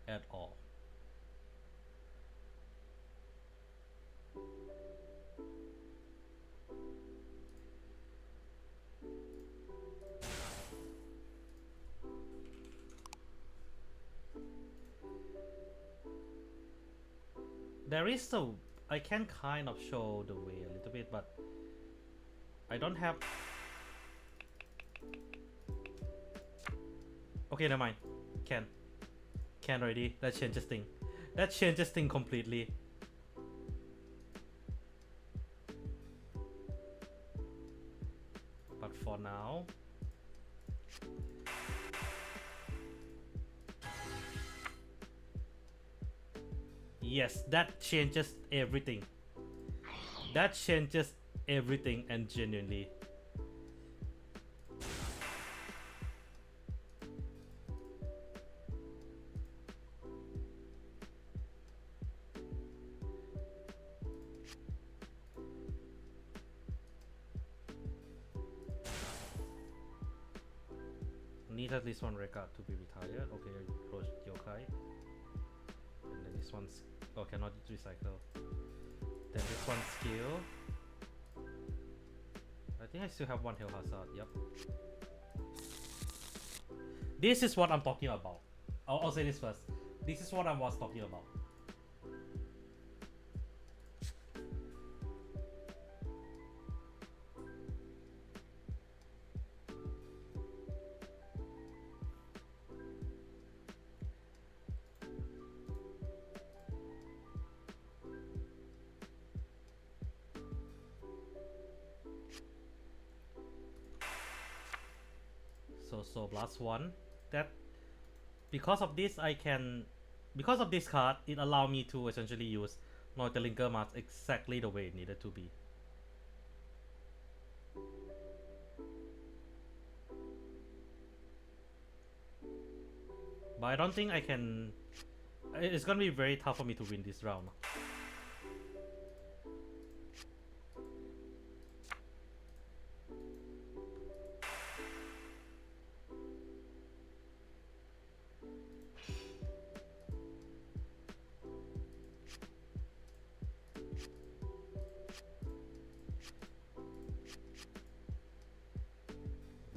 at all. There is a, I can kind of show the way a little bit, but I don't have. Okay, never mind. Can already. That changes thing. That changes thing completely. But for now, yes, that changes everything. That changes everything, and genuinely. Need at least one record to be retired. Okay, Roach Yokai. And then this one's, oh, cannot recycle. Then this one skill. I think I still have one Hell Hazard. Yep. This is what I'm talking about. I'll say this first. This is what I was talking about. So plus one. That because of this I can, because of this card, it allows me to essentially use Neuterlinker Mask exactly the way it needed to be. But I don't think I can. It's gonna be very tough for me to win this round.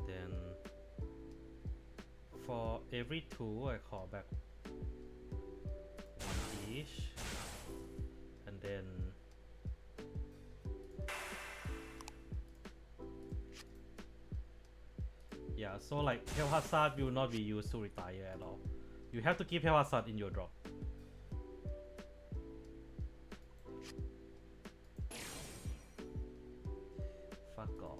Then for every two, I call back one each, and then yeah, so like Hell Hazard will not be used to retire at all. You have to keep Hell Hazard in your drop. Fuck off.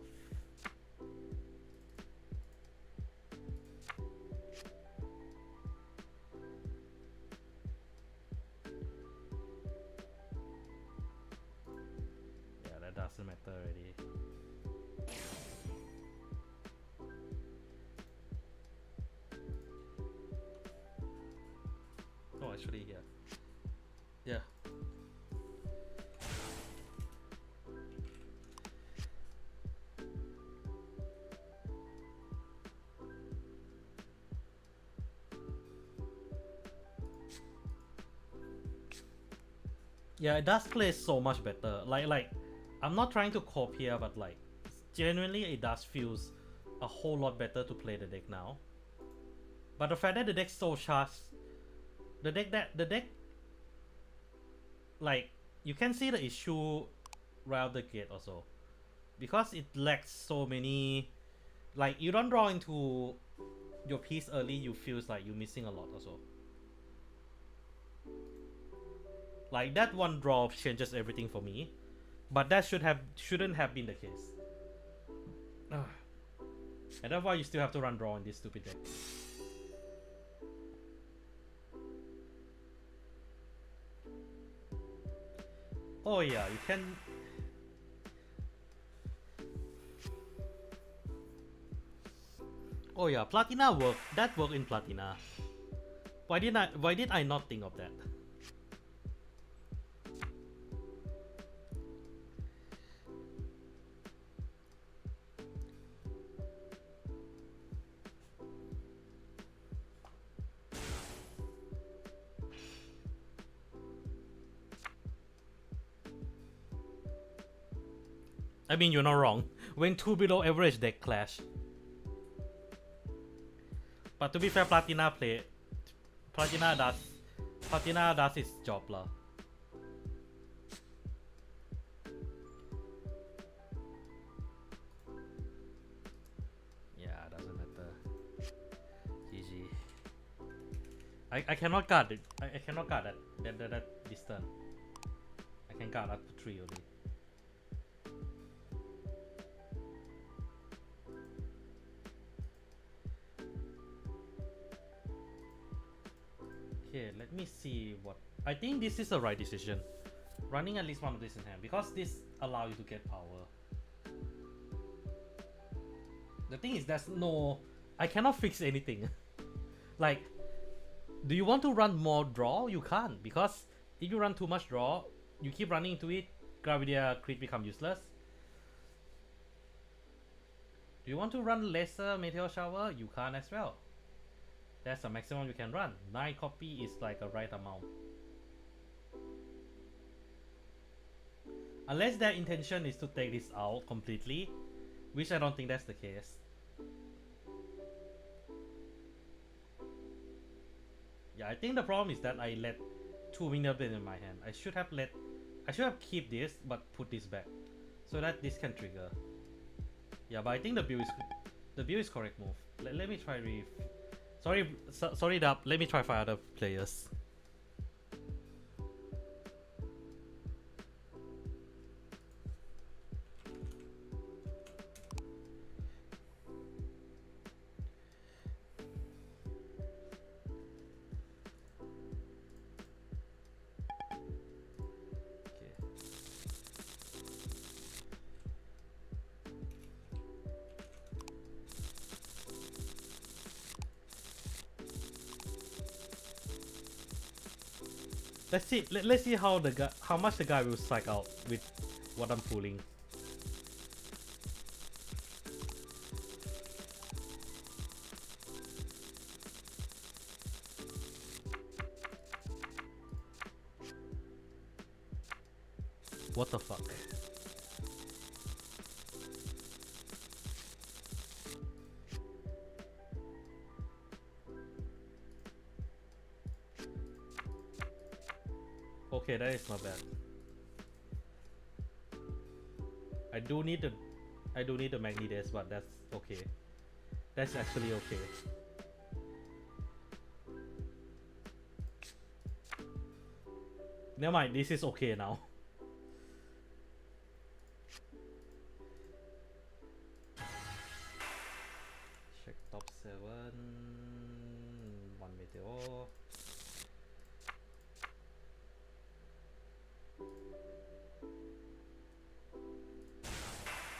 Yeah, that doesn't matter already. Oh, actually, yeah. Yeah. Yeah, it does play so much better. Like, I'm not trying to cope here, but like, genuinely, it does feels a whole lot better to play the deck now. But the fact that the deck's so charged, the deck, like, you can see the issue right out the gate also, because it lacks so many. Like, you don't draw into your piece early, you feels like you're missing a lot also. Like, that one draw changes everything for me, but that shouldn't have been the case. And that's why you still have to run draw in this stupid deck. Oh yeah, you can. Oh yeah, Platina work. That worked in Platina. Why did I not think of that? I mean, you're not wrong. When two below average deck clash. But to be fair, Platina does its job lah. Yeah, doesn't matter. GG. I cannot guard it. I cannot guard that distance. I can guard up to 3 only. Okay, let me see what. I think this is the right decision. Running at least one of this in hand, because this allows you to get power. The thing is, there's no. I cannot fix anything. Like, do you want to run more draw? You can't, because if you run too much draw, you keep running into it, Gravidia crit become useless. Do you want to run lesser Meteor Shower? You can't as well. That's the maximum you can run. 9 copy is like a right amount. Unless their intention is to take this out completely, which I don't think that's the case. Yeah, I think the problem is that I let 2 Winged Blade in my hand. I should have keep this but put this back, so that this can trigger. Yeah, but I think the build is correct move. Let me try sorry Dub, let me try for other players. Let's see. Let's see how the guy, how much the guy will strike out with what I'm pulling. What the fuck? Okay, that is not bad. I do need the Magnides, but that's okay. That's actually okay. Never mind, this is okay now. Check top 7. One meteor.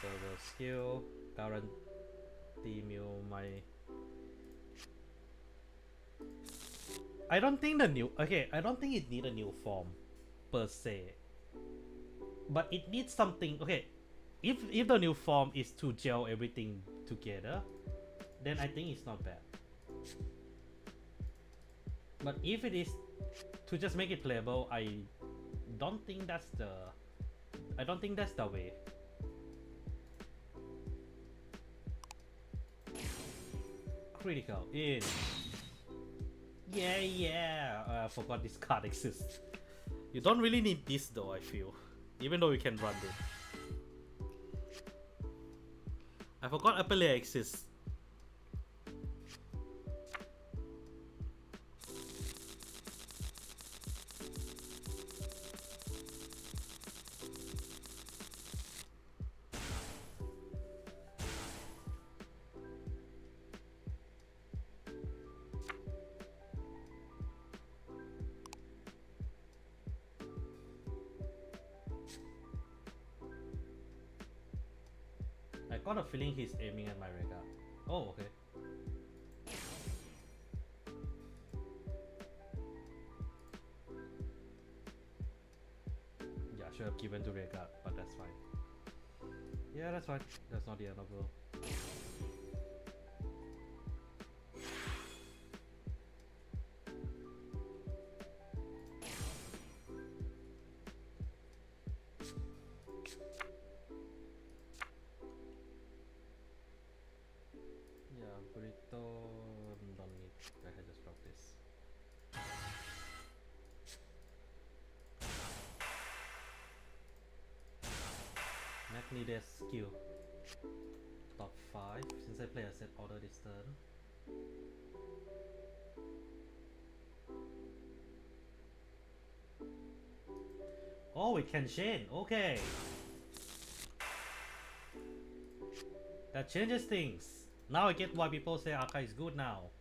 Further skill. Guarantee meal my. I don't think the new. Okay, I don't think it need a new form per se. But it needs something. Okay, if the new form is to gel everything together, then I think it's not bad. But if it is to just make it playable, I don't think that's the way. Critical in. Yeah. I forgot this card exists. You don't really need this though, I feel. Even though you can run it. I forgot Apelia exists. I got a feeling he's aiming at my Rega. Oh, okay. Yeah, should have given to Rega, but that's fine. Yeah, that's fine. That's not the end of the world. Magnides skill. Top 5, since I play a set order this turn. Oh, it can chain, okay. That changes things. Now I get why people say Aka is good now.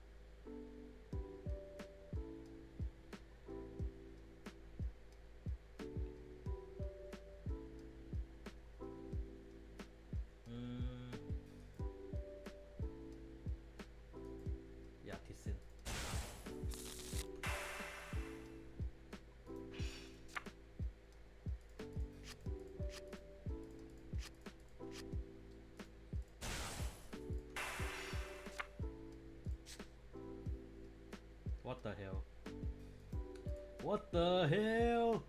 What the hell? What the hell?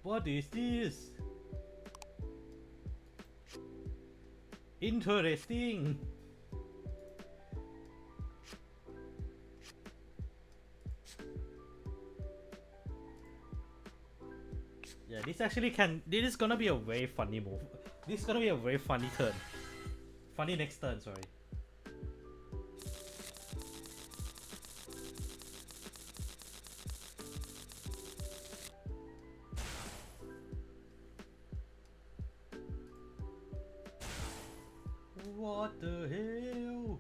What is this? Interesting. Yeah, this actually can. This is gonna be a very funny move. This is gonna be a very funny turn. Funny next turn, sorry. What the hell?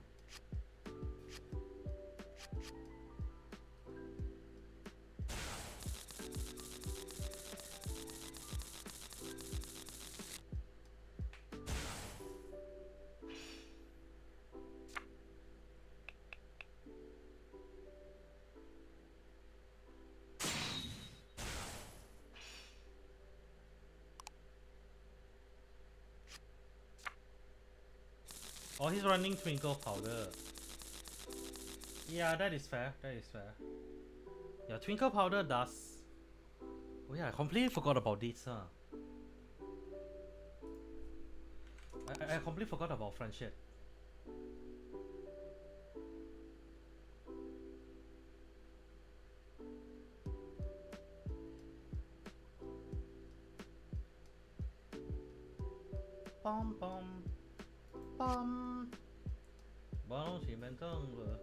Oh, he's running Twinkle Powder. Yeah, that is fair. That is fair. Yeah, Twinkle Powder does. Oh yeah, I completely forgot about this, huh? I completely forgot about friendship. Bum bum bum. 包前面灯了。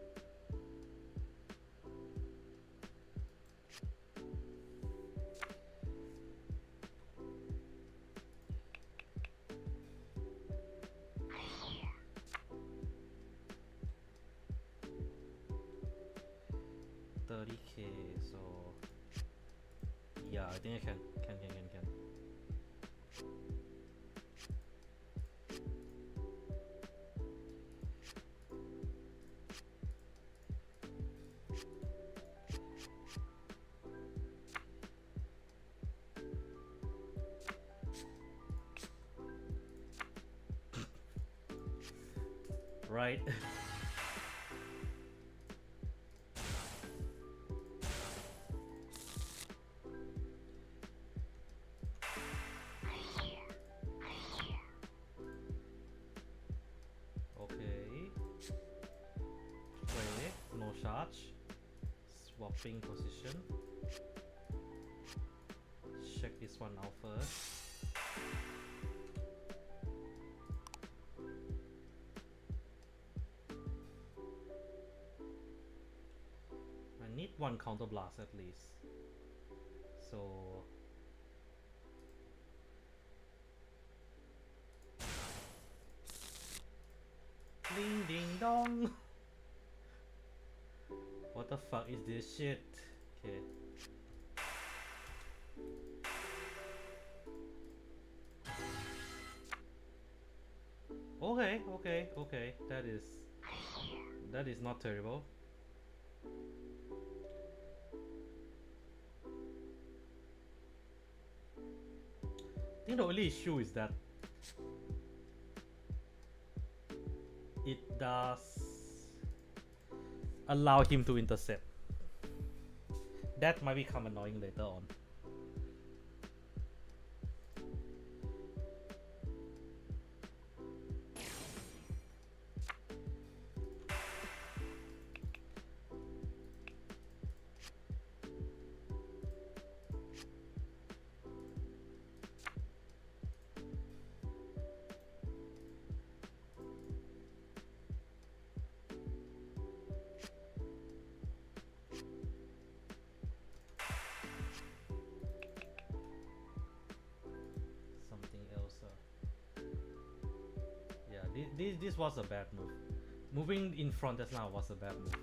30k, so yeah, I think I can. Right. Okay. Play, no charge. Swapping position. Check this one out first. I need one counter blast at least. So ding ding dong. What the fuck is this shit? Okay. Okay. That is not terrible. I think the only issue is that it does allow him to intercept. That might become annoying later on. This was a bad move. Moving in front just now was a bad move.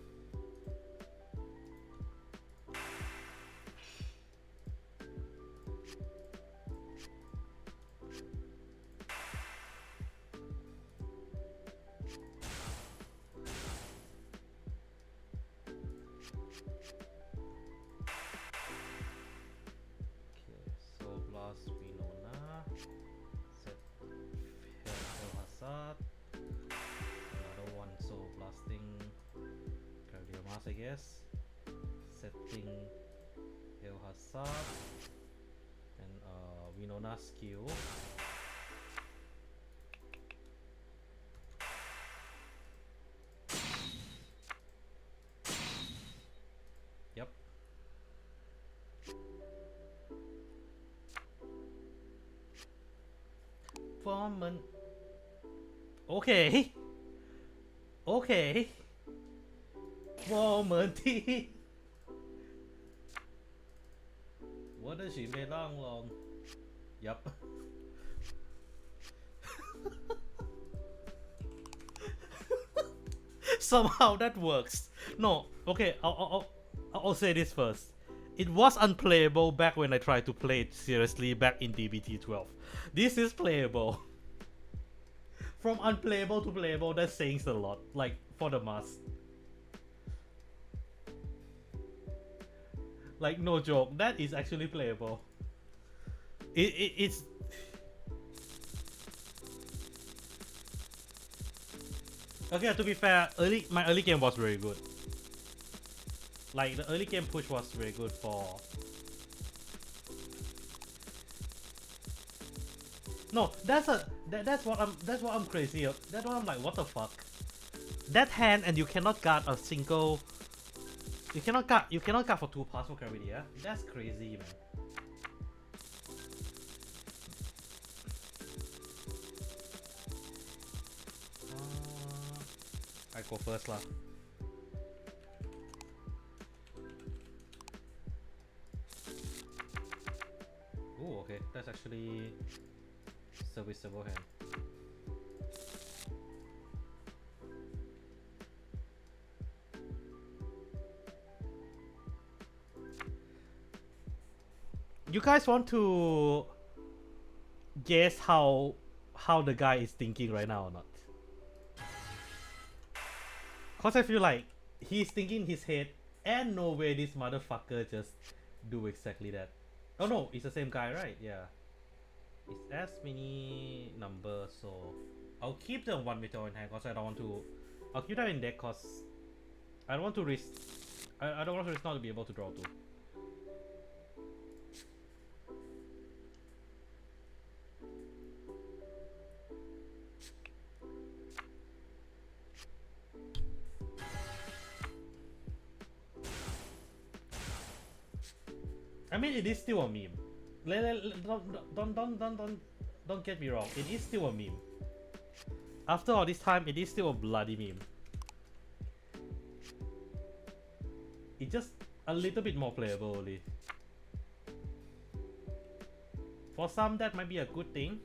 Okay, so blast Winona. Set Hazard. Another one, so blasting Cardiomas, I guess. Setting El Hazard and Winona skill. Yep. Woman. Okay. Woman T. What does she make long? Yep. Somehow that works. No, okay, I'll say this first. It was unplayable back when I tried to play it seriously back in DBT12. This is playable. From unplayable to playable, that's saying a lot. Like, for the mask. Like, no joke, that is actually playable. It's... Okay, to be fair, my early game was very good. Like the early game push was very good for. No, that's what I'm crazy of. That's what I'm like. What the fuck? That hand and you cannot guard a single. You cannot guard for 2 pass for gravity. Yeah, that's crazy, man. I go first lah. Oh, okay, that's actually serviceable hand. You guys want to guess how the guy is thinking right now or not? Cause I feel like he's thinking in his head, and no way this motherfucker just do exactly that. Oh no, it's the same guy, right? Yeah. It's as many numbers, so I'll keep the 1 meter in hand cause I don't want to. I'll keep that in deck cause I don't want to risk. I don't want to risk not to be able to draw 2. I mean, it is still a meme. Don't get me wrong. It is still a meme. After all this time, it is still a bloody meme. It's just a little bit more playable only. For some, that might be a good thing.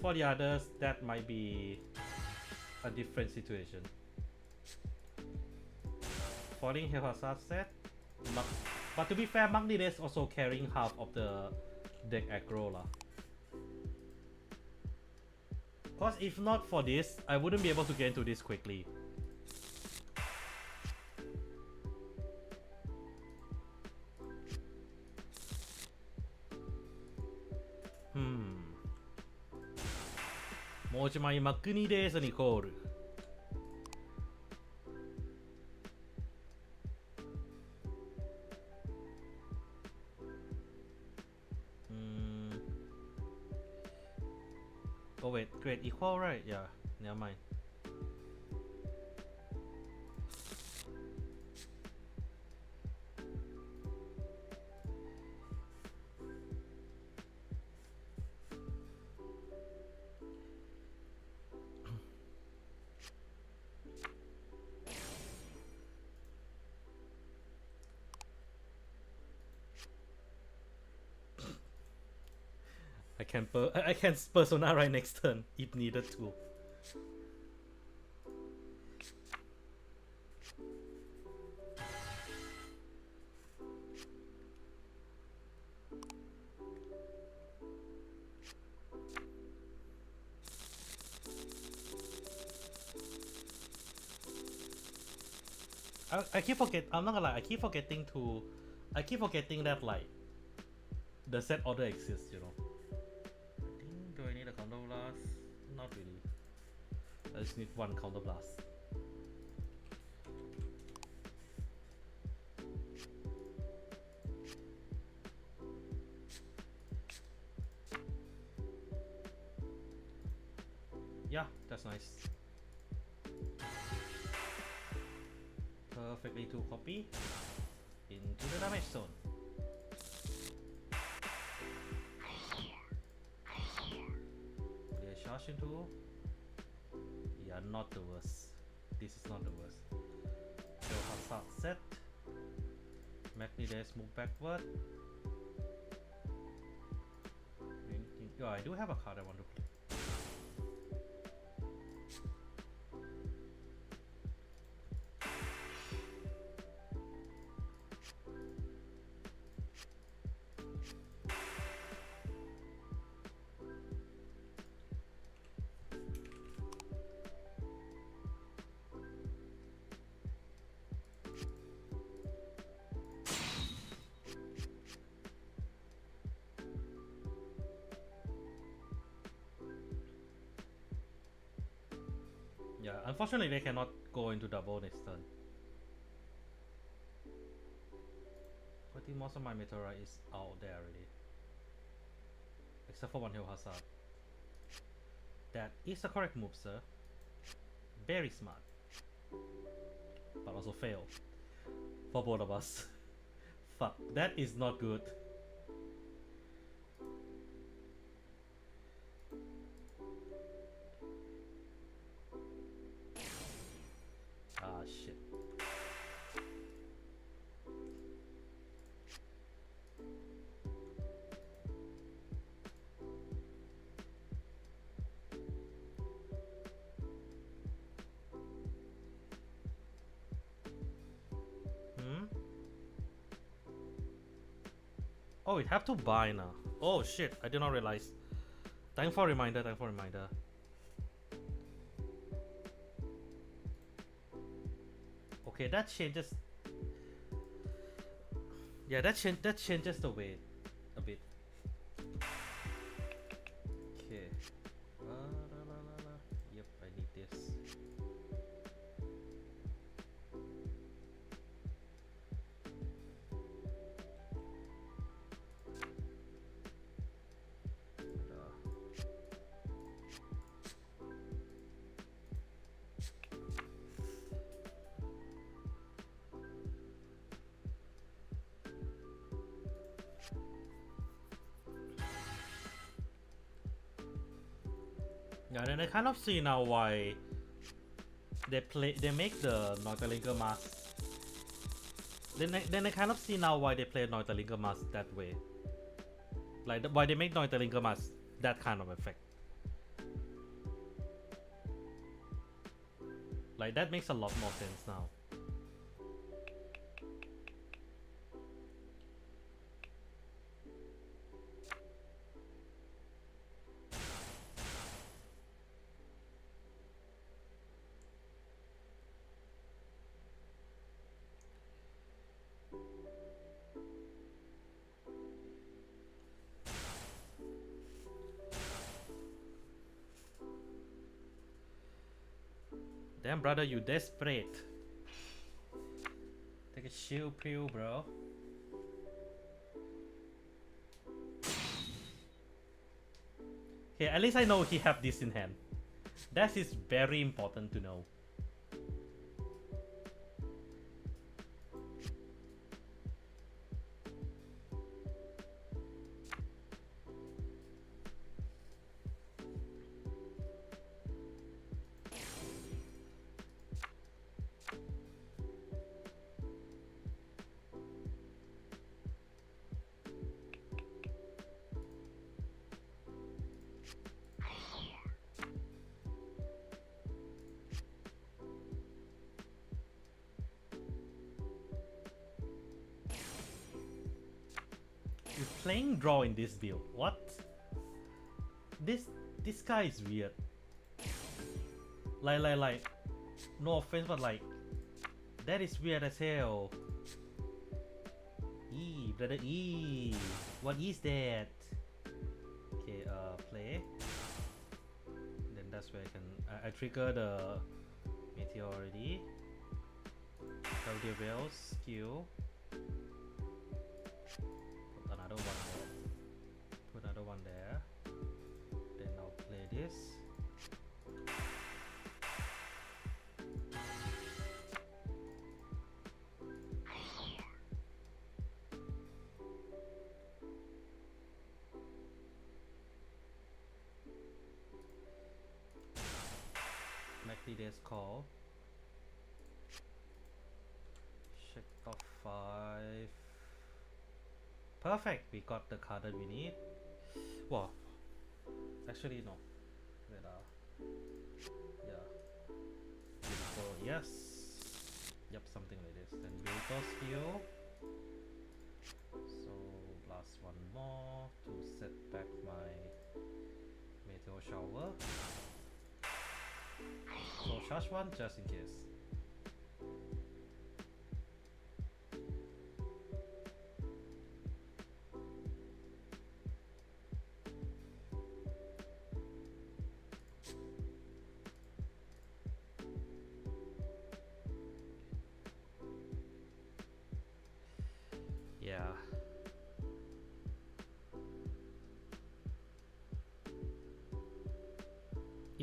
For the others, that might be a different situation. Falling here has set. But to be fair, Magni is also carrying half of the deck aggro lah. Cause if not for this, I wouldn't be able to get into this quickly. Mojimai Magni desu Nicole. Oh wait, great equal, right? Yeah, never mind. I can persona right next turn if needed to. I keep forget. I'm not gonna lie. I keep forgetting that like the set order exists. You know. Do I need a counter blast? Not really. I just need 1 counter blast. Yeah, that's nice. Perfectly to copy into the damage zone. Play charge into. Yeah, not the worst. This is not the worst. So Hazard set. Magnides move backward. Oh, I do have a card I want to play. Unfortunately, they cannot go into double next turn. I think most of my meteorite is out there already. Except for one hill hazard. That is the correct move, sir. Very smart. But also fail. For both of us. Fuck, that is not good. Ah, shit. Oh, we have to buy now. Oh shit, I did not realize. Thanks for reminder, thanks for reminder. Okay, that changes. Yeah, that changes the weight a bit. Okay. Yep, I need this. Yeah, then I kind of see now why they make the Neuterlinker mask. Then I kind of see now why they play Neuterlinker mask that way. Like why they make Neuterlinker mask that kind of effect. Like that makes a lot more sense now. Damn, brother, you desperate. Take a chill pill, bro. Okay, at least I know he have this in hand. That is very important to know. Playing draw in this build. What? This guy is weird. Like no offense, but like that is weird as hell. Brother what is that? Okay, play. Then that's where I can I trigger the meteor already. Rail skill. Put another one there. Then I'll play this. Make the days call. Check off 5. Perfect, we got the card that we need. Well, actually no. Wait, yeah. So yes. Yep, something like this. Then build skill. So blast one more to set back my meteor shower. So charge one just in case.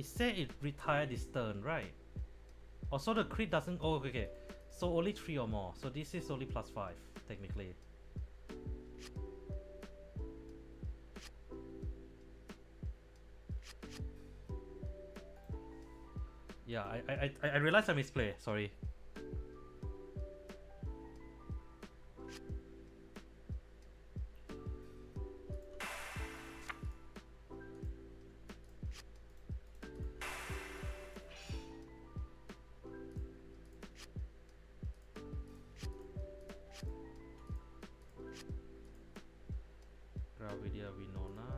It said it retired this turn, right? Also the crit doesn't. Oh, okay. So only 3 or more. So this is only +5 technically. Yeah, I realized I misplay. Sorry. Gravidia Winona.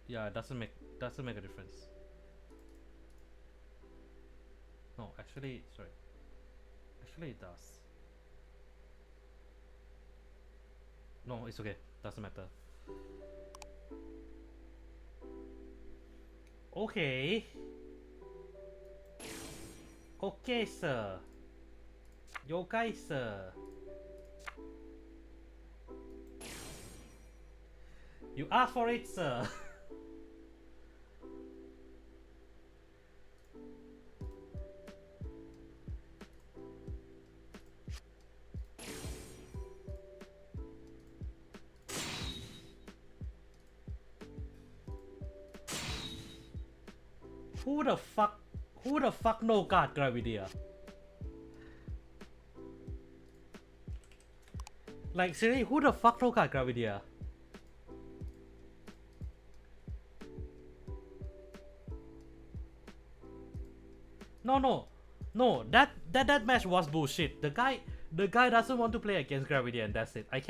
Yeah, it doesn't make a difference. No, actually, sorry. Actually, it does. No, it's okay. Doesn't matter. Okay. Okay, sir. Yokai, sir. You asked for it, sir. Who the fuck no guard Gravidia? Like seriously, who the fuck no guard Gravidia? No, that match was bullshit. The guy doesn't want to play against Gravidia and that's it. I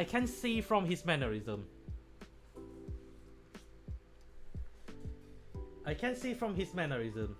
can see from his mannerism. I can see from his mannerism.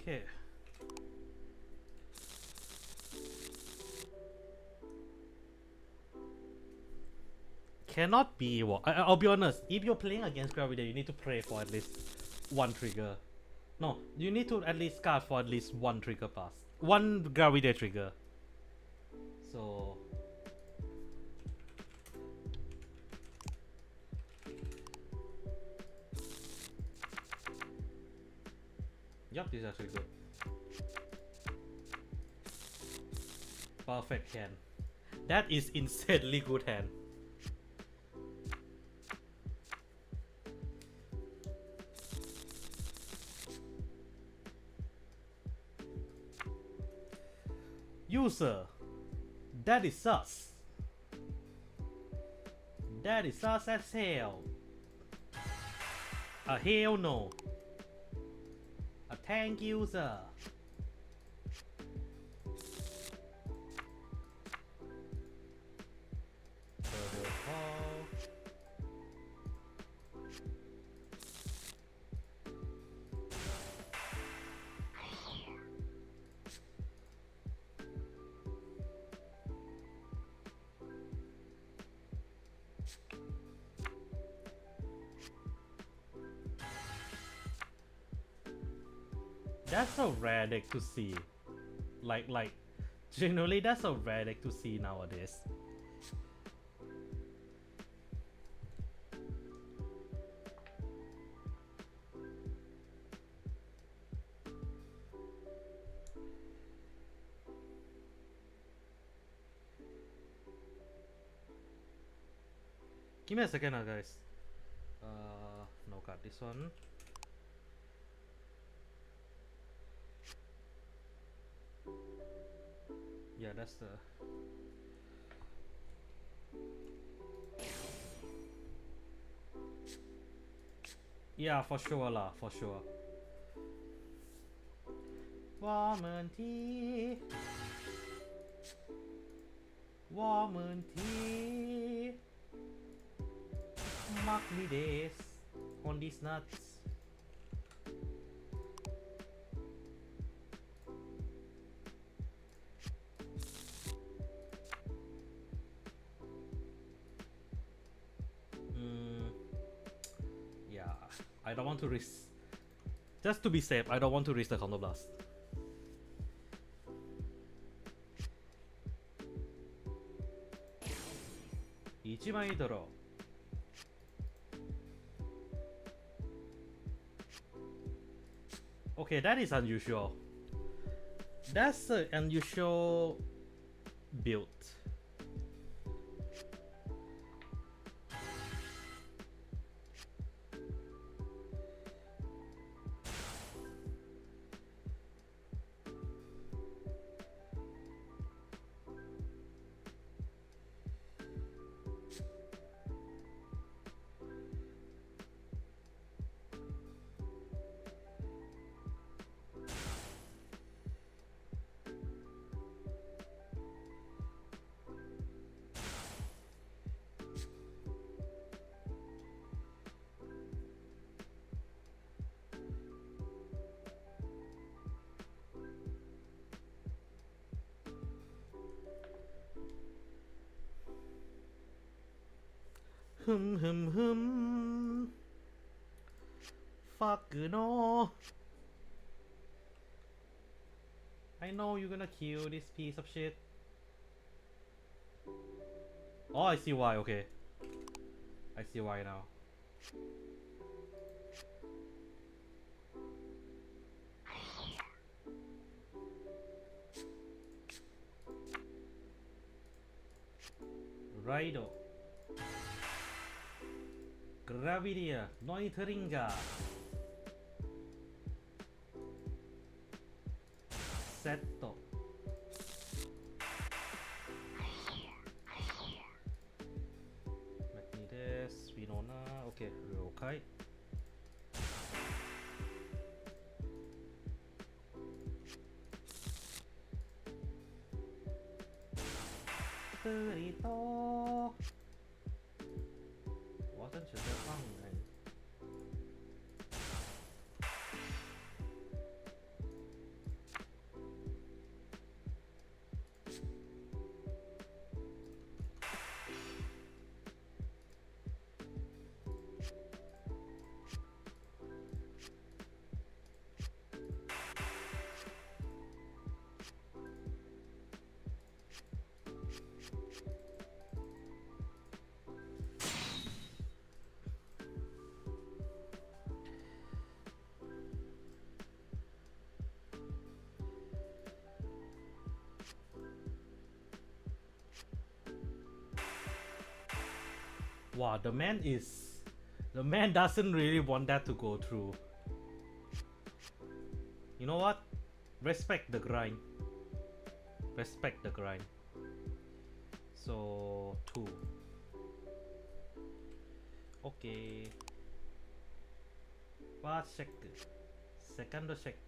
Okay. Cannot be what? I'll be honest. If you're playing against Gravidia, you need to pray for at least one trigger. No, you need to at least guard for at least one trigger pass. One Gravidia trigger. So. Yup, this is actually good. Perfect hand. That is insanely good hand. User, that is sus. That is sus as hell. A hell no. A tank user. That's so rare deck to see. Like, generally that's a rare deck to see nowadays. Give me a second, guys. No card. This one. Yeah, that's the. Yeah, for sure lah, for sure. 我们踢，我们踢，mark me this on these nuts. Yeah, I don't want to risk. Just to be safe, I don't want to risk the counter blast. 이지마이 들어. Okay, that is unusual. That's an unusual build. Fuck no. I know you're gonna kill this piece of shit. Oh, I see why, okay. I see why now. Righto. Gravidia, Neutringa. Setto. Magnetes, Winona, okay, Ryokai. Burrito. 我真觉得放哎。Wow, the man doesn't really want that to go through. You know what? Respect the grind. Respect the grind. So 2. Okay. First check. Second check.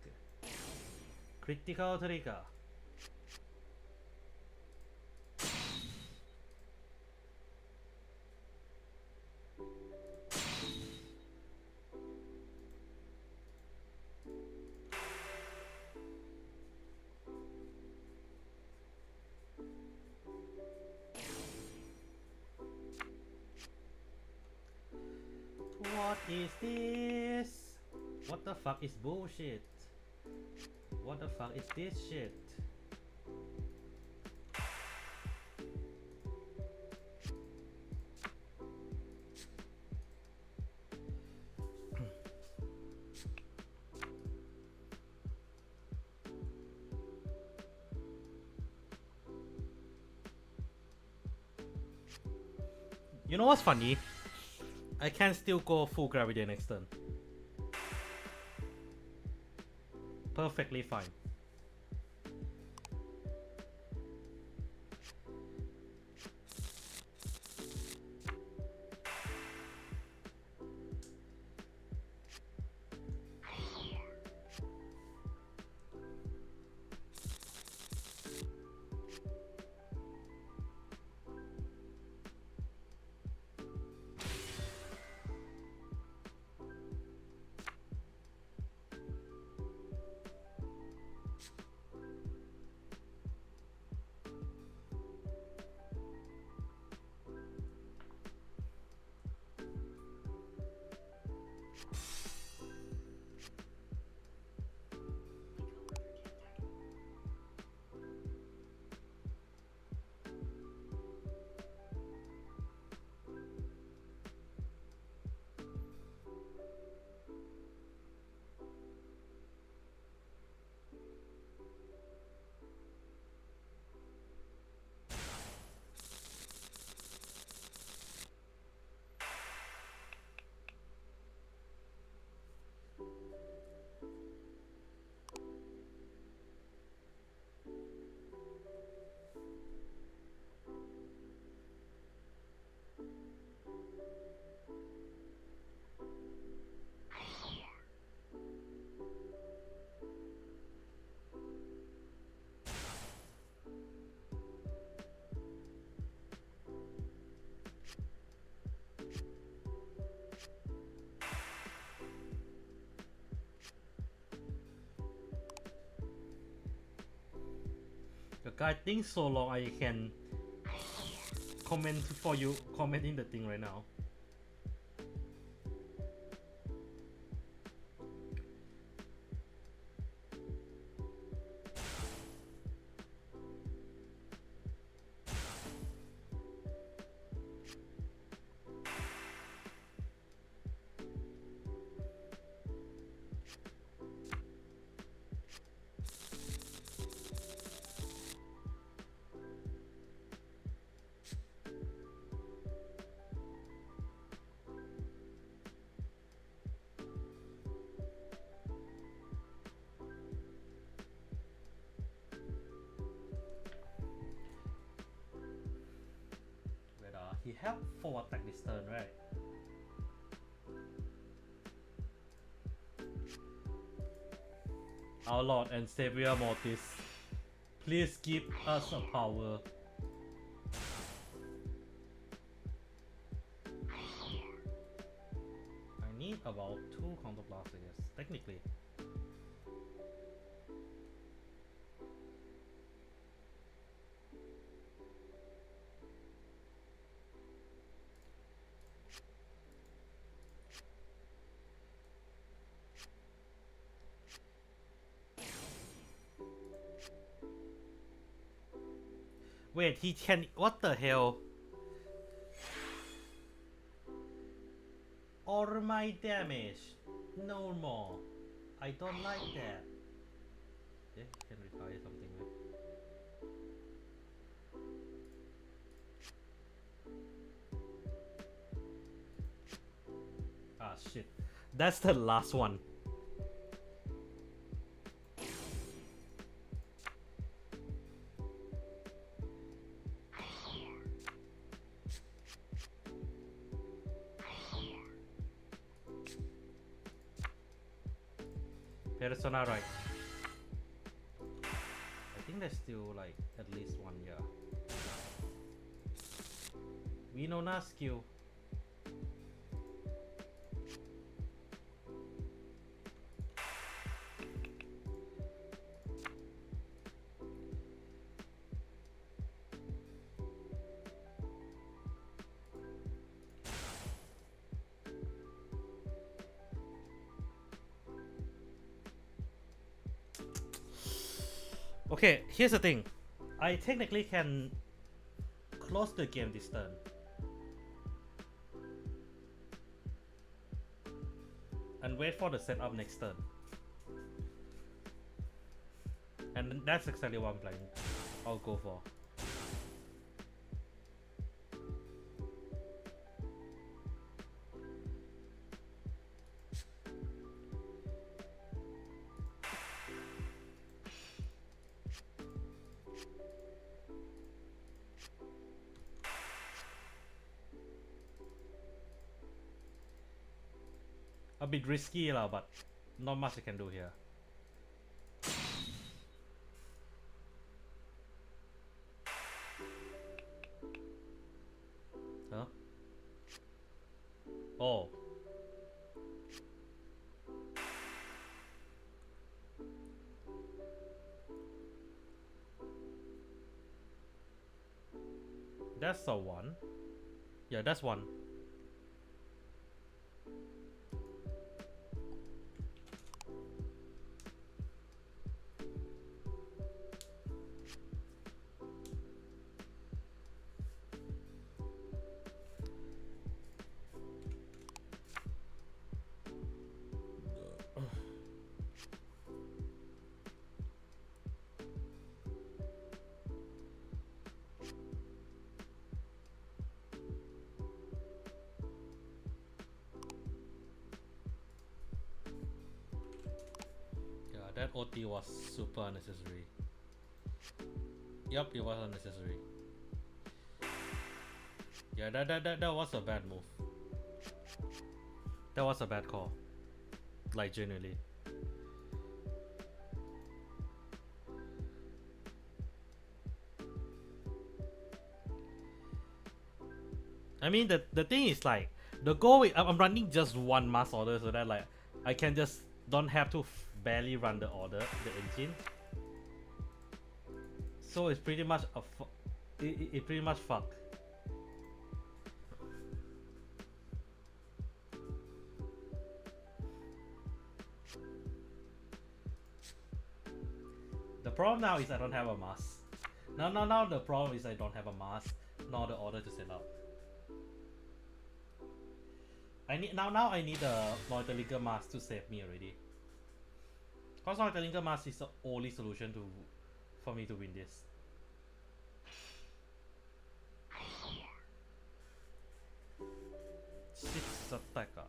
Critical trigger. What is this? What the fuck is bullshit? What the fuck is this shit? You know what's funny? I can still go full gravity next turn. Perfectly fine. The guy thinks so long I can comment for you, comment in the thing right now. He helped forward attack this turn, right? Our Lord and Savior Mortis, please give us a power. I need about 2 counterblasts, I guess, technically. Wait, he can. What the hell? All my damage. No more. I don't like that. Yeah, can retire something, right? Ah, shit. That's the last one. Persona, right? I think there's still like at least 1 year. Winona skill. Okay, here's the thing. I technically can close the game this turn. And wait for the setup next turn. And that's exactly what I'm planning. I'll go for. A bit risky lah, but not much I can do here. Huh? Oh. That's a 1. Yeah, that's 1. That OT was super unnecessary. Yup, it was unnecessary. Yeah, that was a bad move. That was a bad call. Like, genuinely. I mean, the thing is like, the goal is, I'm running just one mass order so that like, I can just don't have to barely run the order, the engine. So it's pretty much a it pretty much fuck. The problem now is I don't have a mask. Now the problem is I don't have a mask, nor the order to set up. I need now I need a Neutral mask to save me already. Cause Neutral mask is the only solution for me to win this. Six attacker.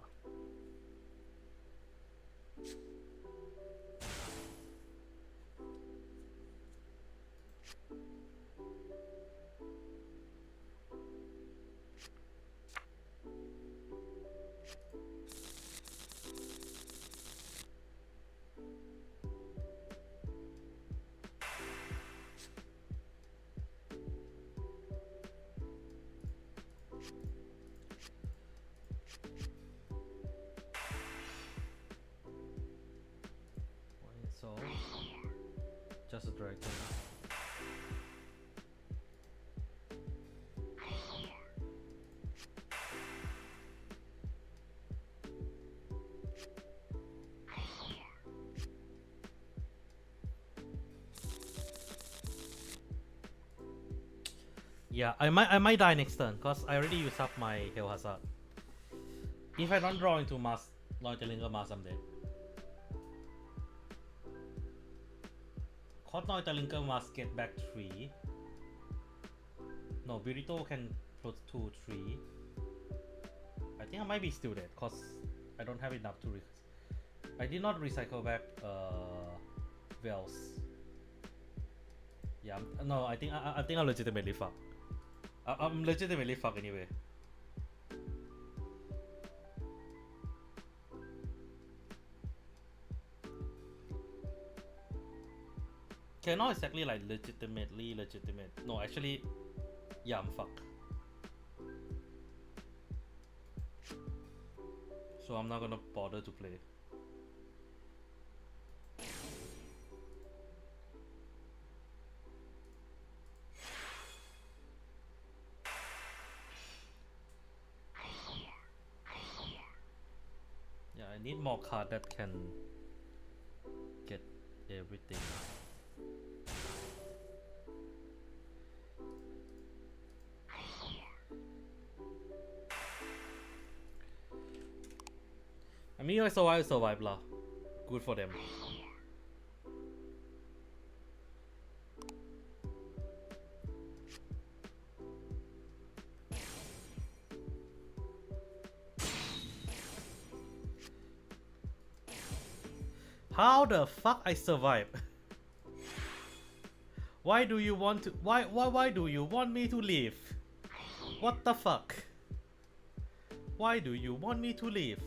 So, just a dragon. Yeah, I might die next turn because I already used up my Hail Hazard. If I don't draw into mass, Neutral mass, I'm dead. Cause Neutral must get back 3. No, Burrito can put 2, 3. I think I might be still dead cause I don't have enough to I did not recycle back Wells. Yeah, no, I think I'm legitimately fucked. I'm legitimately fucked anyway. Okay, not exactly like legitimately legitimate. No, actually, yeah, I'm fucked. So I'm not gonna bother to play. Yeah, I need more card that can get everything. I mean, I survive lah. Good for them. How the fuck I survive? Why do you want to? Why do you want me to leave? What the fuck? Why do you want me to leave?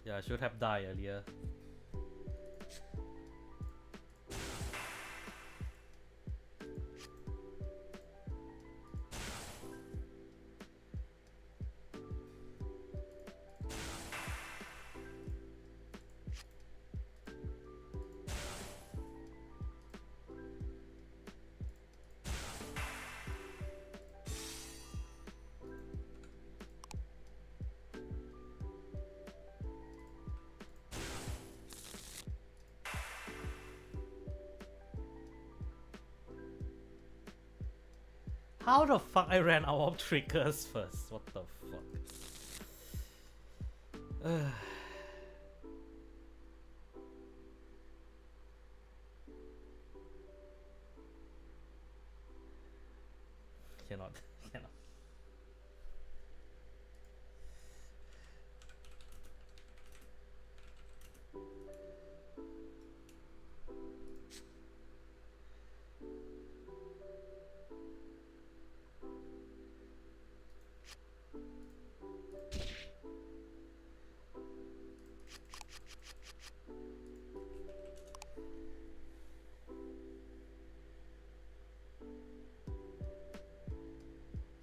Yeah, I should have died earlier. How the fuck I ran out of triggers first? What the fuck? Cannot.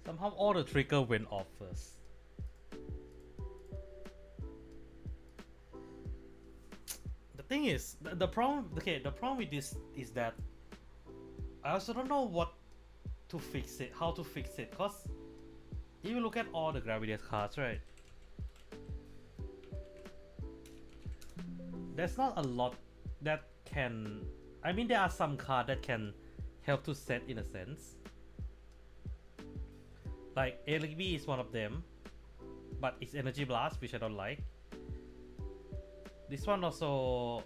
Somehow all the trigger went off first. The thing is, the problem. Okay, the problem with this is that I also don't know what to fix it, how to fix it. Cause if you look at all the gravity cards, right? There's not a lot that can. I mean, there are some cards that can help to set in a sense. Like ALB is one of them, but it's Energy Blast, which I don't like. This one also.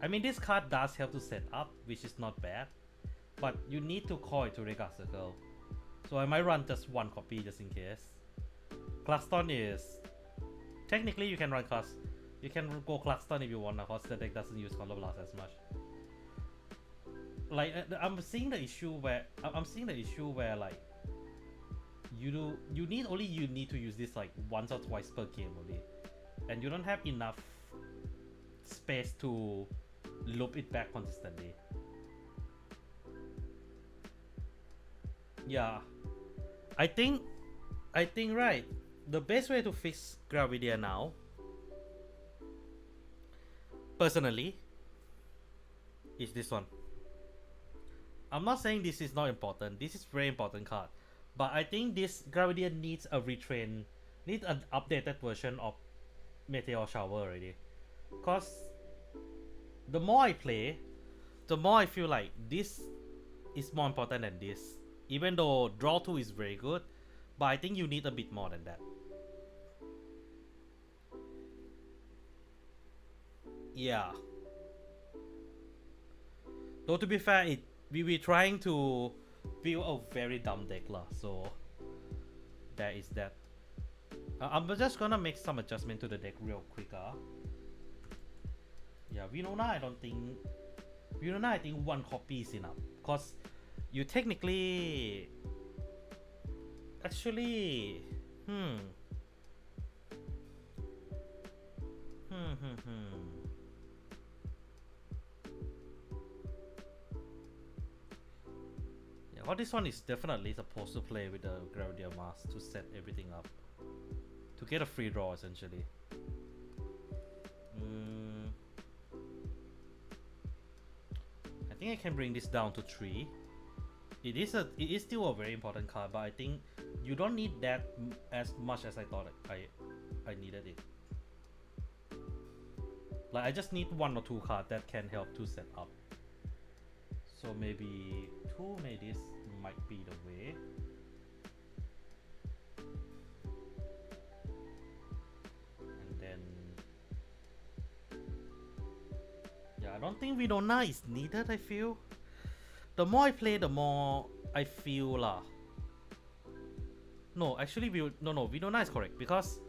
I mean, this card does help to set up, which is not bad, but you need to call it to Regard Circle. So I might run just one copy just in case. Cluxton is technically you can run class. You can go Cluxton if you want, because the deck doesn't use Counter Blast as much. Like I'm seeing the issue where like you need to use this like once or twice per game only, and you don't have enough space to loop it back consistently. Yeah, I think right. The best way to fix Gravidia now, personally, is this one. I'm not saying this is not important. This is very important card, but I think this Gravidia needs a retrain, needs an updated version of Meteor Shower already. Cause the more I play, the more I feel like this is more important than this. Even though Draw 2 is very good, but I think you need a bit more than that. Yeah. Though to be fair, we were trying to build a very dumb deck lah, so there is that. I'm just gonna make some adjustment to the deck real quick. Yeah, Winona I think one copy is enough, cause you technically actually Yeah, well, this one is definitely supposed to play with the Gravidia Mask to set everything up to get a free draw essentially. I think I can bring this down to 3. It is still a very important card, but I think you don't need that as much as I thought I needed it. Like I just need 1 or 2 cards that can help to set up. So maybe 2, maybe this might be the way. And then yeah, I don't think Winona is needed. I feel the more I play, the more I feel lah. No, actually, Winona is correct, because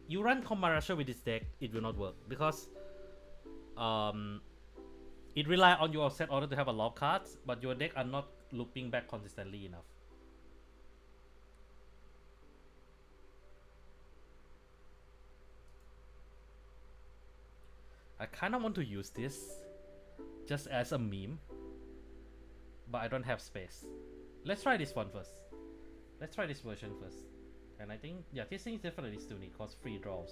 you run Komarasha with this deck, it will not work, because it relies on your set order to have a lot of cards, but your deck are not looping back consistently enough. I kind of want to use this just as a meme, but I don't have space. Let's try this one first. Let's try this version first. And I think, yeah, this thing is definitely still need cause free draws.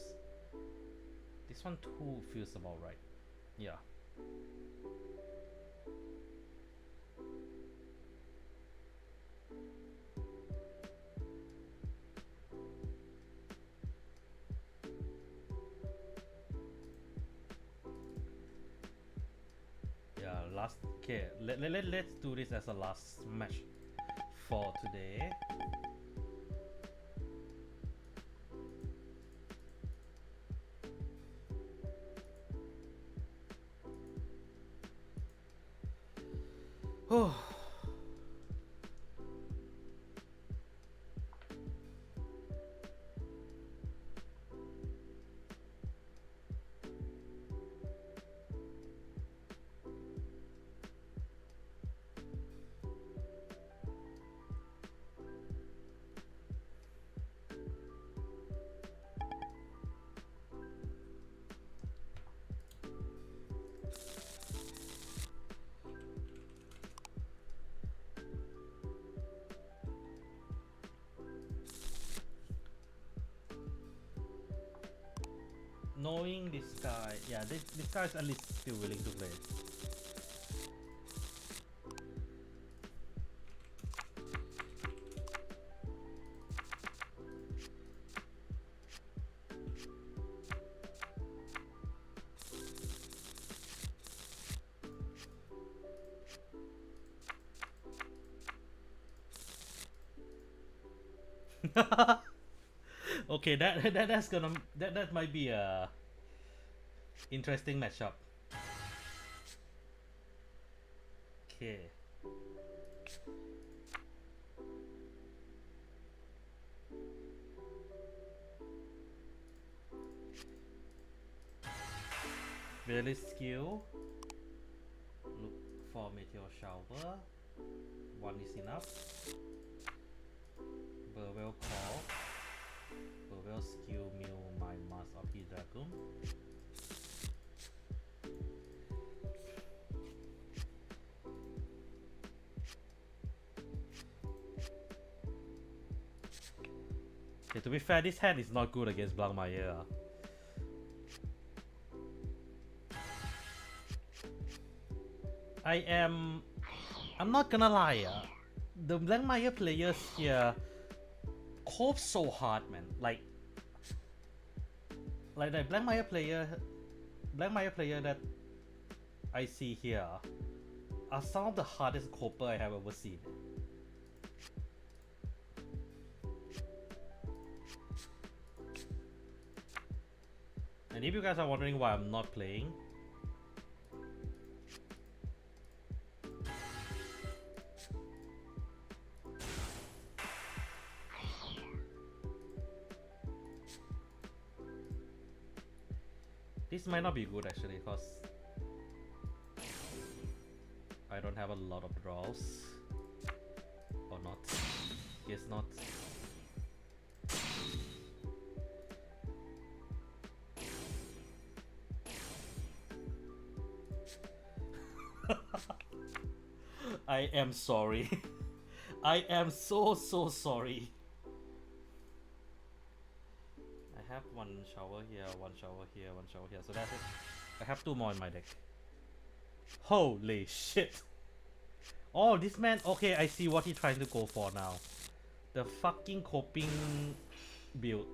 This one too feels about right. Yeah. Last, okay, let's do this as a last match for today. Oh. Knowing this guy, yeah, this guy is at least still willing to play. Okay, that might be a interesting matchup. Okay. Really skill. Look for meteor shower. One is enough. Burwell call. Burwell skill mill my mass of Dragoon. Okay, to be fair, this hand is not good against Blankmeyer. I'm not gonna lie, the Blankmeyer players here cope so hard, man. Like the Blankmeyer player that I see here are some of the hardest coper I have ever seen. And if you guys are wondering why I'm not playing, this might not be good actually, because I don't have a lot of draws. Or not. Guess not. I am sorry. I am so sorry. I have one shower here, one shower here, one shower here, so that's it. I have two more in my deck. Holy shit. Oh, this man, okay, I see what he's trying to go for now. The fucking coping build.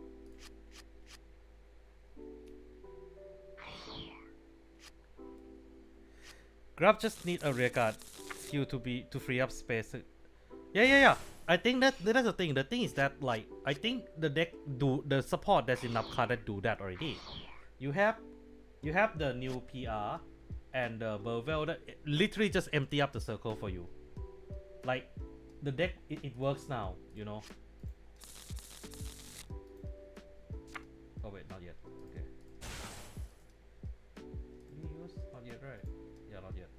Grab just need a rear guard skill to free up space. Yeah. I think that's the thing. The thing is that, like, I think the deck the support that's enough card that do that already. You have the new PR and the Burwell that literally just empty up the circle for you. Like, the deck it works now, you know. Oh wait, not yet. Okay. Use not yet, right? Yeah, not yet.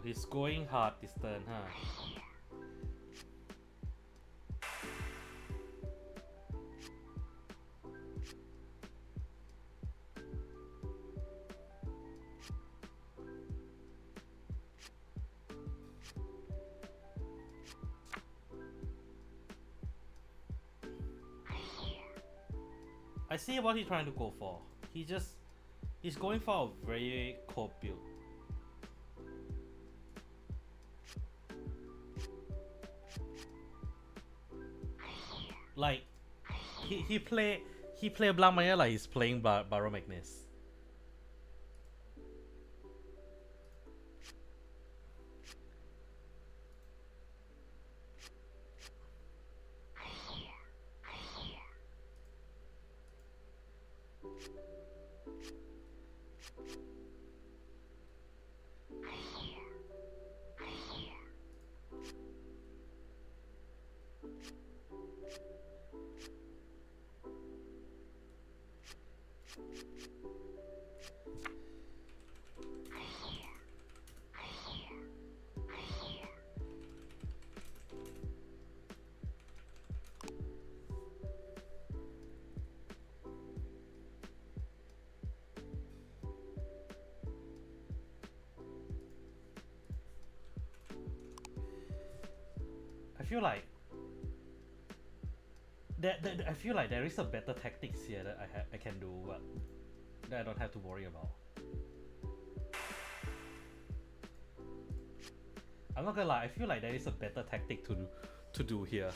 Oh, he's going hard this turn, huh? I see what he's trying to go for. He's going for a very core build. Like he play Black Maya like he's playing Barrow Magnus. I feel like there is a better tactics here that I can do, but that I don't have to worry about. I'm not gonna lie, I feel like there is a better tactic to do here.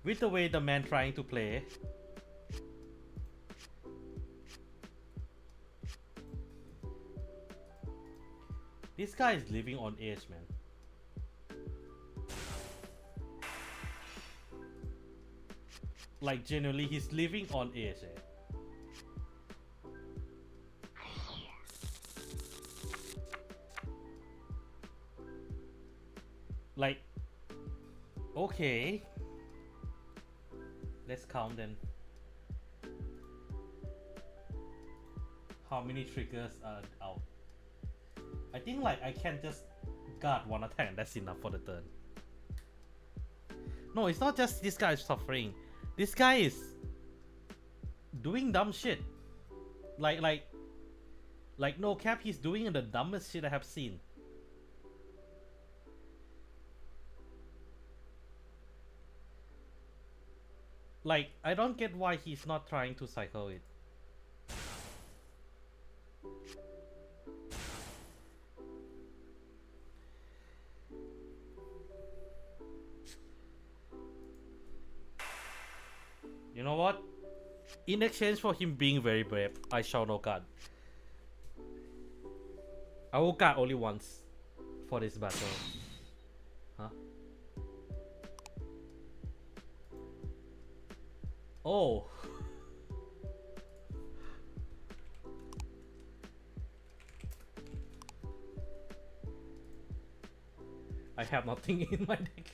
With the way the man trying to play. This guy is living on edge, man. Like genuinely, he's living on edge. Like, okay. Let's count then. How many triggers are out? I think like I can just guard one attack and that's enough for the turn. No, it's not just this guy is suffering. This guy is doing dumb shit. Like no cap, he's doing the dumbest shit I have seen. Like, I don't get why he's not trying to cycle it. You know what? In exchange for him being very brave, I shall no guard. I will guard only once for this battle. Huh? Oh. I have nothing in my deck.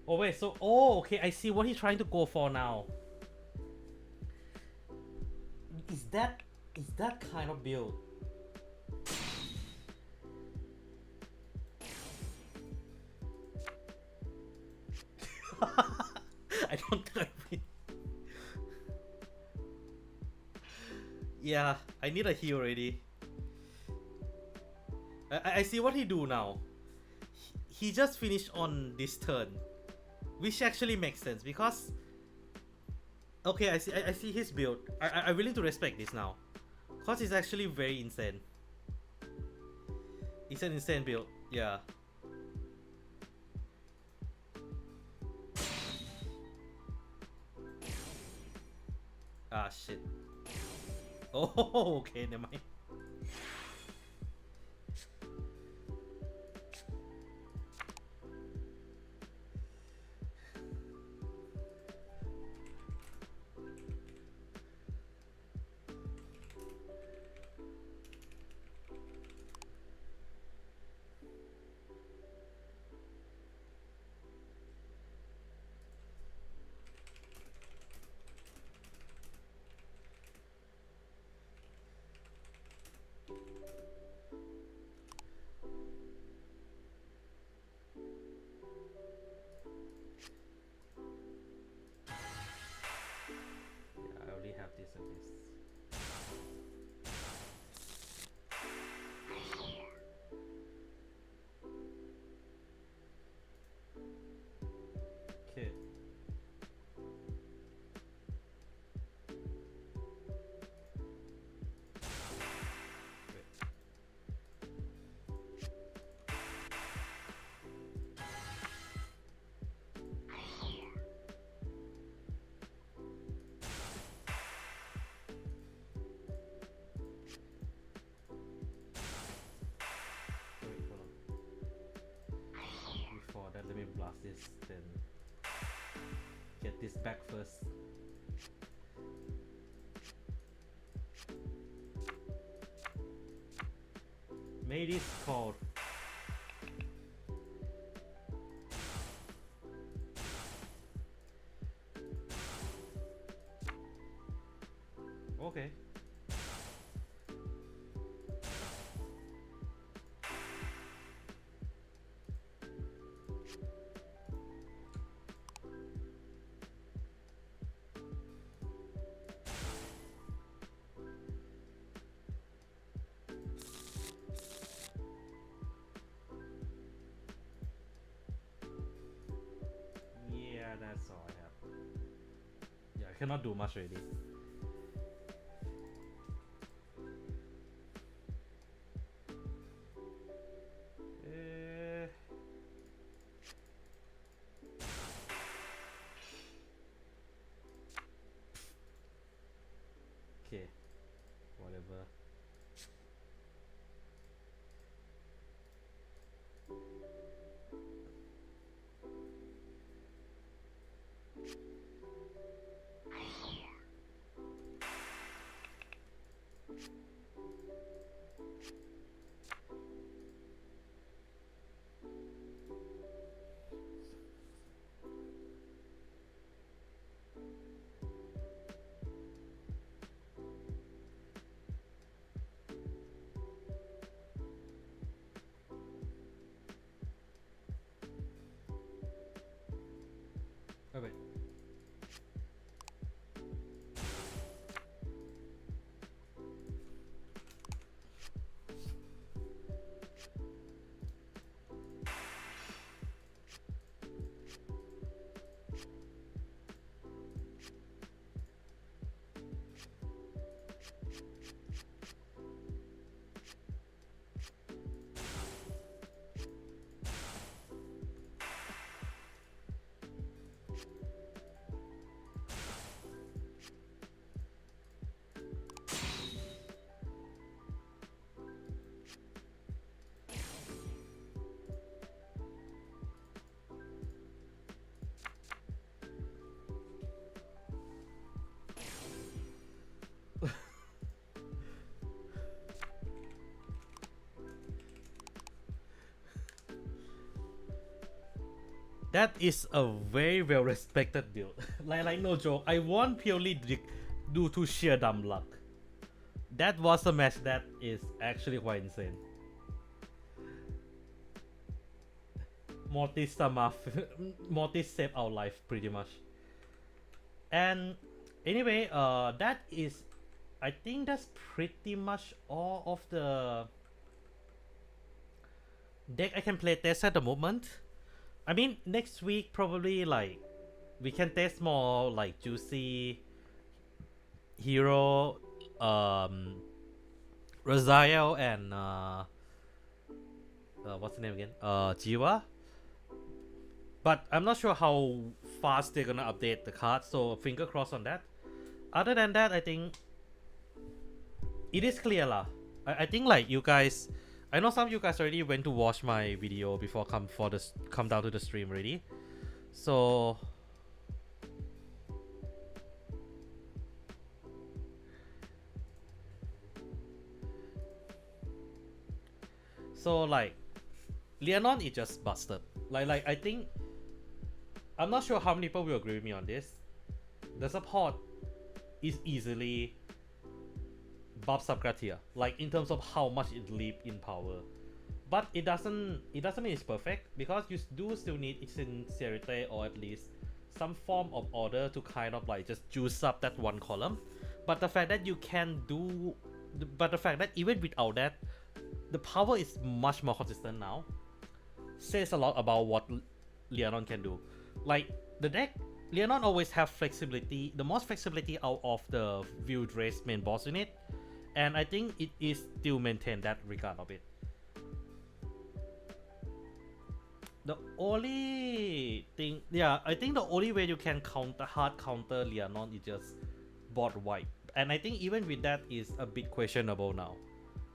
Oh wait, so okay, I see what he's trying to go for now. Is that kind of build? I don't think I win. Yeah, I need a heal already. I see what he do now. He just finished on this turn, which actually makes sense because okay, I see his build. I'm willing to respect this now, cause it's actually very insane. It's an insane build, yeah. Ah shit. Oh, okay, never mind. this at least. Okay. Before that, let me blast this, then get this back first. Made it called. Okay. Yeah, that's all I have. Yeah, I cannot do much already. Okay, whatever. Okay. That is a very well respected build. like no joke. I won purely due to sheer dumb luck. That was a match that is actually quite insane. Mortis Mortis saved our life pretty much. And anyway, that is, I think that's pretty much all of the deck I can play test at the moment. I mean, next week probably like we can test more like juicy hero, Raziel and what's the name again? Jiwa. But I'm not sure how fast they're gonna update the card, so finger crossed on that. Other than that, I think it is clear lah. I think like you guys, I know some of you guys already went to watch my video before come down to the stream already. So like Leonon is just busted. Like I think I'm not sure how many people will agree with me on this. The support is easily buff Subgratia, like in terms of how much it leap in power. But it doesn't mean it's perfect, because you do still need Sincerity or at least some form of order to kind of like just juice up that one column. But the fact that you can do, but the fact that even without that, the power is much more consistent now, says a lot about what Leonon can do. Like the deck, Leonon always have flexibility, the most flexibility out of the viewed race main boss unit, and I think it is still maintain that regard of it. The only thing, yeah, I think the only way you can hard counter Leonon is just board wipe, and I think even with that is a bit questionable now,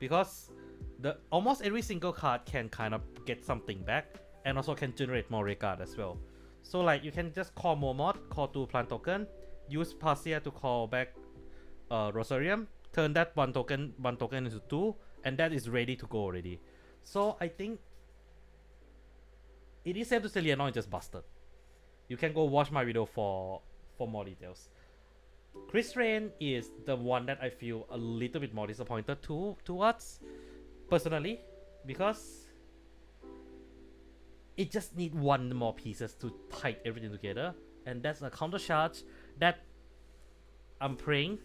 because the almost every single card can kind of get something back, and also can generate more regard as well. So like you can just call Momot, call 2 plant token, use Parsia to call back Rosarium, turn that one token into 2, and that is ready to go already. So I think it is safe to say Leonon is just busted. You can go watch my video for more details. Chris Rain is the one that I feel a little bit more disappointed towards, personally, because it just need one more pieces to tie everything together, and that's a counter charge that I'm praying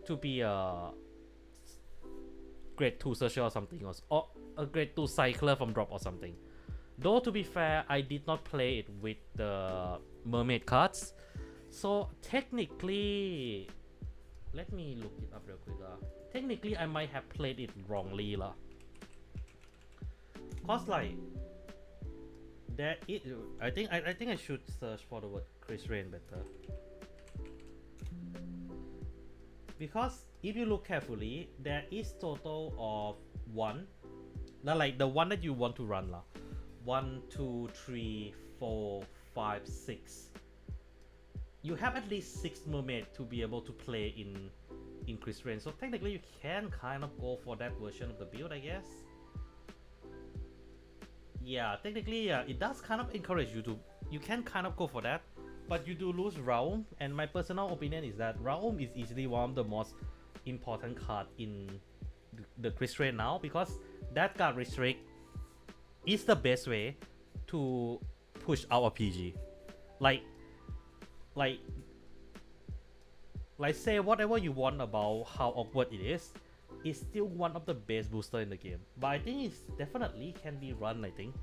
to be a grade 2 searcher or something, or a grade 2 cycler from drop or something. Though to be fair, I did not play it with the mermaid cards, so technically, let me look it up real quick. Technically, I might have played it wrongly lah. Cause like there it, I think I should search for the word Chris Rain better. Because if you look carefully, there is total of 1. Now like the one that you want to run lah. 1, 2, 3, 4, 5, 6. You have at least 6 mermaid to be able to play in Chris Rain. So technically you can kind of go for that version of the build, I guess. Yeah, technically, yeah, it does kind of encourage you to, you can kind of go for that, but you do lose Raum, and my personal opinion is that Raum is easily one of the most important card in the Chris Rain now, because that card restrict is the best way to push out a PG. Like say whatever you want about how awkward it is still one of the best booster in the game. But I think it's definitely can be run, I think.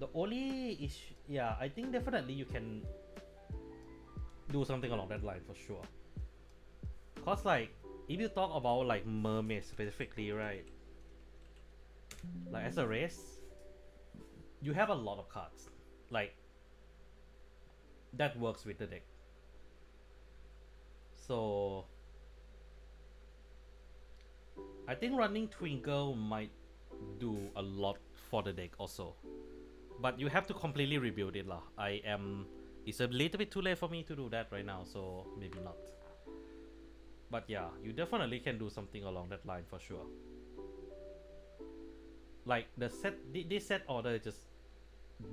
The only issue, yeah, I think definitely you can do something along that line for sure. Cause like, if you talk about like mermaid specifically, right? Like as a race, you have a lot of cards. Like, that works with the deck. So I think running Twinkle might do a lot for the deck also, but you have to completely rebuild it lah. It's a little bit too late for me to do that right now, so maybe not. But yeah, you definitely can do something along that line for sure. Like the set, this set order just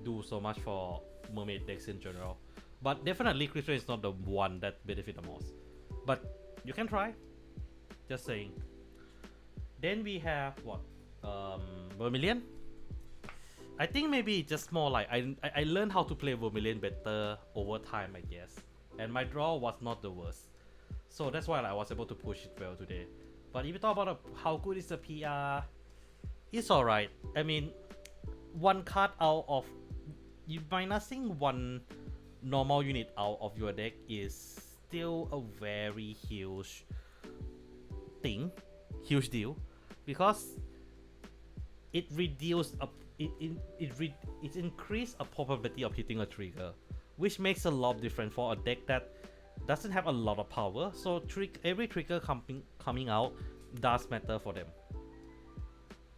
do so much for mermaid decks in general, but definitely Chris Rain is not the one that benefit the most. But you can try. Just saying. Then we have what? Vermilion. I think maybe just more like I learned how to play Vermilion better over time, I guess. And my draw was not the worst. So that's why I was able to push it well today. But if you talk about how good is the PR, it's alright. I mean, one card out of you minusing one normal unit out of your deck is still a very huge thing, huge deal, because it reduced it increased a probability of hitting a trigger, which makes a lot different for a deck that doesn't have a lot of power. So every trigger coming out does matter for them.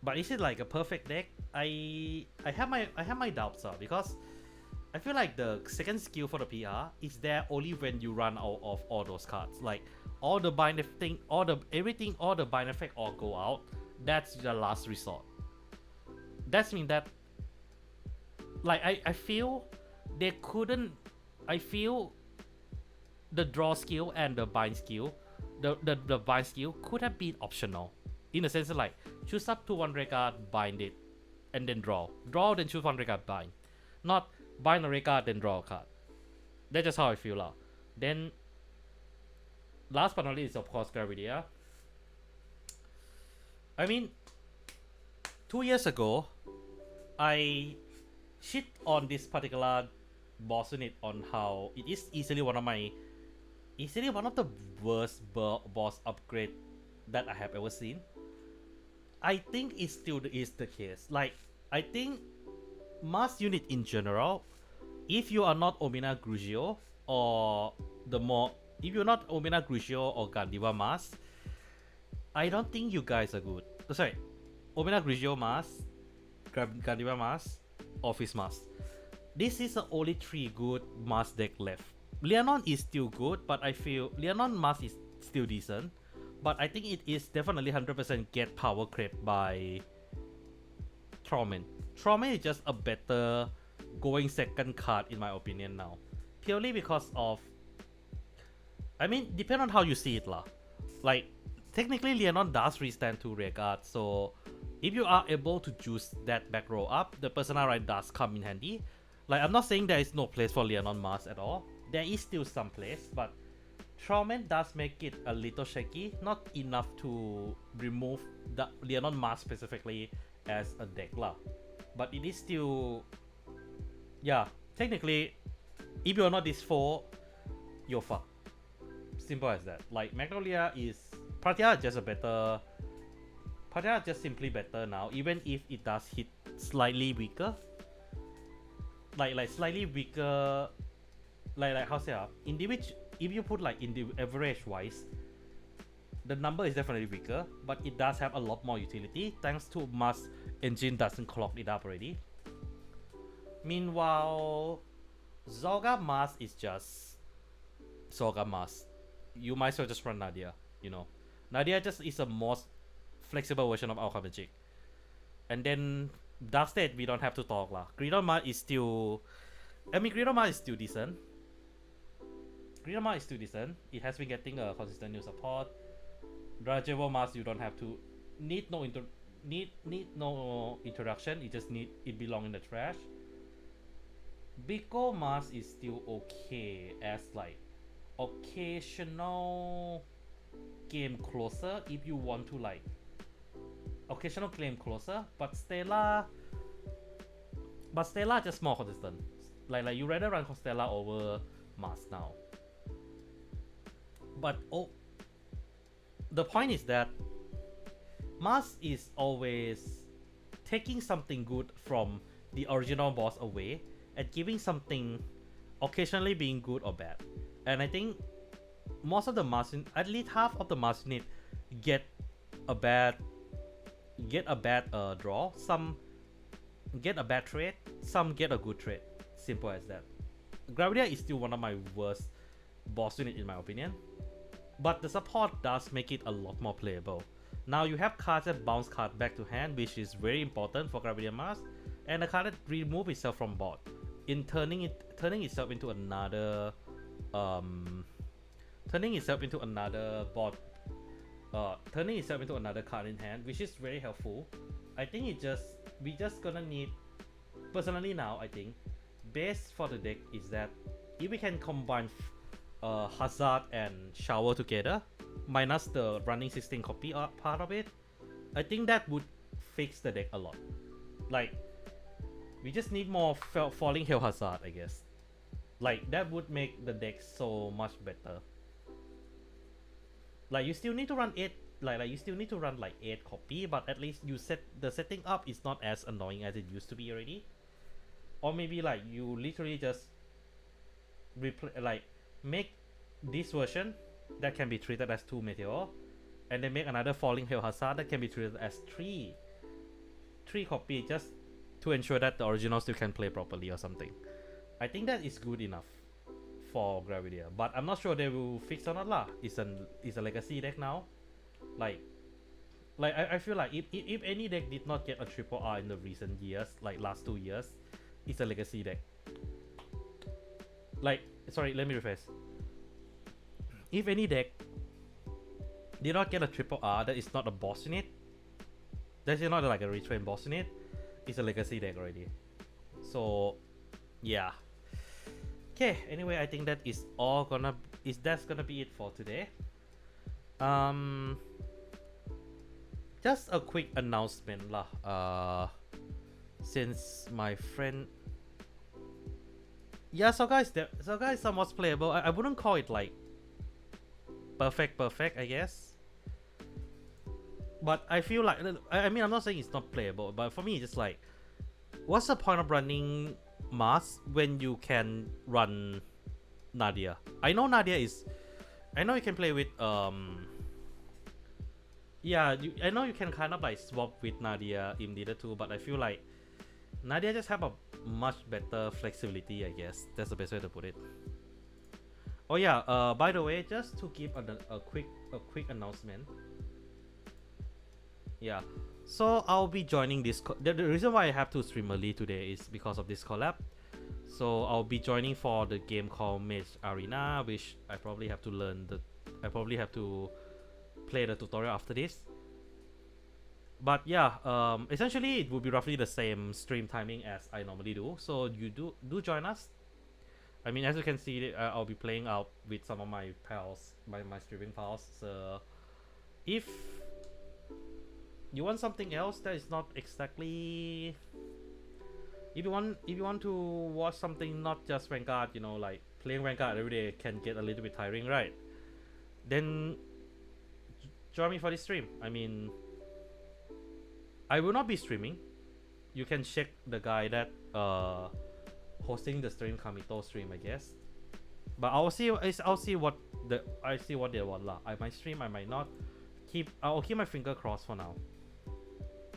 But is it like a perfect deck? I have my doubts, because I feel like the second skill for the PR is there only when you run out of all those cards. Like all the bind thing, all the bind effect all go out. That's the last resort. That's mean that, like, I feel they couldn't. I feel the draw skill and the bind skill, the bind skill could have been optional, in the sense of like choose up to one regard, bind it, and then draw, then choose one regard, bind, not bind a regard then draw a card. That's just how I feel lah. Then last but not least, of course, Gravidia. I mean, 2 years ago, I shit on this particular boss unit on how it is easily one of the worst boss upgrade that I have ever seen. I think it still is the case. Like, I think mass unit in general, if you are not Omina Grugio or if you're not Omina Grugio or Gandiva Mass, I don't think you guys are good. Sorry, Omina Grigio Mass, Gandiva Mass, Office Mass. This is the only 3 good Mass deck left. Leonon is still good, but I feel Leonon Mass is still decent. But I think it is definitely 100% get power crept by Trauman. Trauman is just a better going second card in my opinion now. Purely because of, I mean, depend on how you see it lah. Like, technically Leonon does restand 2 rear guards, so if you are able to juice that back row up, the personal right does come in handy. Like, I'm not saying there is no place for Leonon Mars at all. There is still some place, but Trauman does make it a little shaky, not enough to remove the Leonon Mars specifically as a deck lah. But it is still, yeah, technically, if you're not this 4, you're fucked. Simple as that. Like, Magnolia is, Pratia is just a better, Pratia is just simply better now, even if it does hit slightly weaker. Like slightly weaker, like how say individual, if you put like in the average wise, the number is definitely weaker, but it does have a lot more utility thanks to Mass engine doesn't clog it up already. Meanwhile, Zolga Mass is just Zolga Mass. You might as well just run Nadia, you know. Nadia just is a more flexible version of Alpha Magic. And then Dark State, we don't have to talk lah. Gridoma is still, I mean, Gridoma is still decent. Gridoma is still decent. It has been getting a consistent new support. Rajevo Mars, you don't have to need no introduction. It just it belong in the trash. Biko Mars is still okay as like occasional game closer if you want to like occasional claim closer, but Stella just more consistent. Like you rather run Stella over Mars now. But the point is that Mars is always taking something good from the original boss away and giving something occasionally being good or bad. And I think most of the Mars, at least half of the Mars unit get a bad draw. Some get a bad trade, some get a good trade. Simple as that. Gravidia is still one of my worst boss unit in my opinion, but the support does make it a lot more playable. Now you have cards that bounce card back to hand, which is very important for Gravidia Mars, and a card that remove itself from board, in turning itself into another card in hand, which is very helpful. I think we just gonna need, personally now I think best for the deck is that if we can combine Hazard and Shower together, minus the running 16 copy part of it, I think that would fix the deck a lot. Like, we just need more Falling Hail Hazard, I guess. Like, that would make the deck so much better. Like, you still need to run 8, like you still need to run like 8 copy, but at least the setting up is not as annoying as it used to be already. Or maybe like you literally just make this version that can be treated as 2 Meteor, and then make another Falling Hail Hazard that can be treated as 3 copy, just to ensure that the original still can play properly or something. I think that is good enough for Gravidia, but I'm not sure they will fix or not lah. It's a legacy deck now. Like I feel like if any deck did not get a triple R in the recent years, like last 2 years, it's a legacy deck. Like, sorry, let me rephrase. If any deck did not get a triple R that is not a boss unit, that's not like a retrained boss unit, it's a legacy deck already. So yeah. Okay, anyway, I think that is that's gonna be it for today. Um, just a quick announcement lah. Since my friend, yeah, so guys, somewhat playable. I wouldn't call it like perfect, I guess. But I feel like, I mean, I'm not saying it's not playable, but for me, it's just like, what's the point of running Mars when you can run Nadia? I know Nadia is, I know you can play with yeah, I know you can kind of like swap with Nadia if needed to, but I feel like Nadia just have a much better flexibility, I guess. That's the best way to put it. Oh yeah, by the way, just to give a quick announcement. Yeah, so I'll be joining this. The reason why I have to stream early today is because of this collab. So I'll be joining for the game called Mage Arena, which I probably have to learn I probably have to play the tutorial after this. But yeah, essentially it will be roughly the same stream timing as I normally do. So you do join us. I mean, as you can see, I'll be playing out with some of my pals, my streaming pals. So if you want something else that is not exactly, if you want to watch something not just Vanguard, you know, like playing Vanguard every day can get a little bit tiring, right? Then join me for this stream. I mean, I will not be streaming. You can check the guy that hosting the stream, Kamito stream, I guess. But I'll see what they want lah. I might stream, I might not. I'll keep my finger crossed for now.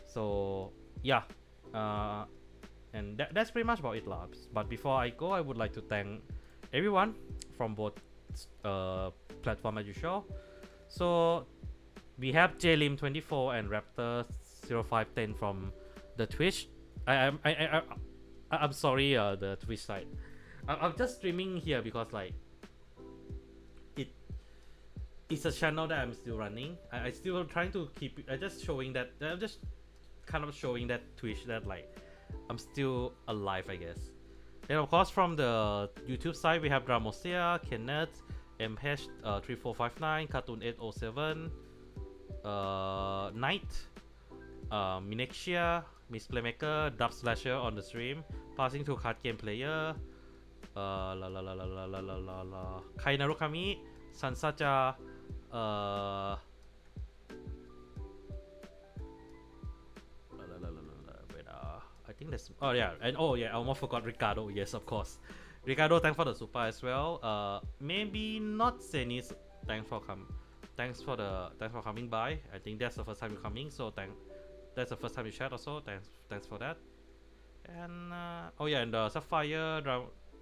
So yeah, and that's pretty much about it lah. But before I go, I would like to thank everyone from both platform as usual. So we have JLim24 and Raptor0510 from the Twitch. I'm sorry, the Twitch side. I'm just streaming here because like it's a channel that I'm still running. I still trying to keep it. I'm just showing that. I'm just kind of showing that Twitch that like I'm still alive, I guess. And of course from the YouTube side we have Dramosia, Kenneth, MH3459, Cartoon807, Knight, Minexia, Miss Playmaker, Dub Slasher on the stream, passing to card game player, Kai Narukami, Sansacha, I think that's, oh yeah, and oh yeah, I almost forgot Ricardo. Yes, of course, Ricardo, thanks for the super as well. Maybe not Zenis, thanks for coming by. I think that's the first time you're coming, so that's the first time you chat also. Thanks for that. And oh yeah, and Sapphire,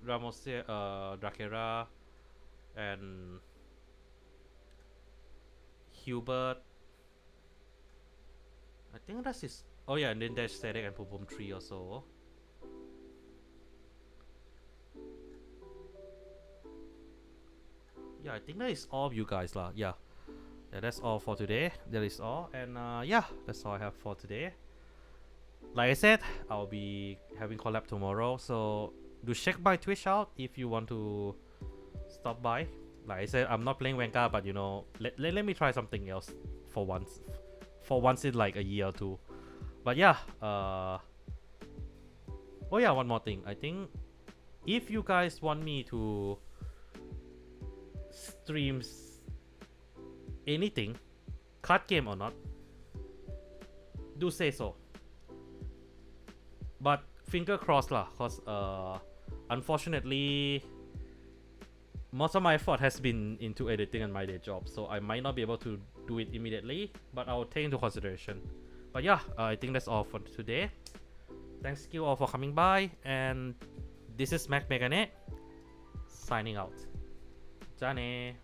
Ramos, Drakera, and Hubert. I think that's his. Oh yeah, and then there's Sedek and Pum 3 also. Yeah, I think that is all of you guys lah. Yeah, that's all for today. That is all, and yeah, that's all I have for today. Like I said, I'll be having collab tomorrow, so do check my Twitch out if you want to stop by. Like I said, I'm not playing Vanguard, but you know, let me try something else for once in like a year or two. But yeah, oh yeah, one more thing. I think if you guys want me to stream anything, card game or not, do say so. But finger crossed lah, cause unfortunately most of my effort has been into editing and my day job, so I might not be able to do it immediately, but I'll take into consideration. But yeah, I think that's all for today. Thanks you all for coming by, and this is Mac Megane signing out. Jane.